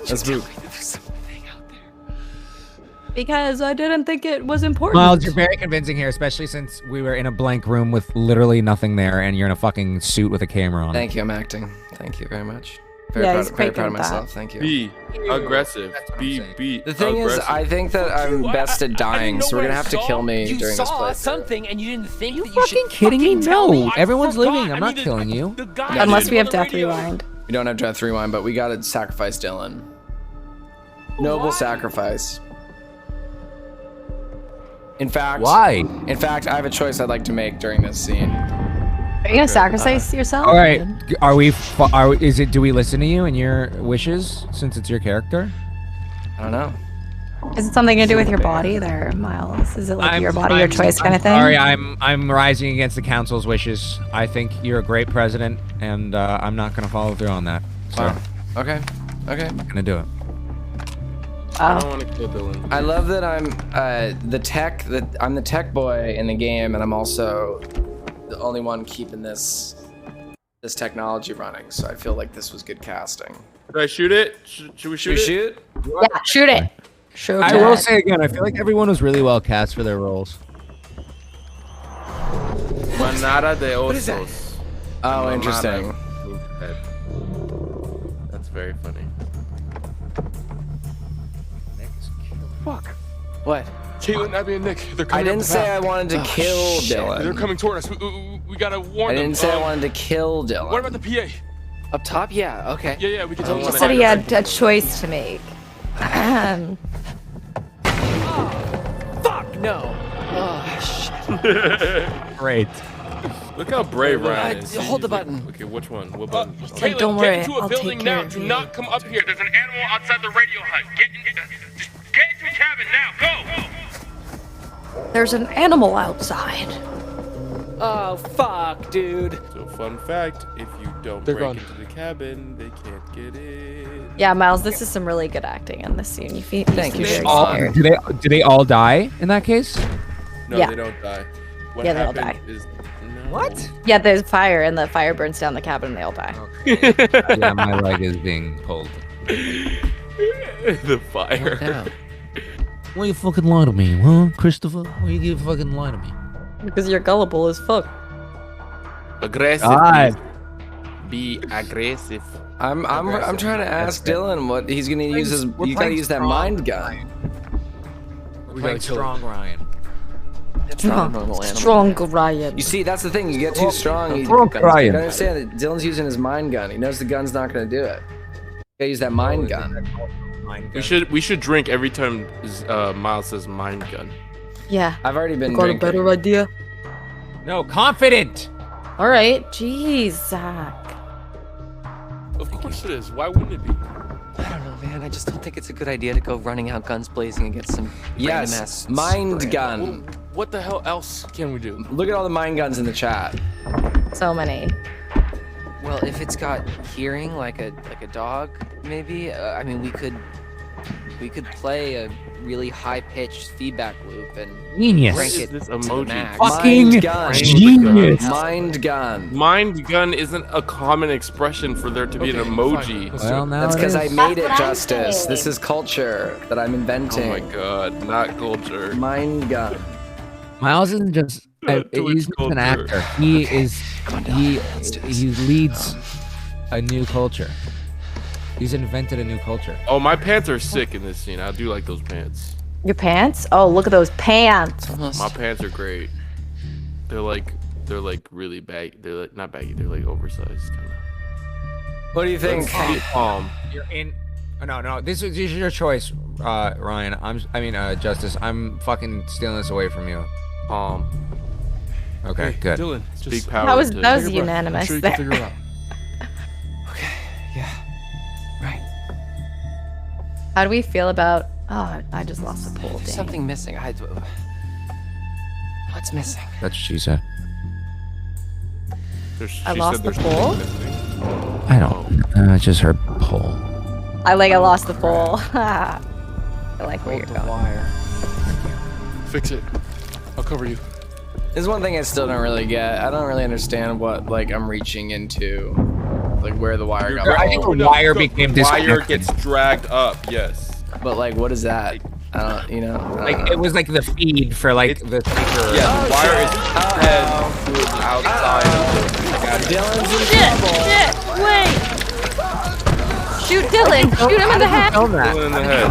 That's spooky.
Because I didn't think it was important.
Miles, you're very convincing here, especially since we were in a blank room with literally nothing there, and you're in a fucking suit with a camera on.
Thank you. I'm acting. Thank you very much. Very
Yeah,
proud,
he's
very
quite
proud of
good at that.
myself. Thank you.
Be aggressive. Be
The thing is, I think that I'm best at dying, so we're gonna have to kill me
You
during this
saw
playthrough.
something and you didn't think that you
fucking
should
kidding me?
fucking tell me.
No,
I
everyone's
forgot.
living. I'm not
the-
killing you.
the guy
Unless
on
we have
the
death
radio.
rewind.
We don't have death rewind, but we gotta sacrifice Dylan. Noble sacrifice. In fact,
Why?
In fact, I have a choice I'd like to make during this scene.
Are you gonna sacrifice yourself?
All right, are we? Is it? Do we listen to you and your wishes since it's your character?
I don't know.
Is it something to do with your body there, Miles? Is it like your body, your choice kind of thing?
Sorry, I'm rising against the council's wishes. I think you're a great president, and I'm not gonna follow through on that. So
Oh, okay. Okay.
I'm not gonna do it.
I don't want to kill Dylan.
I love that I'm I'm the tech boy in the game, and I'm also the only one keeping this technology running. So I feel like this was good casting.
Should I shoot it? Should we shoot it?
Shoot?
Yeah, shoot it. Shoot
I
it.
will say again, I feel like everyone was really well cast for their roles.
Manada de osos.
What is that?
Oh, interesting.
That's very funny.
Fuck.
What?
Caitlin, Abby, and Nick, they're
I
coming
didn't
up the
say
path.
I wanted to kill Dylan.
They're coming toward us. We gotta warn
I
them.
didn't say I wanted to kill Dylan.
What about the PA?
Up top? Yeah. Okay.
Yeah, we can tell
He
them.
said he had a choice to make.
Fuck no. Oh shit.
Great.
Look how brave Ryan is.
Hold the button.
Okay, which one? What button?
Caitlin,
don't worry,
get into a
I'll
building
take care
now.
of
Do
you.
not come up here. There's an animal outside the radio hut. Get into a cabin now. Go.
There's an animal outside.
Oh, fuck, dude.
So fun fact, if you don't
They're
break
gone.
into the cabin, they can't get in.
Yeah, Miles, this is some really good acting in this scene. You
Thank you,
very
Siobhán.
scared.
Do they all die in that case?
No,
Yeah.
they don't die. What
Yeah, they all
happened
die.
is
What?
Yeah, there's fire, and the fire burns down the cabin, and they all die.
Yeah, my leg is being pulled.
the fire.
Why you fucking lie to me, huh, Christopher? Why you fucking lie to me?
Because you're gullible as fuck.
Aggressive.
God.
Be aggressive.
I'm trying to ask Dylan what he's gonna use his. You gotta use that mind gun.
We're playing strong, Ryan.
It's not a normal animal.
Strong Ryan.
You see, that's the thing. You get too strong. You
Strong
gotta
Ryan.
understand that Dylan's using his mind gun. He knows the gun's not gonna do it. You gotta use that mind gun.
We should drink every time Miles says mind gun.
Yeah.
I've already been
Got a
drinking.
better idea?
No, confident.
All right. Jeez, Zach.
Of course it is. Why wouldn't it be?
I don't know, man. I just don't think it's a good idea to go running out guns blazing against some random
Yes,
ass
mind
spray.
gun.
What the hell else can we do?
Look at all the mind guns in the chat.
So many.
Well, if it's got hearing like a dog, maybe. I mean, we could play a really high-pitched feedback loop and
Genius.
crank it
This
to the
emoji.
max.
Fucking
Mind gun.
genius.
Mind gun.
Mind gun isn't a common expression for there to be an
Okay,
emoji.
fine.
Well, now
That's
it
because I
is.
made it
That's what I'm
justice.
saying.
This is culture that I'm
Oh
inventing.
my god, not culture.
Mind gun.
Miles isn't just he's just an actor. He leads a new culture. He's invented a new culture.
Oh, my pants are sick in this scene. I do like those pants.
Your pants? Oh, look at those pants.
My pants are great. They're like really baggy. They're like not baggy. They're like oversized kind of.
What do you think?
You're in. No. This is your choice, Ryan. Justice. I'm fucking stealing this away from you. Okay,
Hey,
good.
Dylan,
Speak
power.
That was unanimous.
I'm sure you
there.
can figure it out.
How do we feel about? Oh, I just lost the pool.
There's
Dang.
something missing. What's missing?
That's what she said.
I lost the pole.
I don't. Just her pole.
I lost the pole. I like where you're going.
Wire.
Fix it. I'll cover you.
There's one thing I still don't really get. I don't really understand what I'm reaching into, like where the wire got.
I think the wire became disconnected.
Wire gets dragged up. Yes.
But what is that? I don't.
It was like the feed for the speaker.
Yeah, the wire is head outside of the
Dylan's in
trouble. Shit! Wait! Shoot Dylan! Shoot him in the head!
Dylan in the head.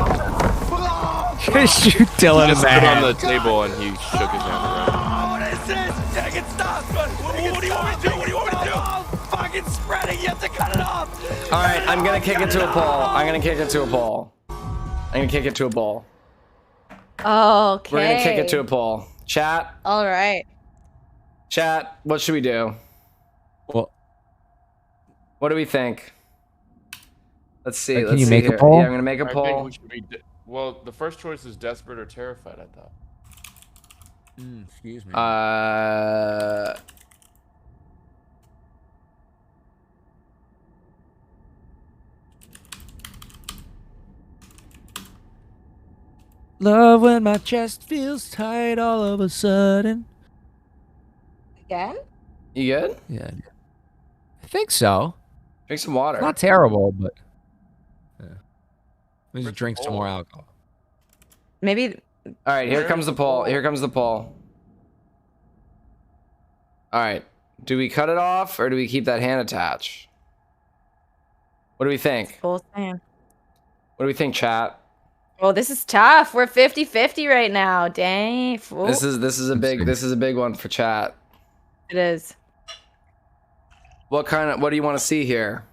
Shoot Dylan in
Just
the
put
head.
on the table and he shook his hand around.
What is this? Take it, stop! What do you want me to do? What do you want me to do? Oh, fucking spreading! You have to cut it off!
All right, I'm gonna kick it to a pole.
Okay.
We're gonna kick it to a pole. Chat.
All right.
Chat. What should we do?
Well,
what do we think? Let's see.
Can
Let's
you
see
make a
here.
poll?
Yeah, I'm gonna make a
I
poll.
think we should be well, the first choice is desperate or terrified, I thought.
Excuse me. Love when my chest feels tight all of a sudden.
Again?
You good?
Yeah. I think so.
Drink some water.
Not terrible, but yeah. Let me just drink some more alcohol.
Maybe.
All right, here comes the poll. All right. Do we cut it off or do we keep that hand attached? What do we think?
Both hand.
What do we think, chat?
Oh, this is tough. We're 50-50 right now. Dang. Ooh.
This is a big one for chat.
It is.
What do you want to see here?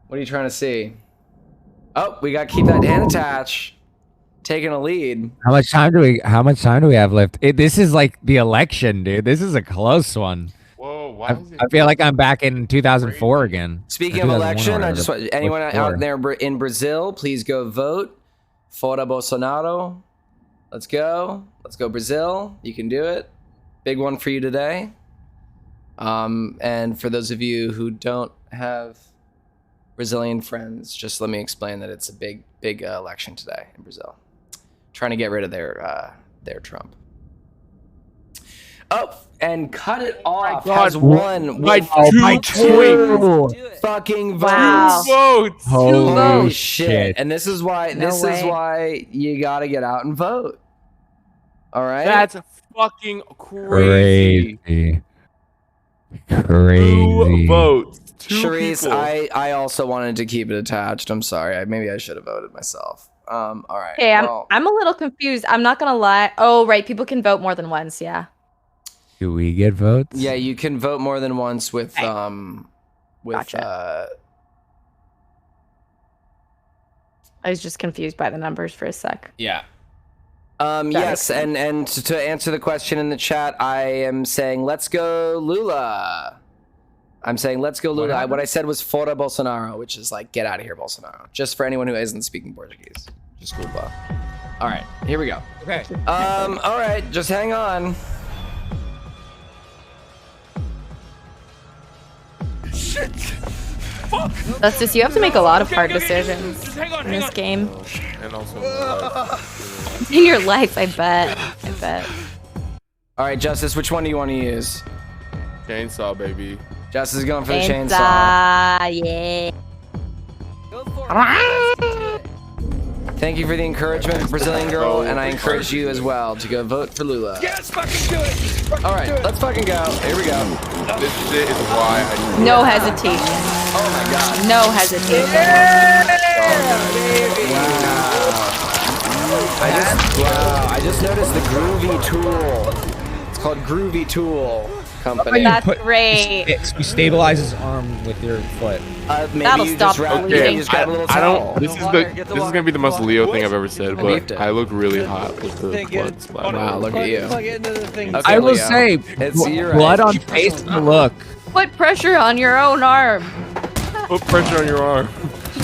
What are you trying to see? Oh, we got to keep that hand attached. Taking a lead.
How much time do we have left? This is like the election, dude. This is a close one.
Whoa, why is it?
I feel like I'm back in 2004 again.
Speaking of election, I just want anyone out there in Brazil, please go vote. Fora Bolsonaro. Let's go Brazil. You can do it. Big one for you today. And for those of you who don't have Brazilian friends, just let me explain that it's a big election today in Brazil. Trying to get rid of their Trump. Oh, and cut it off has won with two fucking votes.
Wow.
Votes.
Holy shit. And this is why
way.
you gotta get out and vote. All right?
That's fucking crazy.
Crazy.
2 votes. 2
Charisse,
people.
I also wanted to keep it attached. I'm sorry. Maybe I should have voted myself. All right.
Okay,
well,
I'm a little confused. I'm not gonna lie. Oh, right. People can vote more than once. Yeah.
Do we get votes?
yeah, you can vote more than once with
Gotcha. I was just confused by the numbers for a sec.
yeah. Yes, and to answer the question in the chat, I am saying let's go Lula. I'm saying let's go Lula. What I said was Fora Bolsonaro, which is like get out of here, Bolsonaro. Just for anyone who isn't speaking Portuguese. Just Lula. All right, here we go.
Okay.
All right, just hang on.
Shit! Fuck!
Justice, you have to make a lot of hard decisions
Hang on,
in this game.
And also in life.
In your life, I bet.
All right, Justice, which one do you want to use?
Chainsaw, baby.
Justice is going for the chainsaw.
Yeah.
Go for it.
Thank you for the encouragement, Brazilian girl, and I encourage you as well to go vote for Lula.
Yes, fucking do it.
All right, let's fucking go. Here we go.
This shit is why I
No hesitation.
Oh my god.
No hesitation.
I just noticed the Groovy Tool. It's called Groovy Tool Company.
That's great.
You stabilize his arm with your foot.
Maybe
That'll
you
stop
just wrap,
bleeding.
you just grab a little
I
towel.
don't. This is gonna be the most Leo thing I've ever said, but I look really hot with the blood splatter.
Wow, look at you. Okay,
I will
Leo.
say,
you're
blood
right.
on face to look.
Put pressure on your own arm.
Put pressure on your arm.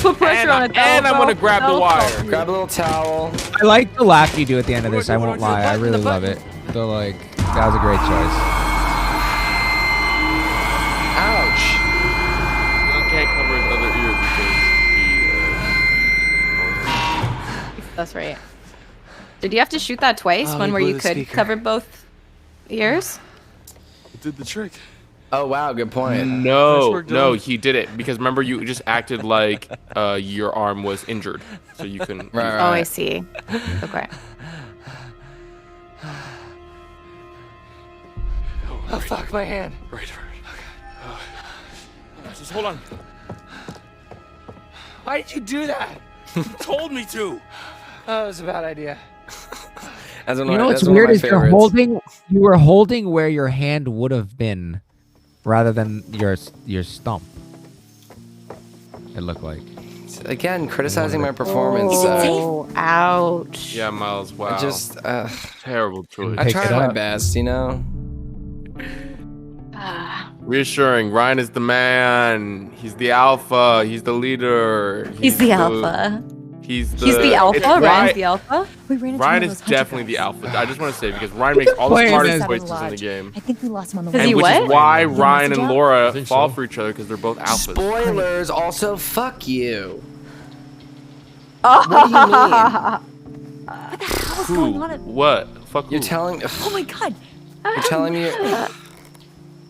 Put pressure on it.
And I'm gonna grab the wire.
Grab a little towel.
I like the laugh you do at the end of this. I won't lie. I really love it. So like, that was a great choice.
Ouch.
I can't cover his other ear because he.
That's right. Did you have to shoot that twice?
Oh,
One
he
where
blew
you
the
could
speaker.
cover both ears?
It did the trick.
Oh wow, good point.
No, he did it because remember you just acted like your arm was injured, so you couldn't.
Right.
Oh, I see. Okay.
Oh fuck, my hand.
Right.
Just hold on.
Why did you do that?
You told me to.
Oh, it was a bad idea.
You know what's weird is you were holding where your hand would have been, rather than your stump. It looked like.
Again, criticizing my performance.
Oh, ouch.
Yeah, Miles. Wow.
I just
terrible choice.
I tried my best, you know.
Reassuring. Ryan is the man. He's the alpha. He's the leader.
He's the alpha.
He's the.
He's the alpha.
it's
Ryan's the alpha.
We ran into
Ryan
one of
is
those hunter
definitely the
guys.
alpha. I just want to say because Ryan makes all the
Wait a
smartest
minute.
choices in the game.
I think we lost him on the
Is he
Which
what?
is why
Yeah,
Ryan
that's
and
a
Laura
think
fall
so.
for each other because they're both alphas.
Spoilers. Also, fuck you.
Oh.
What do you mean?
What the hell is
Who?
going on?
What? Fuck who?
You're telling.
Oh my god.
You're telling me.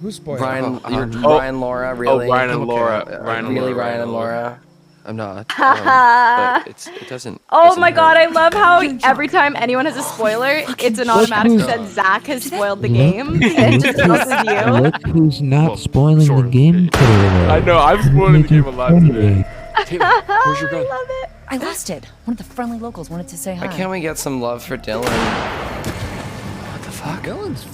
Who's spoiled?
Ryan,
Oh,
Ryan, Laura, really?
Ryan and Laura.
Okay.
Ryan and
Really,
Laura.
Ryan and Laura.
I'm not. But it doesn't.
Oh
doesn't
my god, I
hurt.
love how every time anyone has a spoiler, it's an automatic that Zach has spoiled the game. And it just goes with you.
Look who's not
Well,
spoiling
sort
the
of.
game today.
I know. I'm spoiling the game a lot today.
Where's your gun?
I love it.
I lost it. One of the friendly locals wanted to say hi.
Why can't we get some love for Dylan? What the fuck?
Dylan's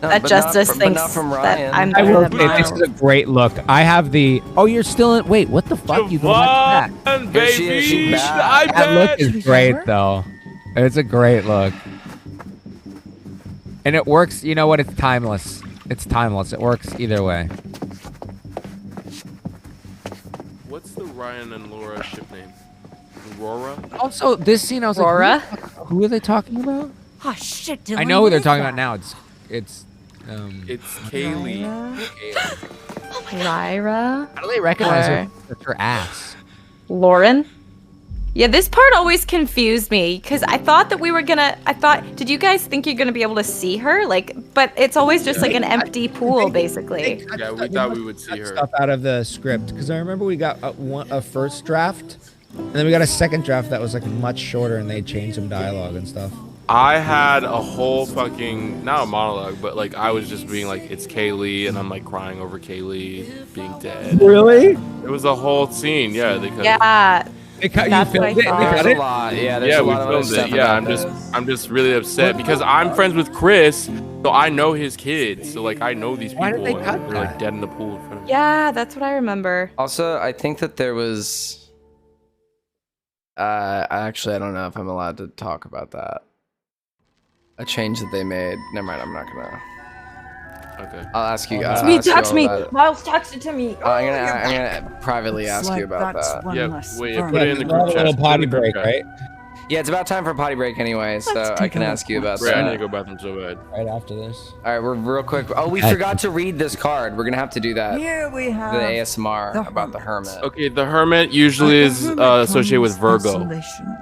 That
but
Justice
not from,
thinks
but not from
that
Ryan.
I'm
I
better
will
than
say this
Miles.
is a great look. I have the. Oh, you're still in. Wait, what the fuck? You can watch that.
Siobhán,
Here she is, she's
baby.
back.
That look
Should we
is great,
show her?
though. It's a great look, and it works. You know what? It's timeless. It's timeless. It works either way.
What's the Ryan and Laura ship name? Aurora?
Also, this scene, I was
Aurora?
like, who are they talking about?
Oh shit, Dylan.
I know who
what
they're
is
talking
that?
about now. It's
It's Kaylee.
Lyra?
How do they recognize
Or-
her? It's her ass.
Lauren? Yeah, this part always confused me because I thought that we were gonna. Did you guys think you're gonna be able to see her? But it's always just like an empty pool, basically.
Yeah, we thought we would see her.
Stuff out of the script because I remember we got a first draft, and then we got a second draft that was like much shorter, and they changed some dialogue and stuff.
I had a whole fucking, not a monologue, but like I was just being like, it's Kaylee, and I'm like crying over Kaylee being dead.
Really?
It was a whole scene. Yeah, they cut
Yeah.
They cut,
That's
you
what I
filmed it. They
thought.
cut
There's
it.
a lot. Yeah, there's
Yeah,
a
we
lot of other
filmed
stuff
it. Yeah,
about
I'm just really upset because I'm friends with Chris, so I know his kids. So like I know these people.
Why did they
and
cut
they're like
that?
dead in the pool in front of me.
Yeah, that's what I remember.
Also, I think that there was. I don't know if I'm allowed to talk about that. A change that they made. Never mind. I'm not gonna.
Okay.
I'll ask you.
Text
I'll
me,
ask you
text
all
me.
about it.
Miles texted to me.
I'm gonna privately
It's
ask
like
you about
that's
that.
one
Yeah,
less
wait,
burn.
put it in the
We'll have
group
a
chat.
little
Put it in
potty
the group
break,
chat.
right?
Yeah, it's about time for a potty break anyway, so
Let's
I
take
can
a
ask you
look.
about
Right, I need
that.
to go bathroom so bad.
Right after this.
All right, we're real quick. Oh, we forgot to read this card. We're gonna have to do that.
Here we have
The ASMR
the
about the hermit.
Okay, the hermit usually is associated with Virgo.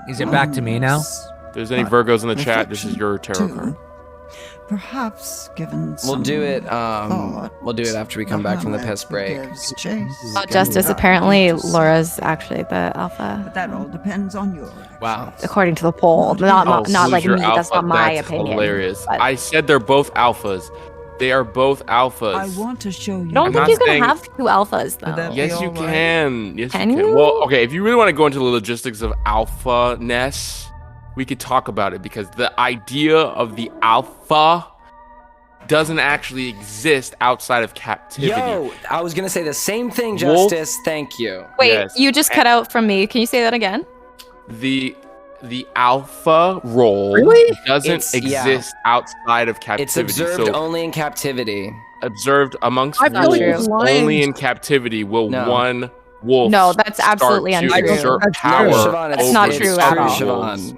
Is it back to me now?
If there's any Virgos in the chat, this is your tarot card.
Perhaps, given
We'll
some
do it.
thought,
We'll do it after we come back from the piss break.
gives chase.
Justice, apparently Laura's actually the alpha.
But that all depends on your.
Wow.
According to the poll. Not
Who's
like
your
me. That's
alpha?
not my
That's
opinion.
Hilarious.
but-
I said they're both alphas. They are both alphas.
I want to show you.
I don't
I'm
think
not
you can
saying-
have two alphas though.
that
Yes,
be
you
all right?
can. Yes,
Can
you can.
you?
Well, okay. If you really want to go into the logistics of alpha-ness, we could talk about it because the idea of the alpha doesn't actually exist outside of captivity.
Yo, I was gonna say the same thing,
Wolf-
Justice. Thank you.
Wait,
Yes.
you just cut out from me. Can you say that again?
The alpha role
Really?
doesn't
Yeah.
exist outside of captivity.
It's observed
so
only in captivity.
observed amongst
I feel
like
wolves,
it's
only in captivity will
No.
one wolf.
No, that's
start
absolutely
to
untrue.
exert
That's
power
true.
Siobhán,
That's
it's
not
it's
true
true,
at all.
Siobhán.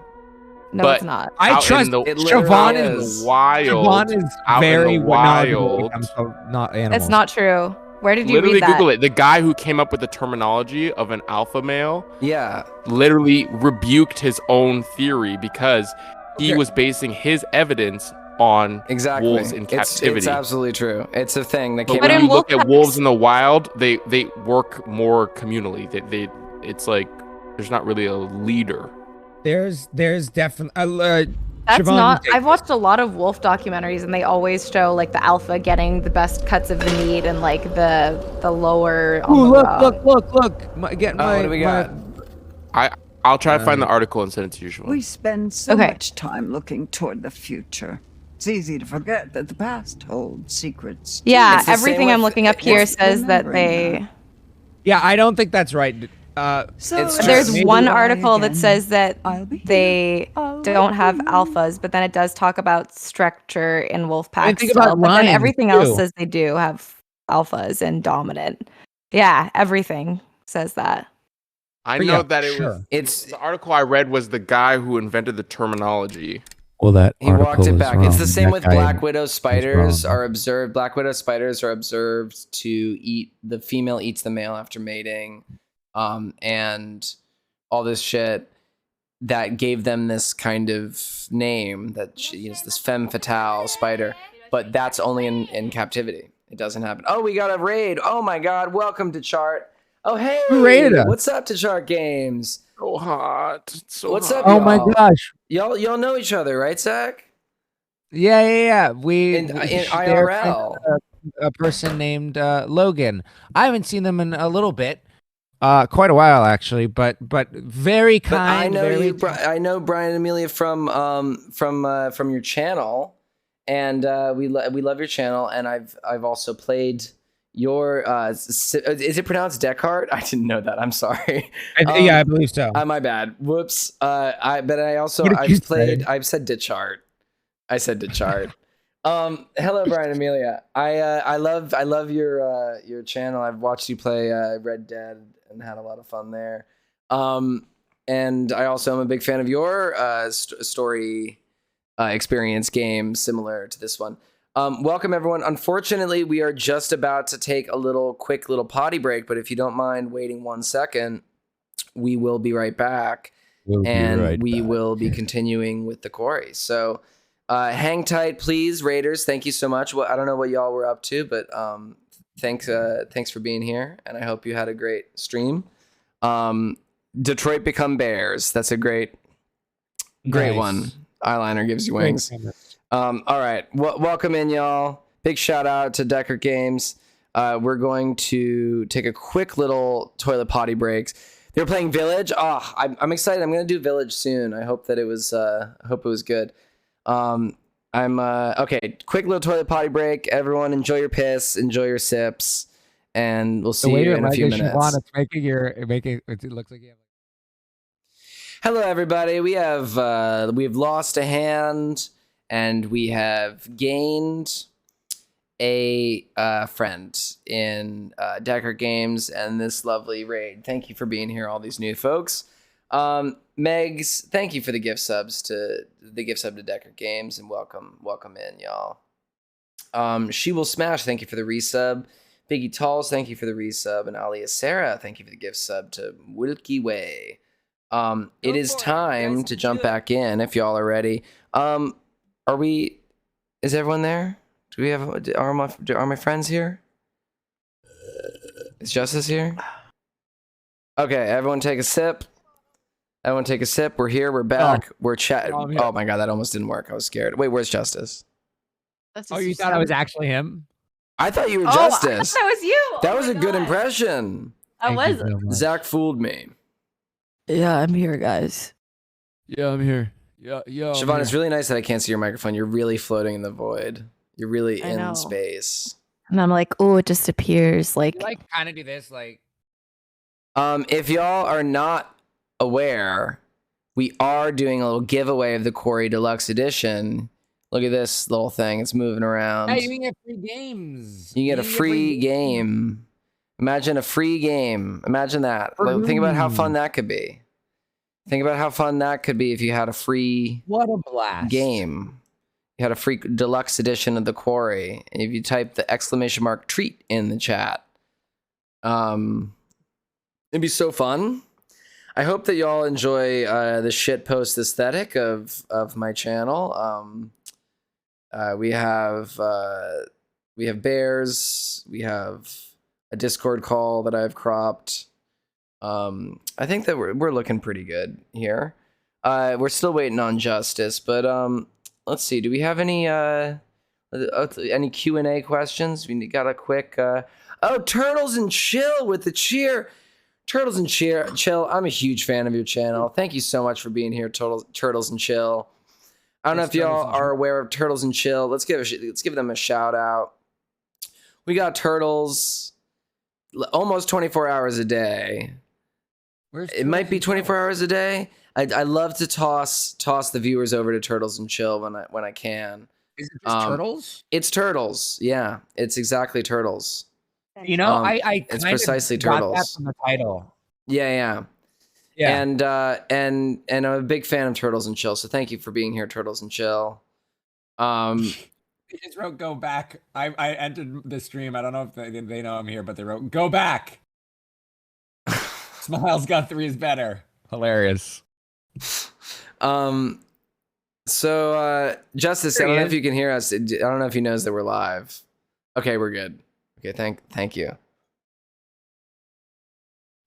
No,
But
it's not.
I
out
trust
in the,
It literally
Siobhán
out in
is
the wild.
Siobhán is
out
very
in the
knowledgeable when
wild.
it comes to not animals.
That's not true. Where did you
Literally
read that?
Google it. The guy who came up with the terminology of an alpha male
Yeah.
literally rebuked his own theory because he was basing his evidence on
Exactly.
wolves in captivity.
It's absolutely true. It's a thing that
But
came
when
out.
you look at wolves in the wild, they work more communally. It's like there's not really a leader.
There's definitely.
That's
Siobhán,
not.
take
I've watched a lot of wolf documentaries, and they always show like the alpha getting the best cuts of the meat, and like the lower. On
Ooh,
the
look,
raw.
look!
What do we got?
I'll try to find the article and send it to you, Siobhán.
We spend so
Okay.
much time looking toward the future. It's easy to forget that the past holds secrets.
Yeah,
It's the same
everything I'm
with-
looking up here
it's
says that
remembering
they.
Yeah, I don't think that's right.
So
It's true.
There's
Maybe
one
try
article that
again.
says that
I'll be here.
they
I'll
don't have
be here.
alphas, but then it does talk about structure in wolf packs.
think about
But then
lions,
everything else
too.
says they do have alphas and dominant. Yeah, everything says that.
I
But
know
yeah,
that it
sure.
was.
It's
The article I read was the guy who invented the terminology.
Well, that
he walked it back. It's the same with black widow spiders
wrong.
are observed. Black widow spiders are observed to eat the female eats the male after mating, and all this shit that gave them this kind of name that she is this femme fatale spider. But that's only in captivity. It doesn't happen. Oh, we got a raid. Oh my god! Welcome to Chart. Oh hey,
Who raided us?
what's up to Chart Games?
So hot. It's so
What's
hot.
up,
Oh my
y'all?
gosh!
Y'all know each other, right, Zach?
Yeah. We
In
they're
IRL.
a person named Logan. I haven't seen them in a little bit, quite a while actually. But very
But I
kind.
know
very
you. I know Brian and Amelia from your channel, and we love your channel. And I've also played your. Is it pronounced Descartes? I didn't know that. I'm sorry.
yeah, I believe so.
My bad. Whoops. But I also
What did you
I've played.
say?
I've said Deschart. I said Deschart. Hello, Brian and Amelia. I love your channel. I've watched you play Red Dead and had a lot of fun there. And I also am a big fan of your story experience game similar to this one. Welcome everyone. Unfortunately, we are just about to take a quick little potty break, but if you don't mind waiting 1 second, we will be right back.
We'll
will be continuing with the Quarry. So hang tight, please, Raiders. Thank you so much. Well, I don't know what y'all were up to, but thanks for being here, and I hope you had a great stream. Detroit Become Bears. That's a great
Nice.
one. Eyeliner gives you wings. All right. Welcome in, y'all. Big shout out to Decker Games. We're going to take a quick little toilet potty breaks. They're playing Village. Oh, I'm excited. I'm going to do Village soon. I hope that it was good. Okay. Quick little toilet potty break. Everyone enjoy your piss, enjoy your sips, and we'll see you in a few minutes.
Siobhán, it's making it looks like you have.
Hello, everybody. We have lost a hand, and we have gained a friend in Decker Games and this lovely raid. Thank you for being here, all these new folks. Megs, thank you for the gift sub to Decker Games, and welcome in, y'all. She Will Smash, thank you for the resub. Biggie Talls, thank you for the resub, and Alia Sarah, thank you for the gift sub to Wilkie Way. It is time to jump back in if y'all are ready. Are we Is everyone there? Do we have? Are my friends here? Is Justice here? Okay, everyone take a sip. Everyone take a sip. We're here. We're back. We're chatting. Oh my god, that almost didn't work. I was scared. Wait, where's Justice?
Oh, you thought I was actually him?
I thought you were
Oh,
Justice.
I thought that was you.
That was a good impression.
I was.
Zach fooled me.
Yeah, I'm here, guys.
Yeah, I'm here. Yeah.
Siobhán, it's really nice that I can't see your microphone. You're really floating in the void. You're really
I know.
in space.
And I'm like, oh, it just appears like.
You like kind of do this, like.
If y'all are not aware, we are doing a little giveaway of the Quarry Deluxe Edition. Look at this little thing. It's moving around.
Hey, you can get free games.
You get a free game. Imagine a free game. Imagine that. Like, think about how fun that could be. Think about how fun that could be if you had a free
What a blast.
game. You had a free deluxe edition of the Quarry. And if you type the exclamation mark treat in the chat, it'd be so fun. I hope that y'all enjoy the shit post aesthetic of my channel. We have bears. We have a Discord call that I've cropped. I think that we're looking pretty good here. We're still waiting on Justice, but let's see. Do we have any Q&A questions? We got a quick. Turtles and Chill with the cheer. Turtles and Chill. I'm a huge fan of your channel. Thank you so much for being here, Turtles and Chill. I don't know if y'all are aware of Turtles and Chill. Let's give them a shout out. We got Turtles almost 24 hours a day. It might be 24 hours a day. I love to toss the viewers over to Turtles and Chill when I can.
Is it just Turtles?
It's Turtles. Yeah, it's exactly Turtles.
You know, I
it's
kind
precisely
of got
Turtles.
that from the title.
Yeah. And I'm a big fan of Turtles and Chill. So thank you for being here, Turtles and Chill.
They just wrote "go back." I entered the stream. I don't know if they know I'm here, but they wrote "go back." Smiles Guthrie is better. Hilarious.
So Justice, I don't know if you can hear us. I don't know if he knows that we're live. Okay, we're good. Okay, thank you.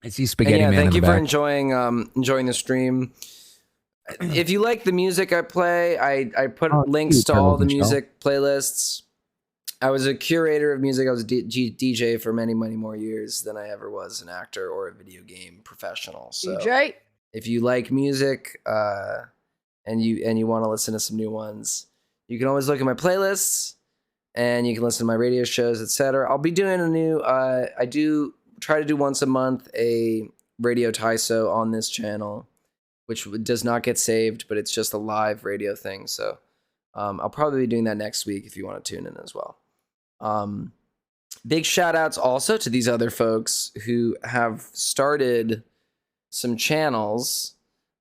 I see Spaghetti Man.
Thank
in
you
the
for
back.
enjoying the stream. If you like the music I play, I put links to all the music playlists. I was a curator of music. I was a DJ for many more years than I ever was an actor or a video game professional. So
DJ.
if you like music and you want to listen to some new ones, you can always look at my playlists and you can listen to my radio shows, etc. I'll be doing a new. I do try to do once a month a radio Taiso on this channel, which does not get saved, but it's just a live radio thing. So I'll probably be doing that next week if you want to tune in as well. Big shout outs also to these other folks who have started some channels.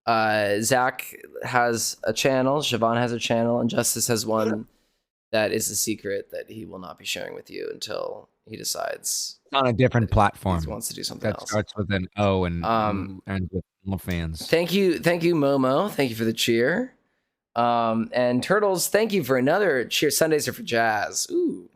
Zach has a channel, Siobhán has a channel, and Justice has one that is a secret that he will not be sharing with you until he decides
on a different platform.
He wants to do something
that
else.
starts with an O and with no fans.
Thank you, Momo. Thank you for the cheer. And Turtles, thank you for another cheer. Sundays are for jazz. Ooh.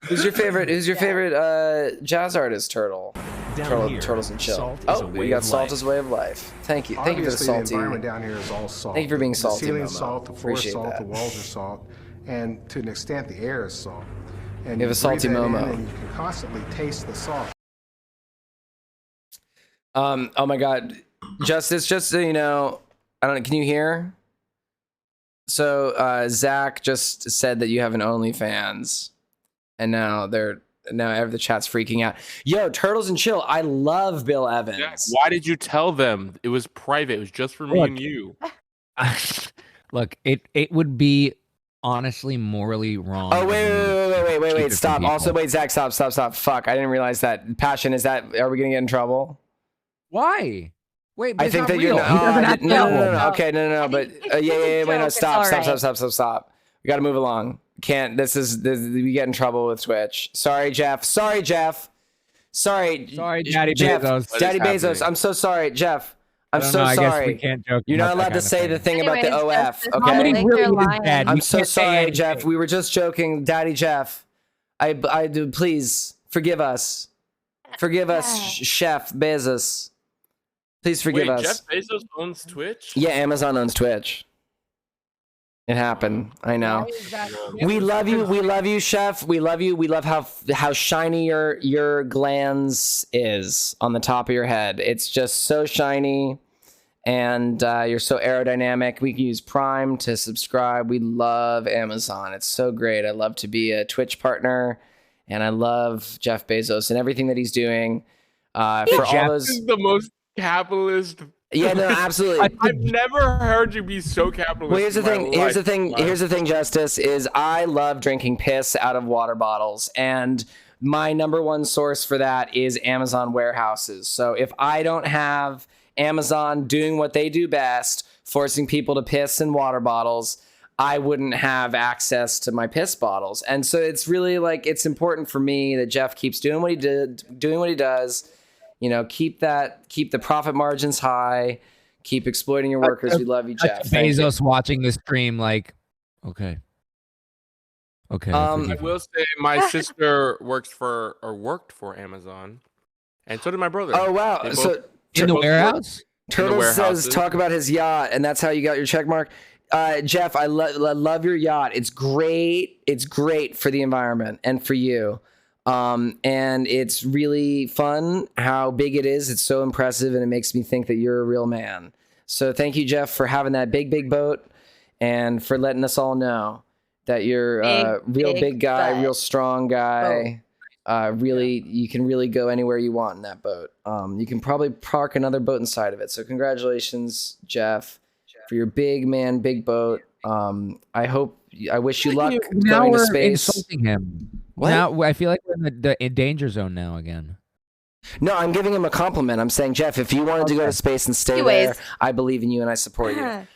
Who's your favorite jazz artist, Turtle? Turtles and Chill. We got Salt as a way of life. Thank you. Thank you for the salty.
The environment down here is all salt.
Thank you for being salty,
The ceiling's
Momo.
salt, the floor is
Appreciate
salt,
that.
the walls are salt, and to an extent, the air is salt. And
You have a salty
breathe that in
Momo.
And you can constantly taste the salt.
Oh my God, Justice. Just so you know, I don't know. Can you hear? So Zach just said that you have an OnlyFans, and now the chat's freaking out. Yo, Turtles and Chill. I love Bill Evans.
Jack, why did you tell them? It was private. It was just for me and you.
Look, it would be honestly morally wrong.
Oh wait! Stop. Also, wait, Zach, stop. Fuck! I didn't realize that. Passion, is that? Are we gonna get in trouble?
Why? Wait, but
I
it's
think
not
that
real.
you're
He doesn't have to know.
no. Okay, no. But yeah. Wait, no. Stop. We got to move along. Can't. This we get in trouble with Twitch. Sorry, Jeff. Sorry,
Daddy
Jeff.
Bezos.
Daddy Bezos. I'm so sorry, Jeff. I'm
don't
so
know, I guess
sorry.
we can't joke
You're not
about that
allowed to
kind of
say
thing.
the thing about the
Anyways,
OF.
Justice,
Okay.
Somebody
Lick
really
your
is
lion.
dead.
I'm
You
so
can't say
sorry,
anything.
Jeff. We were just joking, Daddy Jeff. I do. Please forgive us. Forgive us, Chef Bezos. Please forgive
Wait,
us.
Jeff Bezos owns Twitch?
Yeah, Amazon owns Twitch. It happened. I know.
Why is that?
We love you. We love you, Chef. We love you. We love how shiny your glands is on the top of your head. It's just so shiny, and you're so aerodynamic. We can use Prime to subscribe. We love Amazon. It's so great. I love to be a Twitch partner, and I love Jeff Bezos and everything that he's doing. For all those,
This is the most capitalist.
yeah, no, absolutely.
I've never heard you be so capitalist.
Well, here's the
in my
thing. Here's the
life.
thing.
Wow.
Here's the thing, Justice, is I love drinking piss out of water bottles, and my number one source for that is Amazon warehouses. So if I don't have Amazon doing what they do best, forcing people to piss in water bottles, I wouldn't have access to my piss bottles. And so it's really like, it's important for me that Jeff keeps doing what he does. You know, keep the profit margins high, keep exploiting your workers. We love you, Jeff. Thank you.
Bezos watching the stream, like, okay.
I will say my sister worked for Amazon, and so did my brother.
Oh wow!
They
So
both-
in the warehouse?
Turtles says talk about his yacht, and that's how you got your check mark. Jeff, I love your yacht. It's great. It's great for the environment and for you. And it's really fun how big it is. It's so impressive, and it makes me think that you're a real man. So thank you, Jeff, for having that big boat and for letting us all know that you're a real big guy, real strong guy. You can really go anywhere you want in that boat. You can probably park another boat inside of it. So congratulations, Jeff, for your big boat. I wish you luck
Now
going to
we're
space.
insulting him.
What?
Now I feel like we're in the danger zone now again.
No, I'm giving him a compliment. I'm saying, Jeff, if you wanted to go to space and stay there, I believe in you and I support you.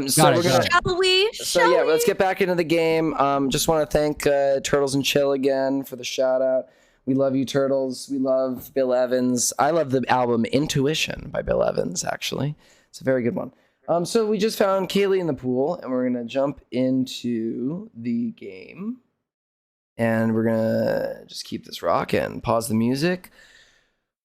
So we're gonna.
Shall we?
So yeah, let's get back into the game. Just want to thank Turtles and Chill again for the shout out. We love you, Turtles. We love Bill Evans. I love the album Intuition by Bill Evans. Actually, it's a very good one. So we just found Kaylee in the pool, and we're gonna jump into the game, and we're gonna just keep this rocking. Pause the music.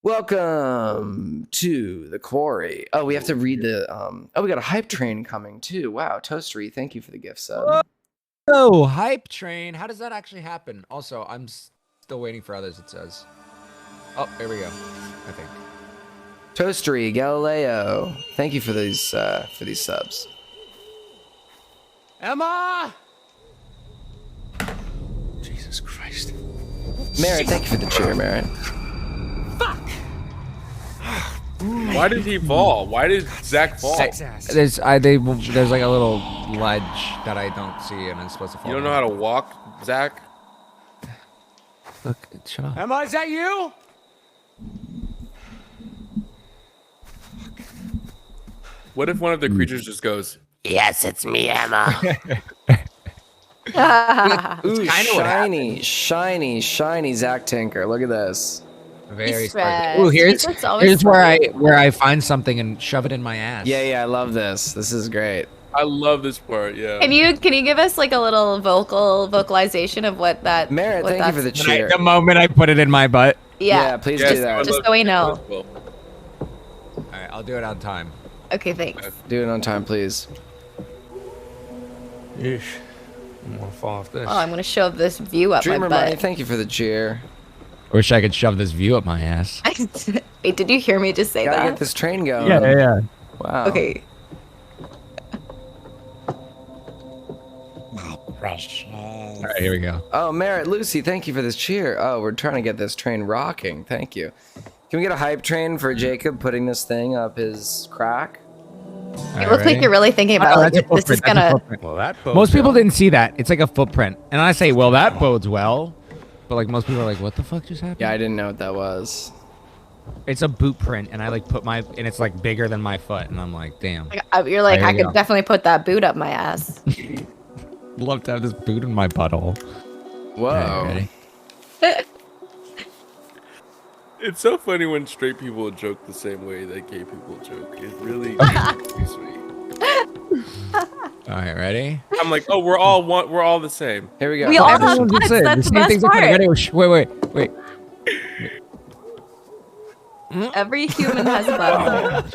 Welcome to the Quarry. Oh, we have to read the. Oh, we got a hype train coming too. Wow, Toastery, thank you for the gift sub.
Oh, hype train. How does that actually happen? Also, I'm still waiting for others, it says. Oh, there we go. I think.
Toastery, Galileo, thank you for these subs.
Emma!
Jesus Christ.
Merritt, thank you for the cheer, Merritt.
Why did he fall? Why did Zach fall?
There's like a little ledge that I don't see, and I'm supposed to fall.
You don't know how to walk, Zach?
Look, shut up.
Emma, is that you?
What if one of the creatures just goes,
Yes, it's me, Emma.
Ooh, shiny Zach Tinker. Look at this.
Very
stressed.
smart. Ooh, here's
He's always
where I find something and shove it in my ass.
Yeah, I love this. This is great.
I love this part, yeah.
Can you give us like a little vocalization of what that?
Merritt,
what
thank you for the cheer.
The moment I put it in my butt.
Yeah,
please do that.
Just so we know.
All right, I'll do it on time.
Okay, thanks.
Do it on time, please.
Yeesh. I'm gonna fall off this.
Oh, I'm gonna shove this view up
Dreamer
my
Money,
butt.
thank you for the cheer.
I wish I could shove this view up my ass.
Wait, did you hear me just say
Gotta
that?
get this train going.
Yeah.
Wow.
Okay.
Precious.
All right, here we go.
Oh, Merritt, Lucy, thank you for this cheer. Oh, we're trying to get this train rocking. Thank you. Can we get a hype train for Jacob putting this thing up his crack?
You look like you're really thinking about
Oh,
like
that's a
this is
footprint, that's a
gonna.
footprint.
Well, that
Most people didn't see that. It's like a footprint, and I say, well, that bodes well. But like most people are like, what the fuck just happened?
Yeah, I didn't know what that was.
It's a boot print, and I like put my, and it's like bigger than my foot, and I'm like, damn.
You're like,
There
I
you
could
go.
definitely put that boot up my ass.
Love to have this boot in my butthole.
Whoa.
Okay, ready?
It's so funny when straight people joke the same way that gay people joke. It really makes me sweet.
All right, ready?
I'm like, oh, we're all one. We're all the same.
Here we go.
We all have
Everyone's
butts.
the same.
That's
The
the
same things
best
are funny.
part.
Ready? Wait.
Every human has a butt.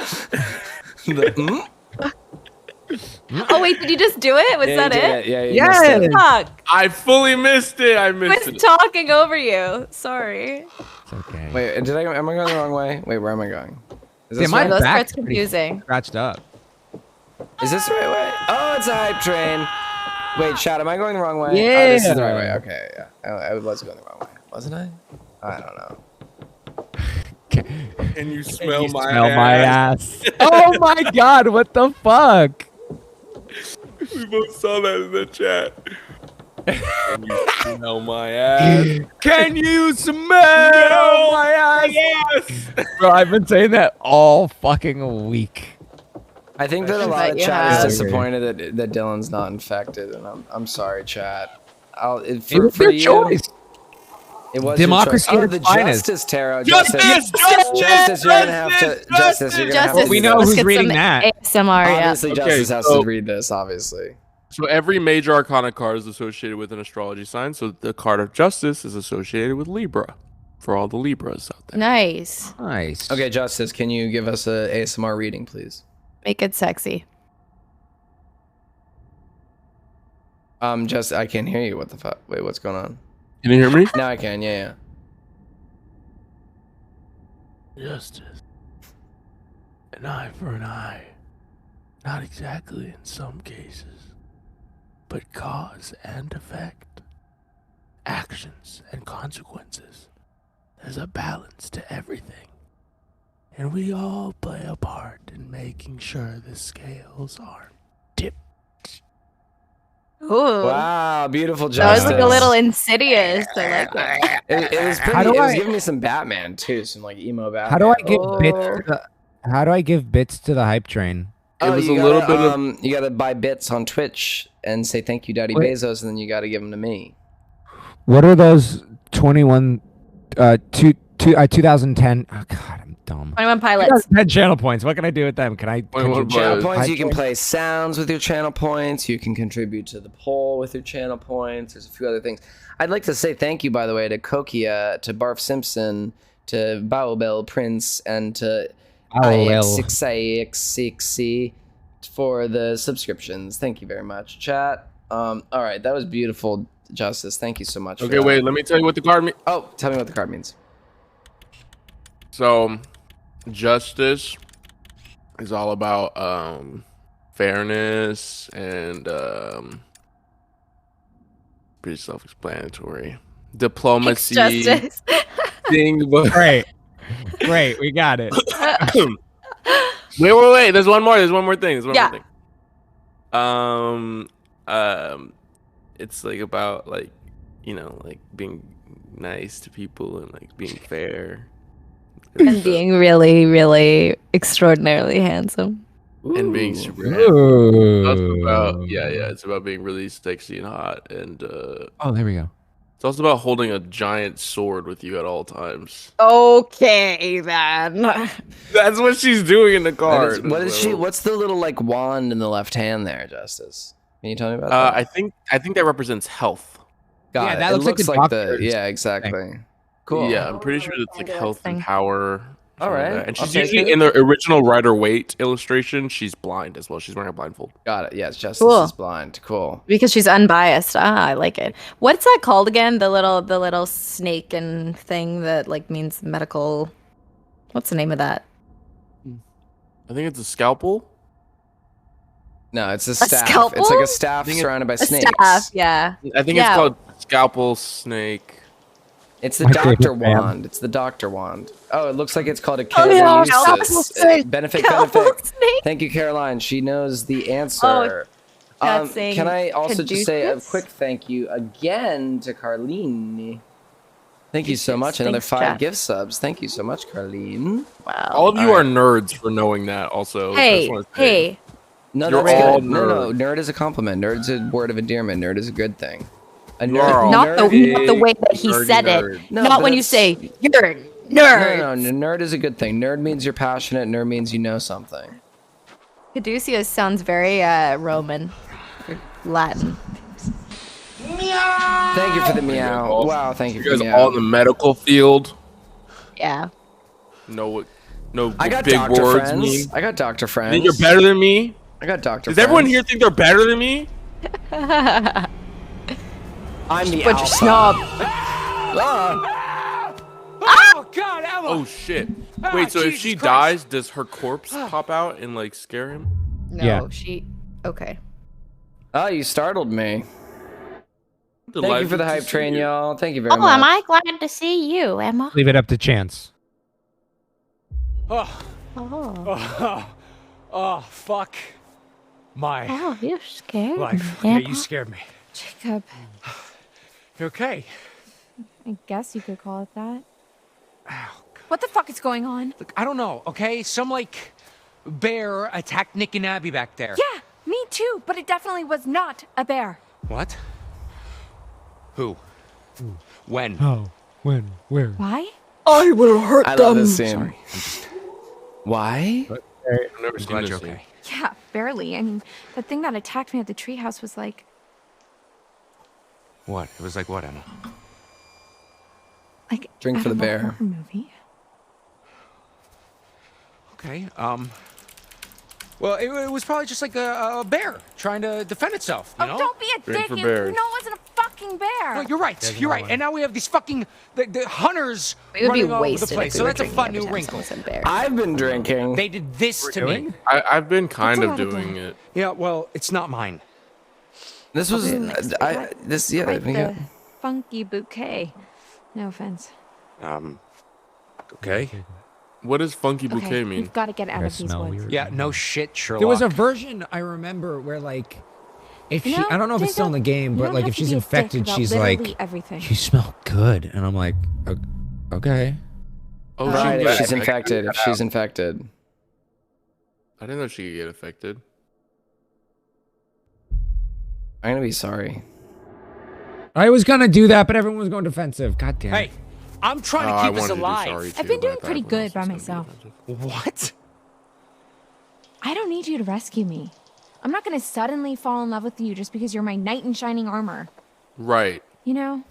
Oh wait, did you just do it? Was that it?
Yeah.
Yes.
Fuck.
I fully missed it. I
I
missed
was
it.
talking over you. Sorry.
It's okay.
Wait, am I going the wrong way? Wait, where am I going? Is
Yeah,
this
my
right?
Those
back's
parts
pretty
confusing.
Scratched up.
Is this the right way? Oh, it's a hype train. Wait, chat, am I going the wrong way?
Yeah.
Oh, this is the right way. Okay, yeah. I was going the wrong way. Wasn't I? I don't know.
Can you smell my
ass? Oh my god, what the fuck?
We both saw that in the chat. Can you smell my ass?
Can you smell my ass?
Yes.
Bro, I've been saying that all fucking week.
I think that a lot of
bet you
chat
have.
is disappointed that Dylan's not infected, and I'm sorry, chat.
It was their choice.
It was
Democracy
your
at
choice.
its
Oh, the
finest.
Justice Tarot.
Justice!
Justice, you're gonna have to. Justice, you're gonna have to.
We know
Let's
who's
get
reading
some
that.
ASMR, yeah.
Obviously,
Okay,
Justice has
so-
to read this. Obviously.
So every major arcana card is associated with an astrology sign. So the card of justice is associated with Libra, for all the Libras out there.
Nice.
Nice.
Okay, Justice, can you give us a ASMR reading, please?
Make it sexy.
I can't hear you. What the fuck? Wait, what's going on?
Can you hear me?
Now I can. Yeah.
Justice. An eye for an eye. Not exactly in some cases, but cause and effect. Actions and consequences. There's a balance to everything. And we all play a part in making sure the scales are tipped.
Ooh.
Wow, beautiful
That
Justice.
was like a little insidious. I like that.
It was pretty.
How do
It was
I-
giving me some Batman too, some like emo Batman.
How do I give
Oh.
bits to the How do I give bits to the hype train?
Oh,
It was
you
a little
gotta,
bit of-
you gotta buy bits on Twitch and say thank you, Daddy
Wait.
Bezos, and then you gotta give them to me.
What are those 2010 oh god, I'm dumb.
21 pilots.
2010 channel points. What can I do with them? Can I
21
contribute?
Channel
But-
points. You can play sounds with your channel points. You can contribute to the poll with your channel points. There's a few other things. I'd like to say thank you, by the way, to Kokia, to Barf Simpson, to Baobel Prince, and to IX6IX6C for the subscriptions. Thank you very much, chat. All right, that was beautiful, Justice. Thank you so much. for
Okay,
that.
wait. Let me tell you what the card means.
Oh, tell me what the card means.
So, justice is all about fairness and pretty self-explanatory. Diplomacy.
Justice.
Things, but
Great. Great, we got it.
wait. There's one more thing.
Yeah.
It's like about like, like being nice to people and like being fair.
And being really, really extraordinarily handsome.
And being super happy.
Ooh.
Also about, it's about being really sexy and hot, and
Oh, there we go.
it's also about holding a giant sword with you at all times.
Okay, then.
That's what she's doing in the
That
card.
is- what is she? What's the little like wand in the left hand there, Justice? Can you tell me about that?
I think that represents health.
Got
Yeah,
it.
that
It
looks like the
the
doctor's
yeah, exactly. Cool.
Yeah, I'm pretty sure it's like health and power.
All
something like
right,
that. And
I'll
she's
take
usually
it.
in the original Rider-Waite illustration. She's blind as well. She's wearing a blindfold.
Got it. Yes, Justice
Cool.
is blind. Cool.
Because she's unbiased. Ah, I like it. What's that called again? The little snake and thing that like means medical. What's the name of that?
I think it's a scalpel.
No, it's a staff.
scalpel?
It's like a staff
I think
surrounded by
A
snakes.
staff. Yeah.
I think
Yeah.
it's called scalpel snake.
It's the
My
doctor
favorite band.
wand. It's the doctor wand. Oh, it looks like it's called a
Oh, yeah, scalpel
Caruses.
snake.
Benefit,
Scalpel
benefit.
snake.
Thank you, Caroline. She knows the answer.
that's saying
Can I also just say a
caduceus?
quick thank you again to Carlene? Thank you so much. Another
Thanks,
5
Jeff.
gift subs. Thank you so much, Carlene.
Wow.
All of you
All
are nerds for knowing that. Also, I
Hey,
just wanna say.
hey.
No,
You're
that's
all
good. No,
nerds.
nerd is a compliment. Nerd's a word of endearment. Nerd is a good thing. A
You are all
Not the
nerdy,
way that he
nerdy
said
nerd.
it.
No,
Not
but
when you
it's-
say you're Nerd.
No, nerd is a good thing. Nerd means you're passionate. Nerd means you know something.
Caduceus sounds very Roman, or Latin.
Thank you for the meow. Wow, thank you for
You
the
guys
meow.
all in the medical field.
Yeah.
No,
I got
big
doctor
words.
friends. I got doctor friends.
Think you're better than me?
I got doctor
Does
friends.
everyone here think they're better than me?
I'm the
Bunch of
alpha.
snob.
Oh God, Emma!
Oh shit! Wait, so if she dies, does her corpse pop out and like scare him?
No,
Yeah.
she. Okay.
Oh, you startled me. Thank you for the hype train, y'all. Thank you very
Oh,
much.
am I glad to see you, Emma?
Leave it up to chance.
Oh.
Oh, fuck. My
Oh, you scared
life.
me,
Yeah,
Emma.
you scared me.
Jacob,
You okay?
I guess you could call it that. What the fuck is going on?
Look, I don't know, okay? Some, like, bear attacked Nick and Abby back there.
Yeah, me too, but it definitely was not a bear.
What? Who? When?
How? When? Where?
Why?
I will hurt
I
them.
love this scene. Why?
I've never seen
Glad
this
you're
scene.
okay.
Yeah, barely. I mean, the thing that attacked me at the treehouse was like,
What? It was like what, Emma?
Drink for
out
the
of a
bear.
horror movie.
Okay, well, it was probably just like a bear trying to defend itself, you know?
Don't be a
Drink
dick.
for
You
bears.
know it wasn't a fucking bear.
No, you're right. You're right. And now we have these fucking the hunters
We would be
running all over the
wasted
place.
if we
So
were
that's a
drinking
fun
every
new
time
wrinkle.
someone said bear.
I've been drinking.
They did this to me.
I've been kind
It's a
of
lot of
doing
blood.
it.
Yeah, well, it's not mine.
This was
Probably mixed with that.
this yeah.
Quite
we got-
the funky bouquet. No offense.
Okay.
What does funky bouquet
Okay,
mean?
we've got to get out of these
smell
woods.
weird.
Yeah, no shit, Sherlock.
There was a version I remember where like, if
You
she,
know,
I don't know if it's still in the game,
you
but
don't
like
have
if
to
she's
be a dick
infected,
about
she's
literally
like,
everything.
you smell good, and I'm like, okay.
Oh,
Right,
she
if she's
got
infected. If she's infected.
I didn't know she could get affected.
I'm gonna be sorry.
I was gonna do that, but everyone was going defensive. God damn.
Hey, I'm trying
Oh,
to
I
keep us
wanted to be
alive.
sorry
I've
too,
been
but I
doing
thought
pretty
everyone
good
else
by
was gonna
myself.
be offensive.
What?
I don't need you to rescue me. I'm not going to suddenly fall in love with you just because you're my knight in shining armor.
Right.
You know,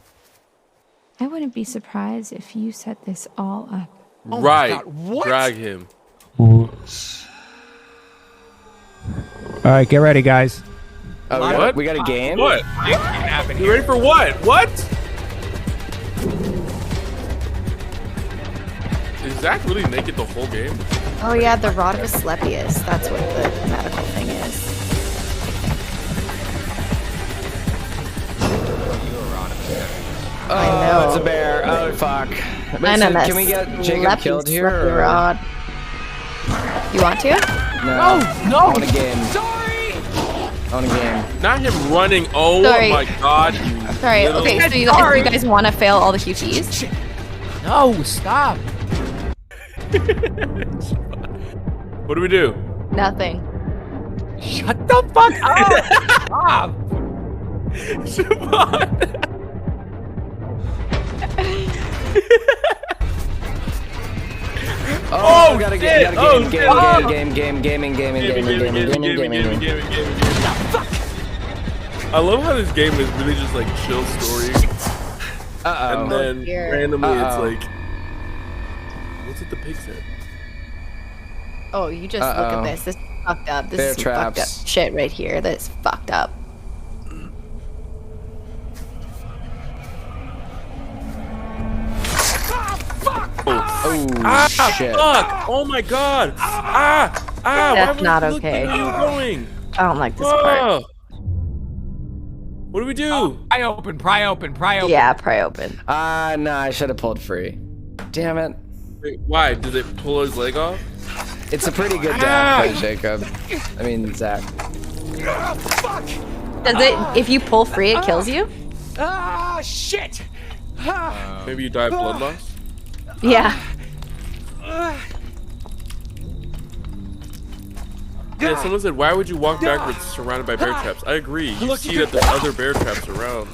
I wouldn't be surprised if you set this all up.
Oh my
Right.
God, what?
Drag him.
All right, get ready, guys.
Oh,
What?
we got a game.
What? You ready for what? What? Is Zach really naked the whole game?
Oh yeah, the rod of Asclepius. That's what the medical thing is. I know.
It's a bear. Oh fuck. Wait,
I know
so
that.
can we get Jacob
Sleepy,
killed here?
sleepy
or-
rod. You want to?
No.
No.
I want a game.
Sorry.
I want a game.
Not him running. Oh
Sorry.
my god. You
Sorry.
little-
Okay, so you guys want to fail all the QTs?
No, stop.
What do we do?
Nothing.
Shut the fuck up. Stop.
Siobhán.
Oh, got a
shit.
game.
Oh,
Got a
shit.
game. Gaming.
I love how this game is really just like chill story.
Uh-oh.
And then
dear.
randomly
Uh-oh.
it's like, what's with the pig head?
Oh, you just look
Uh-oh.
at this. This is fucked up. This
Bear
is some fucked
traps.
up shit right here. That's fucked up.
Oh, shit.
Fuck! Oh my god!
That's
why
not
was
okay.
Where are you going?
I don't like this part.
Oh. What do we do?
Pry open.
Yeah, pry open.
No, I should have pulled free. Damn it.
Wait, why? Did it pull his leg off?
It's a pretty good death by Jacob. I mean, Zach.
Does it? If you pull free, it kills you?
Ah, shit.
Maybe you die of blood loss?
Yeah.
Yeah, someone said, why would you walk backwards surrounded by bear traps? I agree. You see that there's other bear traps around.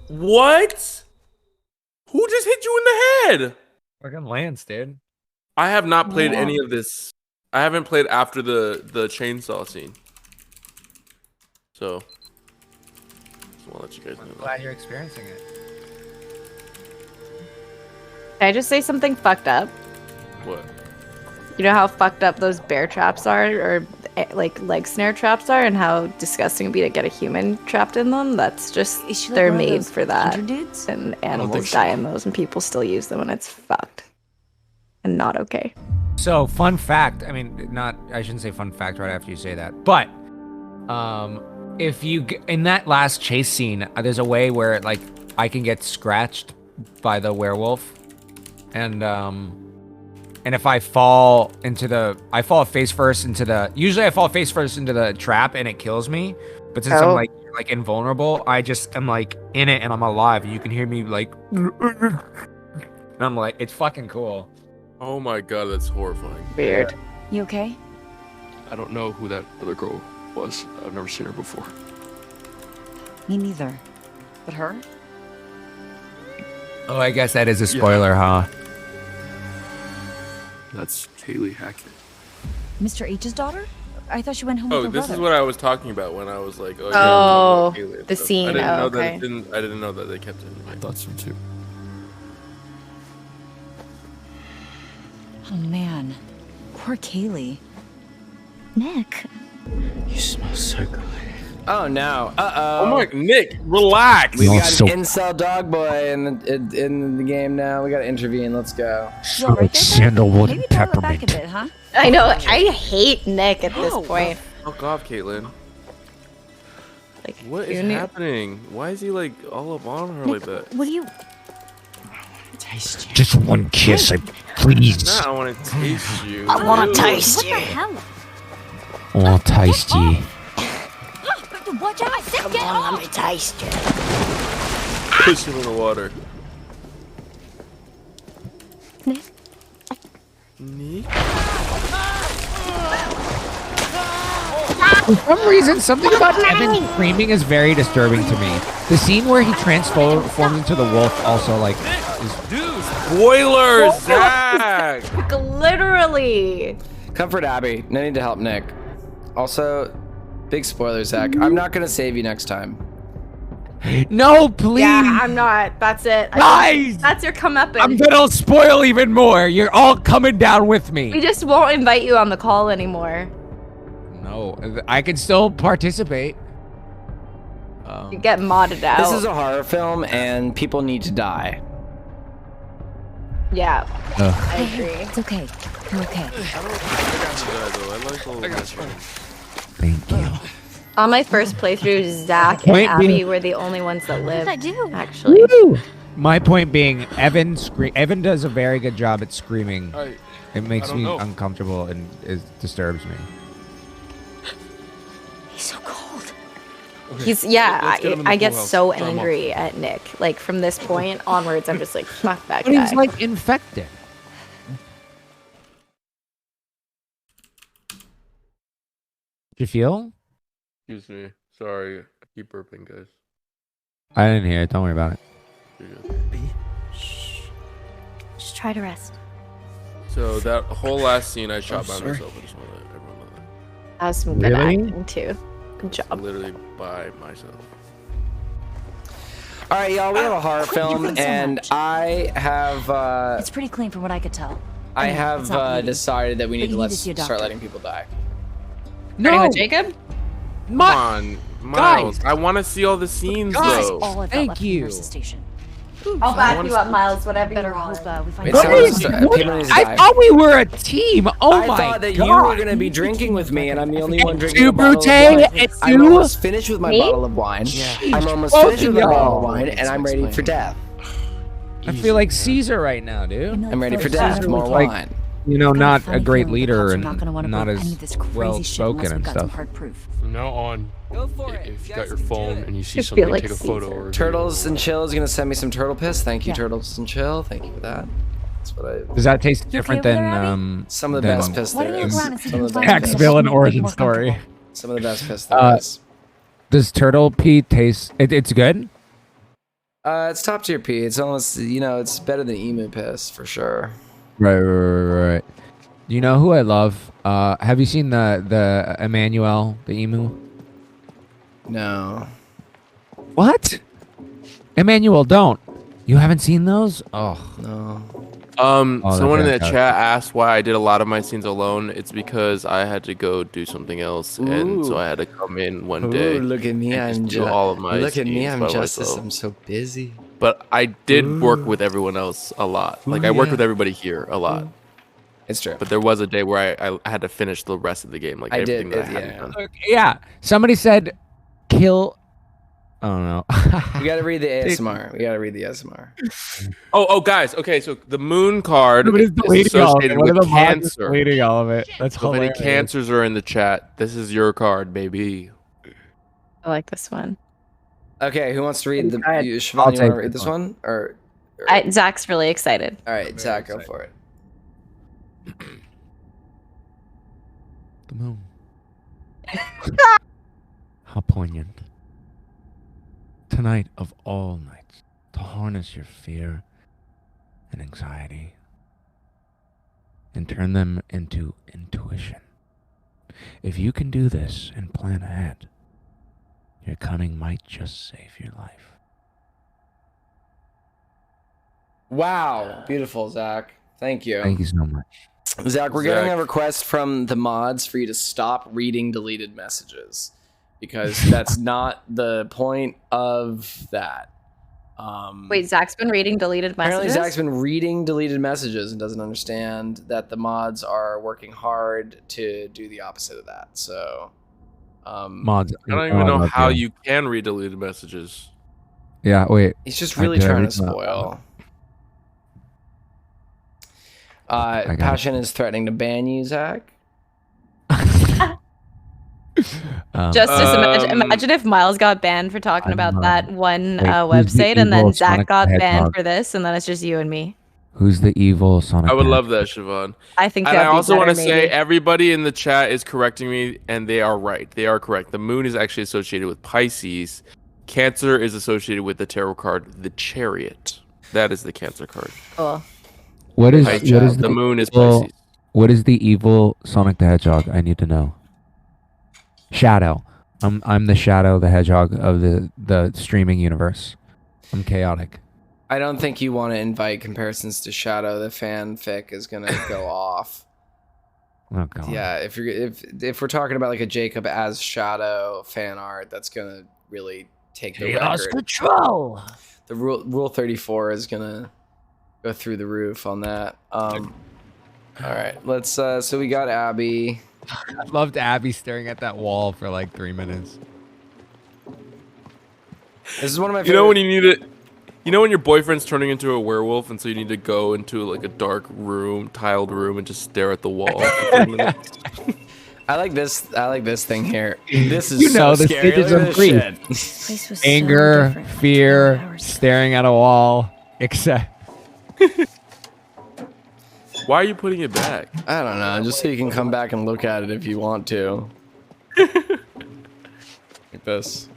What? Who just hit you in the head?
Fucking Lance, dude.
I have not played
Yeah.
any of this. I haven't played after the chainsaw scene. So, just want to let you guys know that.
Glad you're experiencing it.
Can I just say something fucked up?
What?
You know how fucked up those bear traps are, or like leg snare traps are, and how disgusting it'd be to get a human trapped in them? That's just,
Is she like
they're
one of
made
those
for that.
injured dudes?
And
think
animals
so.
die in those, and people still use them, and it's fucked. And not okay.
So, fun fact. I mean, not. I shouldn't say fun fact right after you say that. But, if you in that last chase scene, there's a way where like I can get scratched by the werewolf, and if I fall face first into the. Usually, I fall face first into the trap, and it kills me. But since I'm like invulnerable, I just am like in it, and I'm alive. And you can hear me like, and I'm like, it's fucking cool.
Oh my god, that's horrifying.
Weird.
You okay?
I don't know who that other girl was. I've never seen her before.
Me neither. But her?
Oh, I guess that is a spoiler, huh?
That's Haley Hackett.
Mr. H's daughter? I thought she went home
Oh,
with her
this
brother.
is what I was talking about when I was like, oh,
Oh,
yeah, Haley and
the
stuff.
scene.
I didn't know
okay.
that I didn't know that they kept it.
I thought so too.
Oh man. Poor Kaylee.
Nick.
You smell so good.
Oh no.
Oh my, Nick, relax.
We
No,
got
so-
an incel dog boy in the game now. We gotta intervene. Let's go.
You all right there, bud?
Sandalwood
Maybe
and
dial it back a
peppermint.
bit, huh?
I know. I hate Nick at this point.
Fuck off, Caitlin.
Like,
What is
you need-
happening? Why is he like all up on her like that?
What do you...
Just one kiss, please.
Nah, I want to taste you.
I want
Ew.
to taste
What
you.
the hell?
I want to taste you.
Watch out!
Come on, let me taste you.
Push him in the water.
Nick?
Nick?
For some reason, something about Evan screaming is very disturbing to me. The scene where he transforms into the wolf also like is
Dude, spoilers, Zach!
Like, literally.
Comfort Abby. No need to help Nick. Also, big spoiler, Zach. I'm not gonna save you next time.
no, please.
Yeah, I'm not. That's it.
Guys!
That's your comeuppance.
I'm gonna spoil even more. You're all coming down with
We
me.
just won't invite you on the call anymore.
No, I can still participate.
You get modded out.
This is a horror film, and people need to die.
Yeah,
Ugh.
I agree.
It's okay. You're okay.
I got you.
Thank you.
On my first playthrough, Zach and
Point
Abby
being-
were the only ones that lived.
What did I do?
Actually.
My point being, Evan does a very good job at screaming. It makes
don't
me
know.
uncomfortable and it disturbs me.
He's so cold.
He's
let's get him in the
I
pool
get
house.
so
Throw him off.
angry at Nick. Like from this point onwards, I'm just like, fuck that
But
guy.
he's like infected. Did you feel?
Excuse me. Sorry. I keep burping, guys.
I didn't hear it. Don't worry about it.
You're good.
Just try to rest.
So that whole last scene I shot by myself. I just want to let everyone know that.
That was some good
Really?
acting too. Good job.
Literally by myself.
All right, y'all. We have a horror
Quit your
film,
thing so
and
much.
I have
It's pretty clean from what I could tell.
I
Anyway,
have
it's not bleeding.
decided that we
But
need to
you need to see a
start
doctor.
letting people die.
Starting with Jacob?
Come on, Miles. I want to see all the scenes
Guys,
though.
All I've got
Thank
left from
you.
Nurse's station.
I'll back you up, Miles. Whatever you
Better
want.
hope we find
Wait,
out.
someone needs to- people need to
I
die.
thought we were a team. Oh
I
my
thought that
god.
you were gonna be drinking with me, and I'm the only one drinking
you,
a bottle of
Brute,
wine.
it's
I'm
you.
almost finished with my
Me?
bottle of wine. I'm almost
Both
finished
of
with my bottle of
y'all.
wine, and I'm ready for death.
I feel like Caesar right now, dude.
I'm ready for death. More
like-
wine.
You know,
I've got
not
funny
a great
feeling the
leader
cops are
and
not gonna wanna
not
believe any
as
of this crazy
well
shit
spoken
unless
and
we've got some
stuff.
hard proof.
From now on,
Go for it.
if you
You
got
guys
your
can do
phone
it.
and you see
I
something,
feel like
take a photo
Caesar.
or a
Turtles and Chill is gonna send me some turtle piss. Thank you,
Yeah.
Turtles and Chill. Thank you for that. That's what I.
Does that taste
You okay
different
over
than
there, Abby?
Some of the
than
best piss
Why don't
there
you
is.
look around and see if
Some
you
of
can
the
find
best
something
piss.
Axville and
that makes you
origin
more
story?
comfortable?
Some of the best piss there is.
Does turtle pee taste? It's good.
It's top tier P. It's almost, it's better than emu piss for sure.
Right. Do you know who I love? Have you seen the Emmanuel, the emu?
No.
What? Emmanuel, don't. You haven't seen those? Oh
no.
Someone in the chat asked why I did a lot of my scenes alone. It's because I had to go do something else, and so I had to come in one day.
Look at me,
and just do all of my
Look at me,
scenes
I'm
by
Justice.
myself.
I'm so busy.
But I did work with everyone else a lot. Like I worked
yeah.
with everybody here a lot.
It's true.
But there was a day where I had to finish the rest of the game, like everything that I hadn't done.
Yeah. Somebody said, kill. I don't know.
We gotta read the ASMR.
Oh, guys. Okay, so the moon card is
deleting all of it.
associated
One of
with
the mods is
cancer.
deleting all of it. That's
So if any
hilarious.
cancers are in the chat, this is your card, baby.
I like this one.
Okay, who wants to read the
I'll
Siobhán, you
take
want to
this
read this
one.
one? Or
Zach's really excited.
all right, Zach, go for it.
The moon. How poignant. Tonight of all nights, to harness your fear and anxiety and turn them into intuition. If you can do this and plan ahead, your cunning might just save your life.
Wow, beautiful, Zach. Thank you.
Thank you so much.
Zach, we're getting a request from the mods for you to stop reading deleted messages because that's not the point of that.
Wait, Zach's been reading deleted
Apparently,
messages?
Zach's been reading deleted messages and doesn't understand that the mods are working hard to do the opposite of that. So,
Mods.
I don't even know how you can read deleted messages.
Yeah, wait.
He's just really trying to spoil. Passion is threatening to ban you, Zach.
Justice, imagine if Miles got banned for talking about that one
wait, who's the
website, and then
evil
Zach
Sonic
got
the
banned
Hedgehog?
for this, and then it's just you and me.
Who's the evil Sonic?
I would
the
love that, Siobhán.
I think
And I
that'd be
also want to
better,
say
maybe.
everybody in the chat is correcting me, and they are right. They are correct. The moon is actually associated with Pisces. Cancer is associated with the tarot card, the Chariot. That is the Cancer card.
Cool.
What is
The moon is
evil-
Pisces.
What is the evil Sonic the Hedgehog? I need to know. Shadow. I'm the Shadow the Hedgehog of the streaming universe. I'm chaotic.
I don't think you want to invite comparisons to Shadow. The fanfic is gonna go off.
Oh god.
Yeah, if we're talking about like a Jacob as Shadow fan art, that's gonna really take the
Chaos
record.
control.
The rule 34 is gonna go through the roof on that. All right, let's. So we got Abby.
I loved Abby staring at that wall for like 3 minutes.
This is one of my.
You know when you need it. You know when your boyfriend's turning into a werewolf, and so you need to go into like a dark room, tiled room, and just stare at the wall for 3 minutes.
I like this. I like this thing here. This is
You know,
so
the
scary.
stages
Look
of
at
grief.
this shit.
Anger, fear, staring at a wall, except.
Why are you putting it back?
I don't know, just so you can come back and look at it if you want to. Like this.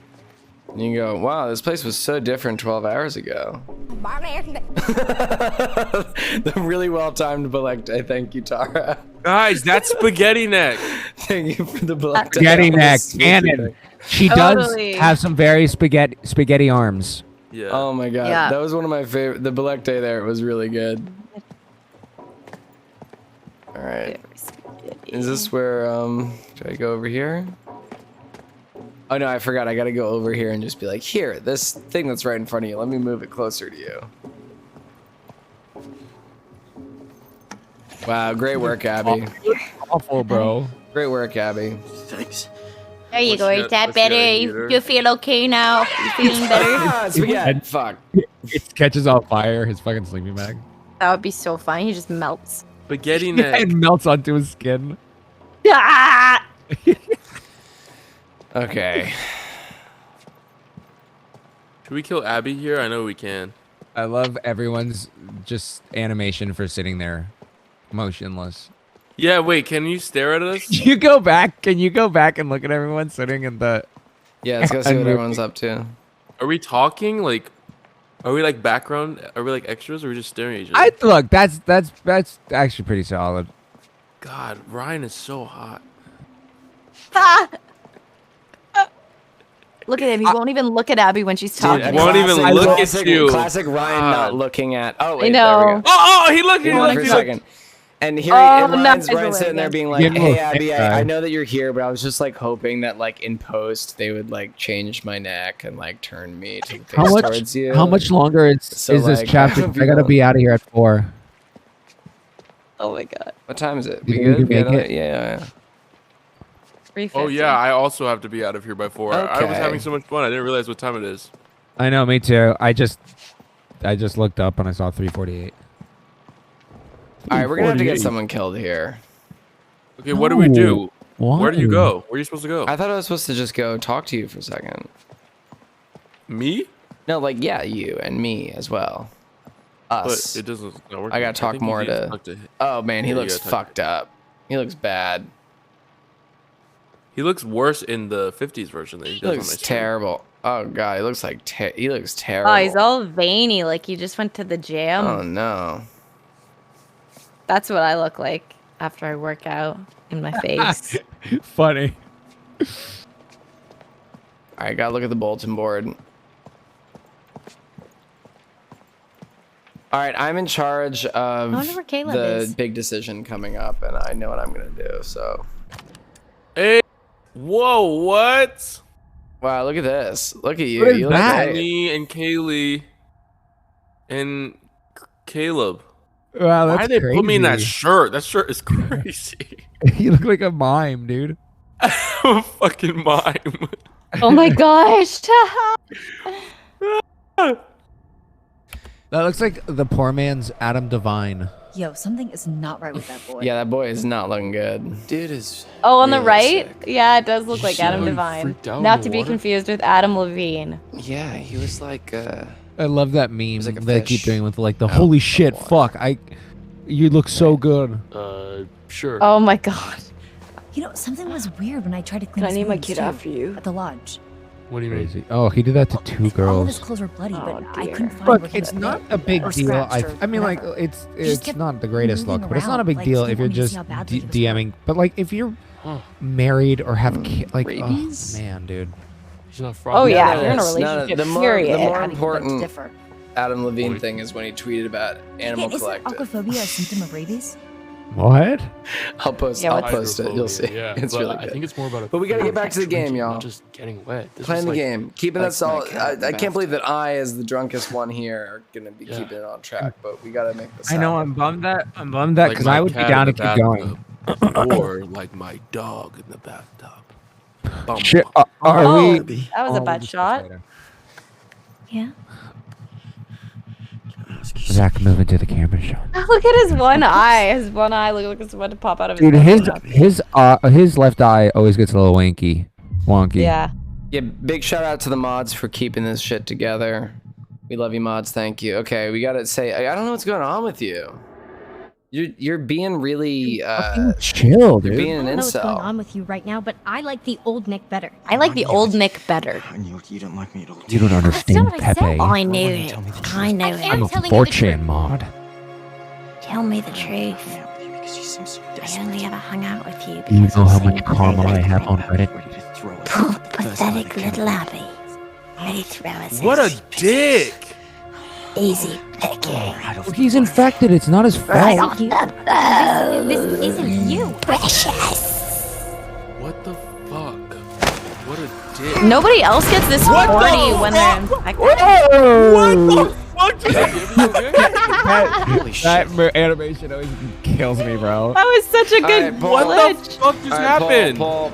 And you can go, wow, this place was so different 12 hours ago. The really well-timed Belecte. Thank you, Tara.
Guys, that's Spaghetti Neck.
Thank you for the Belecte.
Spaghetti neck, cannon. She does
Totally.
have some very spaghetti arms.
Yeah.
Oh my god,
Yeah.
that was one of my favorite. The Belecte there was really good. All right. Is this where should I go over here? Oh no, I forgot. I gotta go over here and just be like, here, this thing that's right in front of you. Let me move it closer to you. Wow, great work, Abby.
Awful, bro.
Great work, Abby.
Thanks.
There you go. Is that
what's your
better?
heater?
You feel okay now? You feeling better?
Ah, spaghetti. Fuck.
It catches on fire. His fucking sleeping bag.
That would be so fun. He just melts.
Spaghetti Neck.
It melts onto his skin.
Ah!
Okay.
Should we kill Abby here? I know we can.
I love everyone's just animation for sitting there, motionless.
Yeah, wait, can you stare at us?
Can you go back? Can you go back and look at everyone sitting in the?
Yeah, let's go see what everyone's up to.
Are we talking? Like, Are we like background? Are we like extras, or are we just staring at each
I
other?
look. That's actually pretty solid.
God, Ryan is so hot.
Look at him. He won't even look at Abby when she's talking.
Dude, won't even look at you.
Classic Ryan not looking at. Oh, wait,
I know.
there we go.
Oh, he looked. He
For a
looked.
second. And here, Ryan's sitting there being like, "Hey, Abby, I know that you're here, but I was just like hoping that like in post they would like change my neck and like turn me to the face towards you."
How much longer is this chapter? I gotta be out of here at 4.
Oh my god.
What time is it?
You
We
think you
good?
can make it?
Yeah.
3:50.
Oh yeah, I also have to be out of here by 4. I was
Okay.
having so much fun. I didn't realize what time it is.
I know, me too. I just looked up and I saw 3:48.
All right, we're gonna have to get someone killed here.
Okay, what do we do?
Why?
Where do you go? Where are you supposed to go?
I thought I was supposed to just go talk to you for a second.
Me?
No, like yeah, you and me as well. Us.
But it doesn't. It's not working.
I gotta talk
think you
more
need
to.
talk to.
Oh man, he
Yeah, you
looks
gotta talk
fucked up. He looks bad.
He looks worse in the 50s version than he
He
does on my
looks
stream.
terrible. Oh god, he looks like he looks terrible.
Oh, he's all veiny, like he just went to the gym.
Oh no.
That's what I look like after I work out in my face.
Funny.
All right, gotta look at the bulletin board. All right, I'm in charge of
wonder where Caleb
the
is.
big decision coming up, and I know what I'm gonna do. So,
Hey, whoa, what?
wow, look at this. Look at you.
What is
You look
that?
great.
Me and Kaylee and Caleb.
Wow, that's
Why did they put me in that
crazy.
shirt? That shirt is crazy.
You look like a mime, dude.
I'm a fucking mime.
Oh my gosh.
That looks like the poor man's Adam Devine.
Yo, something is not right with that boy.
Yeah, that boy is not looking good.
Dude is.
Oh, on the
really
right?
sick.
Yeah, it does look like
shit.
Adam
Oh, you
Devine.
freaked out in
Not
the
to be
water?
confused with Adam Levine.
Yeah, he was like.
I love that meme
like a
they keep
fish
doing with like the holy shit, fuck. You look so good.
Sure.
Oh my god.
You know, something was weird when I tried to clean
Can I
his
name my
wounds,
kid
too,
after you?
at the lodge.
What do you mean?
Crazy. Oh, he did that to 2
All of his
girls.
clothes were bloody, but
Oh,
I
dear.
couldn't find where
Look,
he
it's
was
not
bit
a big
or
deal.
scratched or
I mean, like
whatever.
it's
He just
it's
kept
not the greatest
moving
look, but it's not a
around,
big
like,
deal
he
if you're
wanted to see
just
how badly he was
DMing. But like if you're married or have like, oh
Rabies?
man, dude.
He's not
Oh yeah, if you're in a
it's not
relationship,
the more
period.
important
differ.
Adam Levine thing is when he tweeted about Animal
Isn't
Collective.
aquaphobia a symptom of rabies?
What?
I'll post.
Yeah,
I'll
what's-
post it. You'll see.
Yeah,
It's
but
really
I
good.
think it's more about.
But we gotta get back to the game, y'all.
Not just getting wet. This
Playing
was
the
like-
game, keeping
like
us all.
my cat in the
I can't believe
bathtub.
that I, as the drunkest one here, are gonna be keeping it on track. But we gotta make this.
I know
happen.
I'm bummed that
Like
because
my
I would be
cat
down to
in the
keep going.
bathtub. Or like my dog in the bathtub. Bum,
Shit,
bum.
are
Oh,
we?
that was a
Oh,
bad
we'll
shot.
discuss later.
Yeah.
Zach, move into the camera shot.
Look at his one eye. His one eye looks like it's about to pop out of his
Dude,
mouth.
his left eye always gets a little wonky.
Yeah.
Yeah, big shout out to the mods for keeping this shit together. We love you, mods. Thank you. Okay, we gotta say, I don't know what's going on with you. You're being really
chill, dude.
You're being
I
an
don't know what's going
incel.
on with you right now, but I like the old Nick better.
I like the old Nick better.
You don't like me at all.
You don't understand
what I said.
Pepe.
I knew it. I knew it.
I'm a
telling you the
4chan
truth.
mod.
Tell me the truth.
Because you seem so
I only ever hung out with you
You
because
know
you
how
seemed
much karma I have on Reddit?
Poor pathetic little Abby. Ready to throw us
What a dick!
easy picky.
Well, he's infected. It's not his fault.
This isn't you.
Precious.
What the fuck? What a dick.
Nobody else gets this
What the
horny when they're infected.
Whoa!
What the fuck?
That animation always kills me, bro.
That was such a good
What the
glitch.
fuck just happened?
Paul.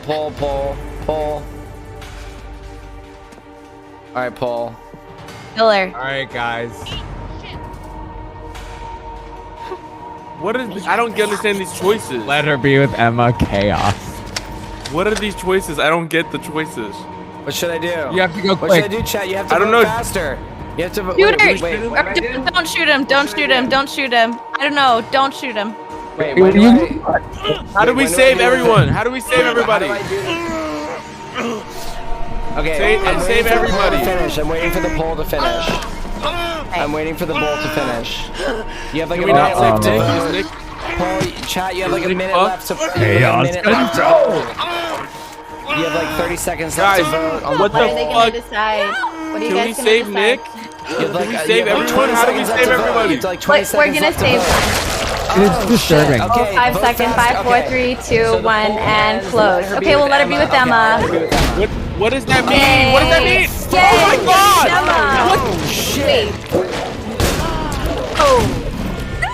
All right, Paul.
Killer.
All right, guys.
What is? I don't understand these choices.
Let her be with Emma. Chaos.
What are these choices? I don't get the choices.
What should I do?
You have to go
What should I
quick.
do, chat? You have to
I don't
vote
know.
faster. You have to vote.
Shoot her.
Wait, what do I do?
Don't shoot him. Don't shoot him. Don't shoot him. I don't know. Don't shoot him.
Wait, when do I?
How do we
when do I
save
do
everyone?
this?
How do we save everybody?
How do I do this? Okay,
Save-
I'm
and
waiting
save
for the poll to
everybody.
finish. I'm waiting for the poll to finish. I'm waiting for the bolt to finish. You have like
Can
a
we not
minute left
save
to
Nick?
vote. Paul, chat, you have like a minute left to vote.
Hey,
You
y'all,
have
it's
a minute left to
gonna
vote. You have like 30 seconds left to vote. On
what
the
the
What are they
poll.
gonna
fuck?
decide? What are you
Can
guys
we
gonna
save
decide?
Nick?
You have like,
Can we
you
save
have like
everyone?
20
How do we
seconds left
save
to vote.
everybody?
You have like 20
We're
seconds
gonna
left to
save
vote.
It's disturbing.
Shit. Okay,
5
vote
seconds.
fast.
5, 4,
Okay.
3, 2,
So the
1,
poll
and
ends.
close.
Let her be
Okay, we'll let her be with
Okay,
Emma.
let her be with Emma.
What does that mean? What does that mean?
Yay!
Oh my god!
Emma.
Oh shit.
Oh.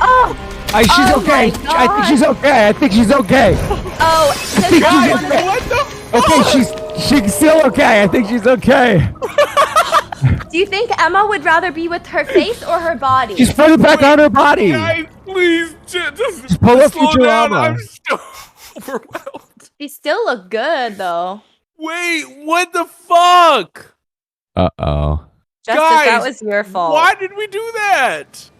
Oh.
She's
Oh
okay.
my
I think she's okay. I think she's okay.
Oh. Does
Guys,
anyone wanna-
What the?
Okay, she's still okay. I think she's okay.
Do you think Emma would rather be with her face or her body?
She's putting it back on her body.
Guys, please, just
pull up
slow down.
Futurama.
I'm so overwhelmed.
She still look good though.
Wait, what the fuck?
Uh-oh.
Justice,
Guys,
that was your fault.
Why did we do that?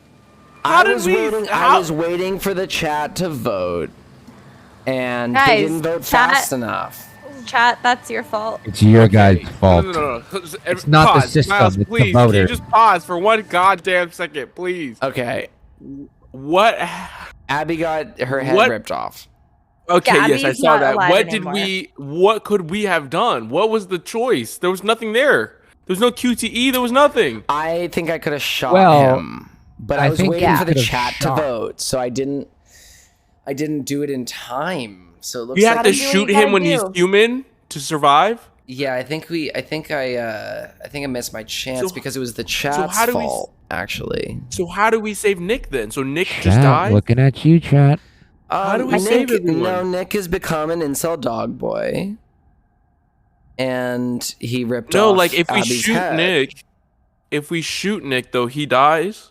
How did we?
I was waiting for the chat to vote, and
Guys,
they didn't vote
chat-
fast enough.
Chat, that's your fault.
It's your guys' fault.
No.
It's not the
Pause.
system,
Miles,
it's the
please, can
voter.
you just pause for one goddamn second, please?
Okay.
What?
Abby got her head
What?
ripped off.
Okay,
Yeah,
yes, I
Abby's
saw
not
that.
alive
What
anymore.
what could we have done? What was the choice? There was nothing there. There was no QTE, there was nothing.
I think I could have shot
Well,
him, but
I
I was
think
waiting
you
for the
could've
chat
shot.
to vote, so I didn't do it in time. So it looks
You
like
have to
do what
shoot
you
him
gotta
when he's
do.
human to survive?
yeah, I think I missed my chance
So-
because it was the chat's
how do we-
fault, actually.
So how do we save Nick then? So Nick just
Chat,
died?
looking at you, chat.
How do we
Nick,
save everyone?
No, Nick has become an incel dog boy, and he ripped
No,
off
like if we
Abby's
shoot
head.
Nick though, he dies?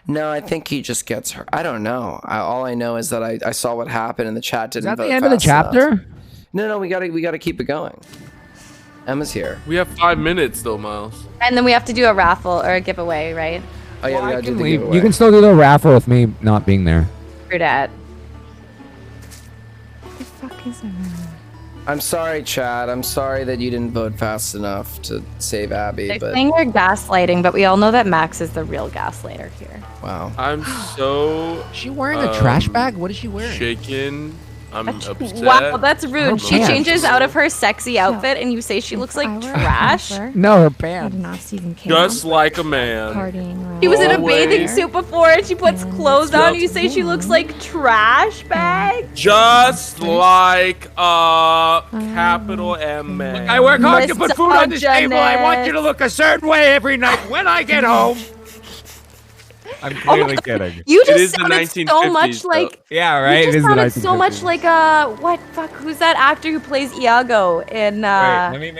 No, I think he just gets hurt. I don't know. All I know is that I saw what happened and the chat
Is
didn't
that
vote
the end of the
fast enough.
chapter?
No, we gotta keep it going. Emma's here.
We have 5 minutes though, Miles.
And then we have to do a raffle or a giveaway, right?
Oh yeah, we gotta do the giveaway.
You can still do the raffle with me not being there.
True dat.
The fuck is her?
I'm sorry, Chad. I'm sorry that you didn't vote fast enough to save Abby,
They're
but
saying you're gaslighting, but we all know that Max is the real gaslighter here.
wow.
I'm so
Is she wearing a trash bag? What is she wearing?
shaken. I'm upset.
Wow, that's rude. She
pants.
changes out of her sexy outfit, and you say she looks like trash.
No, her
At
pants.
an off-season camp,
Just like a man.
partying around.
She was in a
Always.
bathing suit before, and she puts clothes on. You say she looks like trash bag.
Just like a capital M man.
I work hard to put food on this table. I want
Misogynist.
you to look a certain way every night when I get home. I'm clearly kidding.
You
It
just
is the
sounded so
1950s
much
though.
like.
Yeah, right.
You
It
just
is the
sounded so much
1950s.
like what? Fuck, who's that actor who plays Iago in
Let me do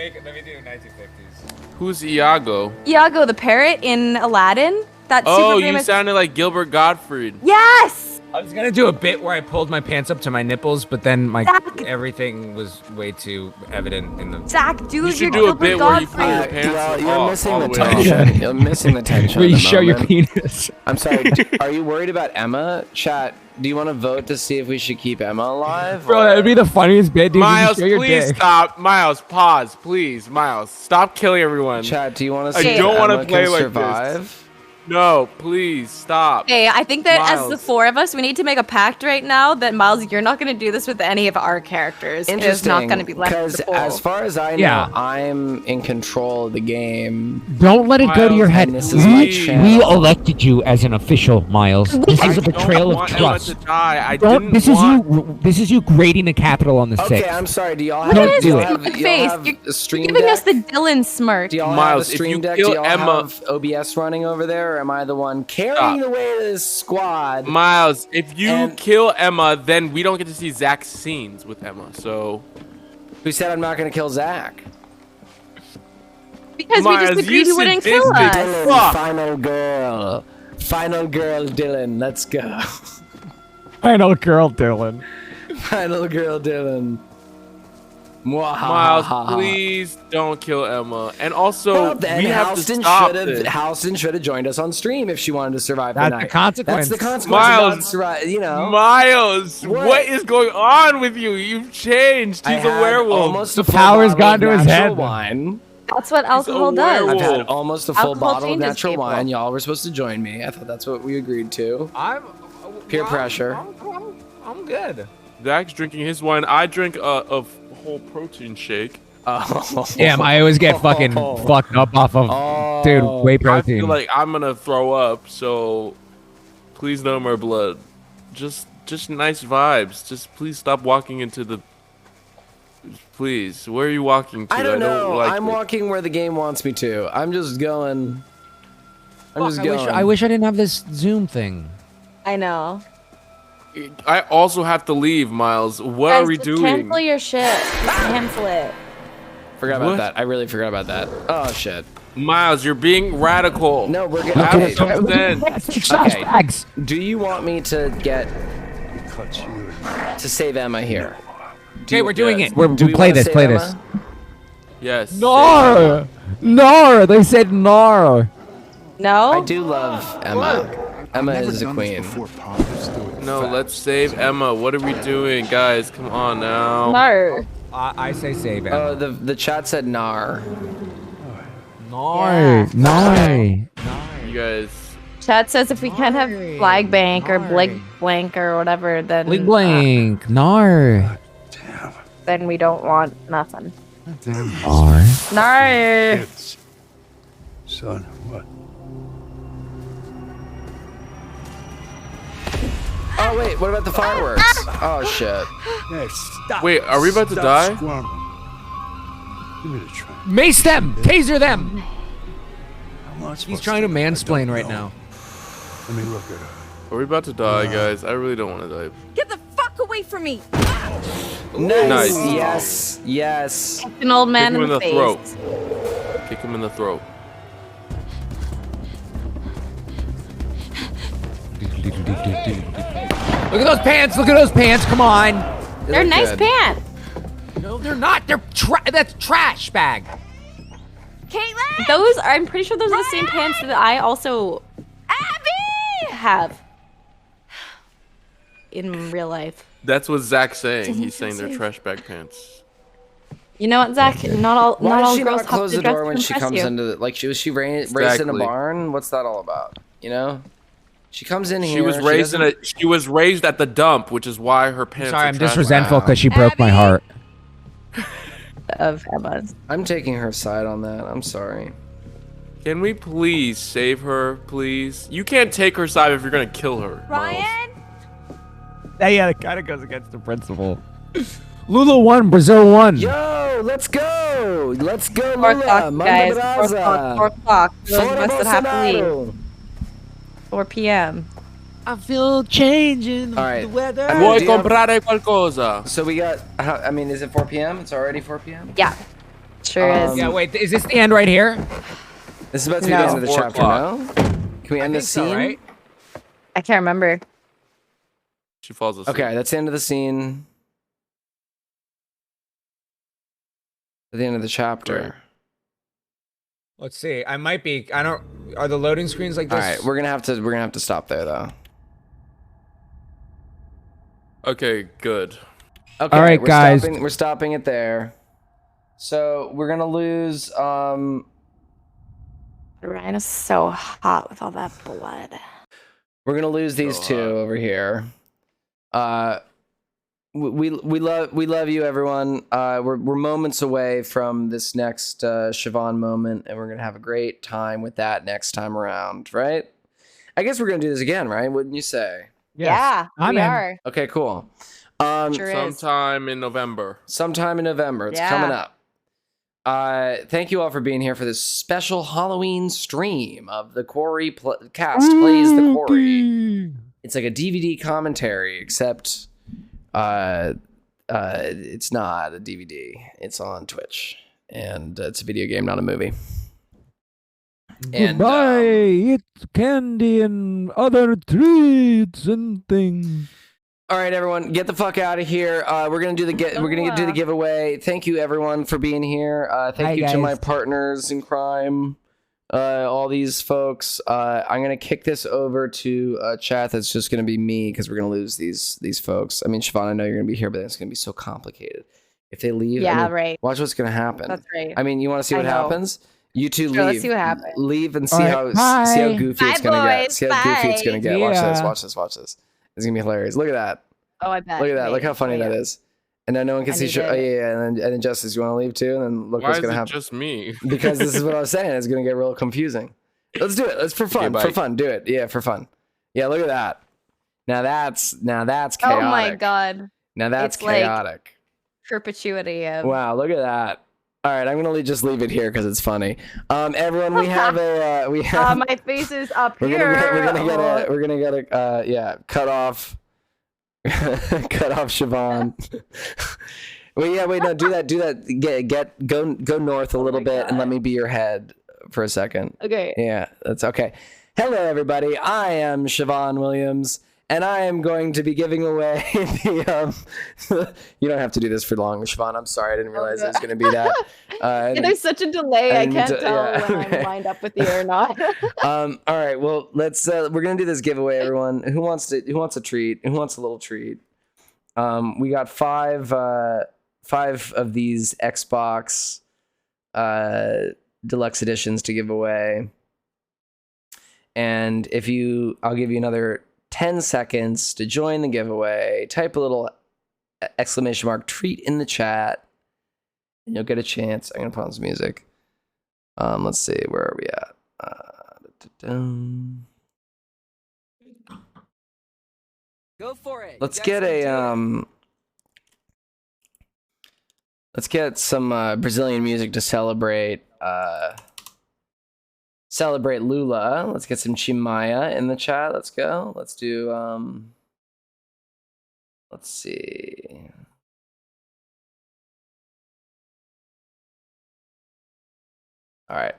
1950s.
Who's Iago?
Iago the parrot in Aladdin? That
Oh,
super
you
famous.
sounded like Gilbert Gottfried.
Yes.
I was gonna do a bit where I pulled my pants up to my nipples, but then
Zach.
everything was way too evident in the.
Zach, do
You
your
should do a
Gilbert
bit where you pull
Godfrey.
your pants
Well, you're
off
missing
all
the
way up.
tension. You're missing the tension.
Where
at
you
the
show your
moment.
penis.
I'm sorry. Are you worried about Emma? Chat. Do you want to vote to see if we should keep Emma alive?
Bro, that would be the funniest bit, dude.
Miles,
You show your
please
dick.
stop. Miles, pause, please. Miles, stop killing everyone.
Chat. Do you want to
I
see?
don't
if
wanna
Emma
play
can
like this.
survive?
No, please stop.
Hey, I think that as the
Miles.
four of us, we need to make a pact right now that Miles, you're not going to do this with any of our characters. It is
Interesting.
not going to be left to
Because
the poll.
as far as I know,
Yeah.
I'm in control of the game.
Don't let it go to your
Miles,
head.
and this is my
We
channel.
elected you as an official, Miles. This is a betrayal of
I don't want Emma
trust.
to die. I
Don't.
didn't
This
want...
is you grading a capital on the
Okay,
six.
I'm sorry. Do y'all
Look
have,
at his
do y'all
stupid
have,
face.
y'all have
You're
a stream
giving
deck?
us the Dylan smirk.
Do y'all
Miles,
have
if
a
you
stream deck?
kill
Do y'all
Emma-
have OBS running over there? Or am I the one carrying the weight of this squad?
Miles, if you
And-
kill Emma, then we don't get to see Zach's scenes with Emma. So,
Who said I'm not going to kill Zach?
Because we
Miles,
just agreed
you
you wouldn't kill
sadistic.
us.
Dylan,
Fuck.
final girl. Final girl, Dylan. Let's go.
Final girl, Dylan.
Final girl, Dylan.
Miles, please don't kill Emma. And also,
Well, then
we have
Halston
to stop
should
this.
have Halston should have joined us on stream if she wanted to survive
That's
the
the
night.
consequence.
That's the consequence.
Miles,
of not survive, you know.
Miles,
What?
what is going on with you? You've changed.
I
He's a
had
werewolf.
Almost
The
a full
power's
bottle
gone
of
to his
natural
head.
Wine.
That's what alcohol does.
I've had almost a full
Alcohol
bottle of
changes
natural
people.
wine. Y'all were supposed to join me. I thought that's what we agreed to. Peer pressure.
I'm good.
Zach's drinking his wine. I drink a whole protein shake.
Damn, I always get fucking fucked up off of, dude, whey
I
protein.
feel like I'm gonna throw up, so please no more blood. Just nice vibes. Just please stop walking into the. Please, where are you walking to?
I don't know.
like
I'm walking where the game wants me to. I'm just going.
I wish I didn't have this Zoom thing.
I know.
I also have to leave, Miles. What
Guys,
are we
just
doing?
Cancel your shit. Just cancel it.
Forgot
What?
about that. I really forgot about that. Oh shit.
Miles, you're being radical.
No, we're
Have
gonna.
some sense.
Okay. Do you want me to get to save Emma here?
Okay, we're doing
Yes.
it. We're
Do we
play
wanna
this.
save
Play
Emma?
this.
Yes.
Nar, Nar. They said Nar.
No.
I do love Emma. Emma is a queen.
No, let's save Emma. What are we doing, guys? Come on now.
No.
I say save Emma.
Oh, the chat said Nar.
Nar. Nar.
You guys.
Chat says if we can't have flag bank or blig blank or whatever, then
Bling blank. Nar.
then we don't want nothing.
Nar.
No.
Son, what?
Oh wait, what about the fireworks? Oh shit.
Hey, stop.
Wait, are we about to
Stop
die?
squirming. Give me the tray.
Mace them. Taser them.
I'm not
He's
supposed
trying to
I
mansplain
don't
right
know.
now.
Let me look at her.
Are we about to die, guys? I really don't want to die.
Get the fuck away from me!
Nice.
Nice.
Yes. Yes.
An old man
Kick him
in the face.
throat. Kick him in the throat.
Look at those pants. Look at those pants. Come on.
They're
look
nice
good.
pants.
No, they're not. They're that's trash bag.
Caitlin!
Those are. I'm pretty sure those are the same pants that I also have in real life.
That's what Zach's saying. He's saying they're trash bag pants.
You know what, Zach? Not all.
Why
not
does
all
she
girls
not
have
close
to
the
dress
door
to
when she
impress
comes
you.
into the, like was she raised in a
Exactly.
barn? What's that all about? You know? She comes in here.
She was raised she was raised at the dump, which is why her pants.
Sorry,
are
I'm
trash
just resentful
bags.
because she broke my heart.
Of Emma's.
I'm taking her side on that. I'm sorry.
Can we please save her, please? You can't take her side if you're gonna kill her. Miles.
Ryan?
Yeah, it kind of goes against the principle. Lula won. Brazil won.
Yo, let's go. Let's go,
4
Lula.
o'clock,
Manda
guys. 4
brasa.
o'clock. 4 o'clock. Those of
Fora
us that have to
Bolsonaro.
leave. 4 p.m.
I feel changing
All right.
the weather.
Vuoi
Do you have-
comprare qualcosa?
So we got. I mean, is it 4 p.m.? It's already 4 p.m.
Yeah. Sure is.
Yeah, wait. Is this the end right here?
This is about to be
No.
the end of the
4
chapter
o'clock.
now. Can we end
I
the
think so,
scene?
right?
I can't remember.
She falls asleep.
Okay, that's the end of the scene. At the end of the chapter.
Let's see. I might be. I don't. Are the loading screens like this?
All right, we're gonna have to stop there though.
Okay, good.
Okay,
All right,
we're
guys.
We're stopping it there. So we're gonna lose.
Ryan is so hot with all that blood.
We're gonna lose these two over here. We love you, everyone. We're moments away from this next Siobhán moment, and we're gonna have a great time with that next time around, right? I guess we're gonna do this again, right? Wouldn't you say?
Yes.
Yeah,
I'm
we
in.
are.
Okay, cool.
Sure is.
Sometime in November.
Sometime in November. It's
Yeah.
coming up. Thank you all for being here for this special Halloween stream of the Quarry cast plays the Quarry. It's like a DVD commentary, except it's not a DVD. It's on Twitch, and it's a video game, not a movie. And,
Goodbye. It's candy and other treats and things.
all right, everyone, get the fuck out of here. We're gonna do the giveaway. Thank you, everyone, for being here. Thank
Hi,
you to
guys.
my partners in crime, all these folks. I'm gonna kick this over to chat. That's just gonna be me because we're gonna lose these folks. I mean, Siobhán, I know you're gonna be here, but it's gonna be so complicated If they leave,
Yeah, right.
Watch what's gonna happen.
That's right.
I mean, you want to see what happens? You two
Sure,
leave.
let's see what happens.
Leave and see
All right,
how
bye.
goofy it's
Bye,
gonna get.
boys.
See how goofy it's gonna
Bye.
get. Watch this.
Yeah.
Watch this. Watch this. It's gonna be hilarious. Look at that.
Oh, I bet.
Look at that. Look
Wait,
how funny
oh,
that
yeah.
is. And then no one can
I
see.
need to-
Oh yeah, and then Justice, you want to leave too? And then look
Why
what's
is
gonna
it
happen.
just me?
Because this is what I was saying. It's gonna get real confusing. Let's do it. Let's for fun.
Okay,
For fun. Do it. Yeah, for fun. Yeah, look at that. Now that's chaotic.
Oh my god.
Now that's
It's like-
chaotic.
Perpetuity of.
Wow, look at that. All right, I'm gonna just leave it here because it's funny. Everyone, we have a
My face is up
we're
here.
we're gonna get a cut off Siobhán. Wait, no, do that. Go north a little bit and let me be your head for a second.
Okay.
Yeah, that's okay. Hello, everybody. I am Siobhán Williams, and I am going to be giving away the. You don't have to do this for long, Siobhán. I'm sorry, I didn't realize it was going to be that.
There's such a delay. I can't tell
yeah,
when
okay.
I'm lined up with you or not.
All right. Well, let's. We're gonna do this giveaway. Everyone, who wants a treat? Who wants a little treat? We got five of these Xbox deluxe editions to give away. And I'll give you another 10 seconds to join the giveaway. Type a little exclamation mark treat in the chat, and you'll get a chance. I'm gonna put on some music. Let's see, where are we at?
Go for it.
Let's get some Brazilian music to celebrate Lula. Let's get some Chimaya in the chat. Let's go. Let's do let's see. All right.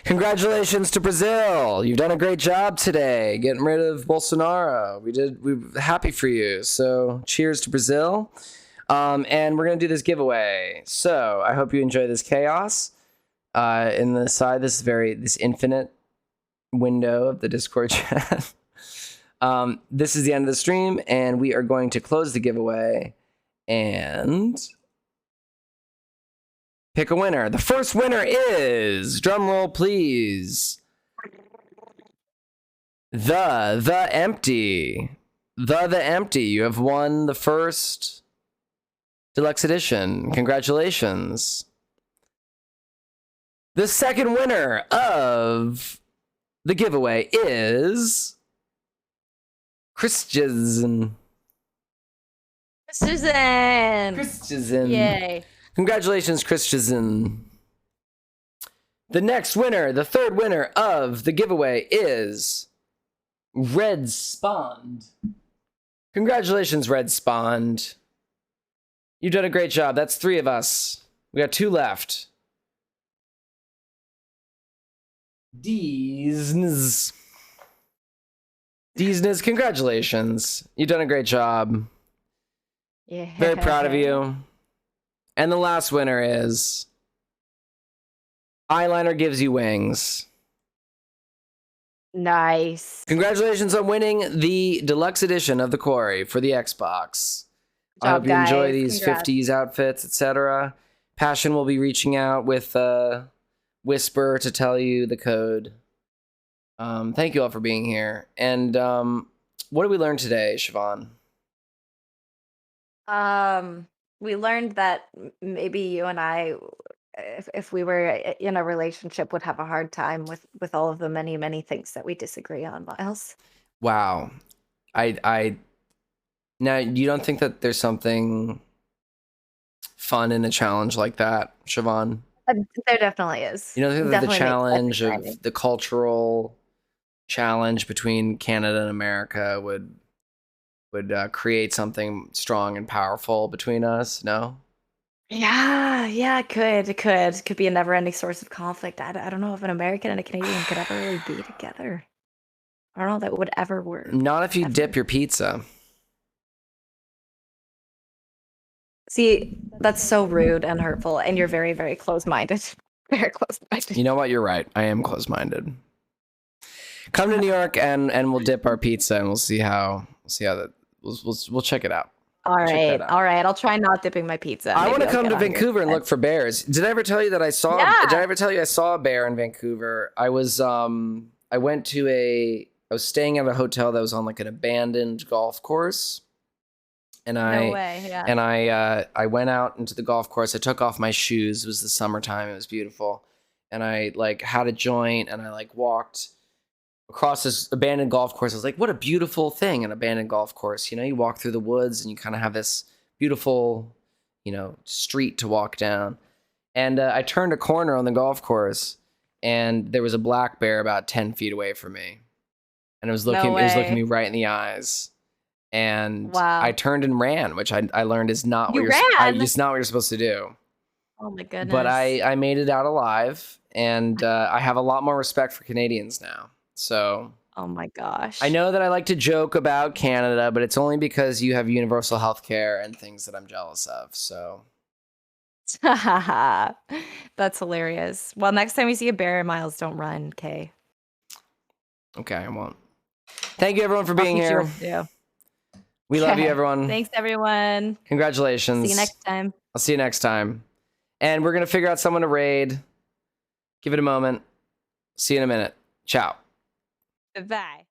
Congratulations to Brazil. You've done a great job today getting rid of Bolsonaro. We're happy for you. So cheers to Brazil. And we're going to do this giveaway. So I hope you enjoy this chaos. In the side, this infinite window of the Discord chat. This is the end of the stream, and we are going to close the giveaway and pick a winner. The first winner is, drum roll please, The Empty. The Empty. You have won the first deluxe edition. Congratulations. The second winner of the giveaway is Christian. Christian.
Yay.
Congratulations, Christian. The next winner, the third winner of the giveaway is Red Spond. Congratulations, Red Spond. You've done a great job. That's 3 of us. We got 2 left. Deesnes, congratulations. You've done a great job.
Yeah.
Very proud of you. And the last winner is Eyeliner Gives You Wings.
Nice.
Congratulations on winning the deluxe edition of the Quarry for the Xbox. I hope you enjoy these 50s outfits, etc. Passion will be reaching out with Whisper to tell you the code. Thank you all for being here. And what did we learn today, Siobhán?
We learned that maybe you and I, if we were in a relationship, would have a hard time with all of the many things that we disagree on, Miles.
Wow. I now, you don't think that there's something fun in a challenge like that, Siobhán?
There definitely is.
You don't think that the
Definitely
challenge
makes
of the cultural challenge between Canada and America would create something strong and powerful between us? No?
Yeah, it could. It could be a never-ending source of conflict. I don't know if an American and a Canadian could ever really be together. I don't know if that would ever work.
Not if you dip your pizza.
See, that's so rude and hurtful, and you're very, very close-minded. Very close-minded.
You know what? You're right. I am close-minded. Come to New York and we'll dip our pizza and we'll see how that we'll check it out.
All right. I'll try not dipping my pizza.
I want to
Maybe I'll
come
get
to
on your
Vancouver and
side.
look for bears. Did I ever tell you that I saw?
Yeah.
Did I ever tell you I saw a bear in Vancouver? I was staying at a hotel that was on like an abandoned golf course. And
No way, yeah.
And I went out into the golf course. I took off my shoes. It was the summertime. It was beautiful. And I like had a joint and I like walked across this abandoned golf course. I was like, what a beautiful thing, an abandoned golf course. You know, you walk through the woods and you kind of have this beautiful, you know, street to walk down. And I turned a corner on the golf course and there was a black bear about 10 feet away from me. And it was looking me right in the eyes. And
Wow.
I turned and ran, which I learned is not what it's not what you're supposed to do.
Oh my goodness.
But I made it out alive, and I have a lot more respect for Canadians now. So
oh my gosh.
I know that I like to joke about Canada, but it's only because you have universal health care and things that I'm jealous of. So
that's hilarious. Well, next time you see a bear, Miles, don't run, okay?
Okay, I won't. Thank you everyone for being here. We love you, everyone.
Thanks, everyone.
Congratulations.
See you next time.
I'll see you next time. And we're going to figure out someone to raid. Give it a moment. See you in a minute. Ciao.
Bye.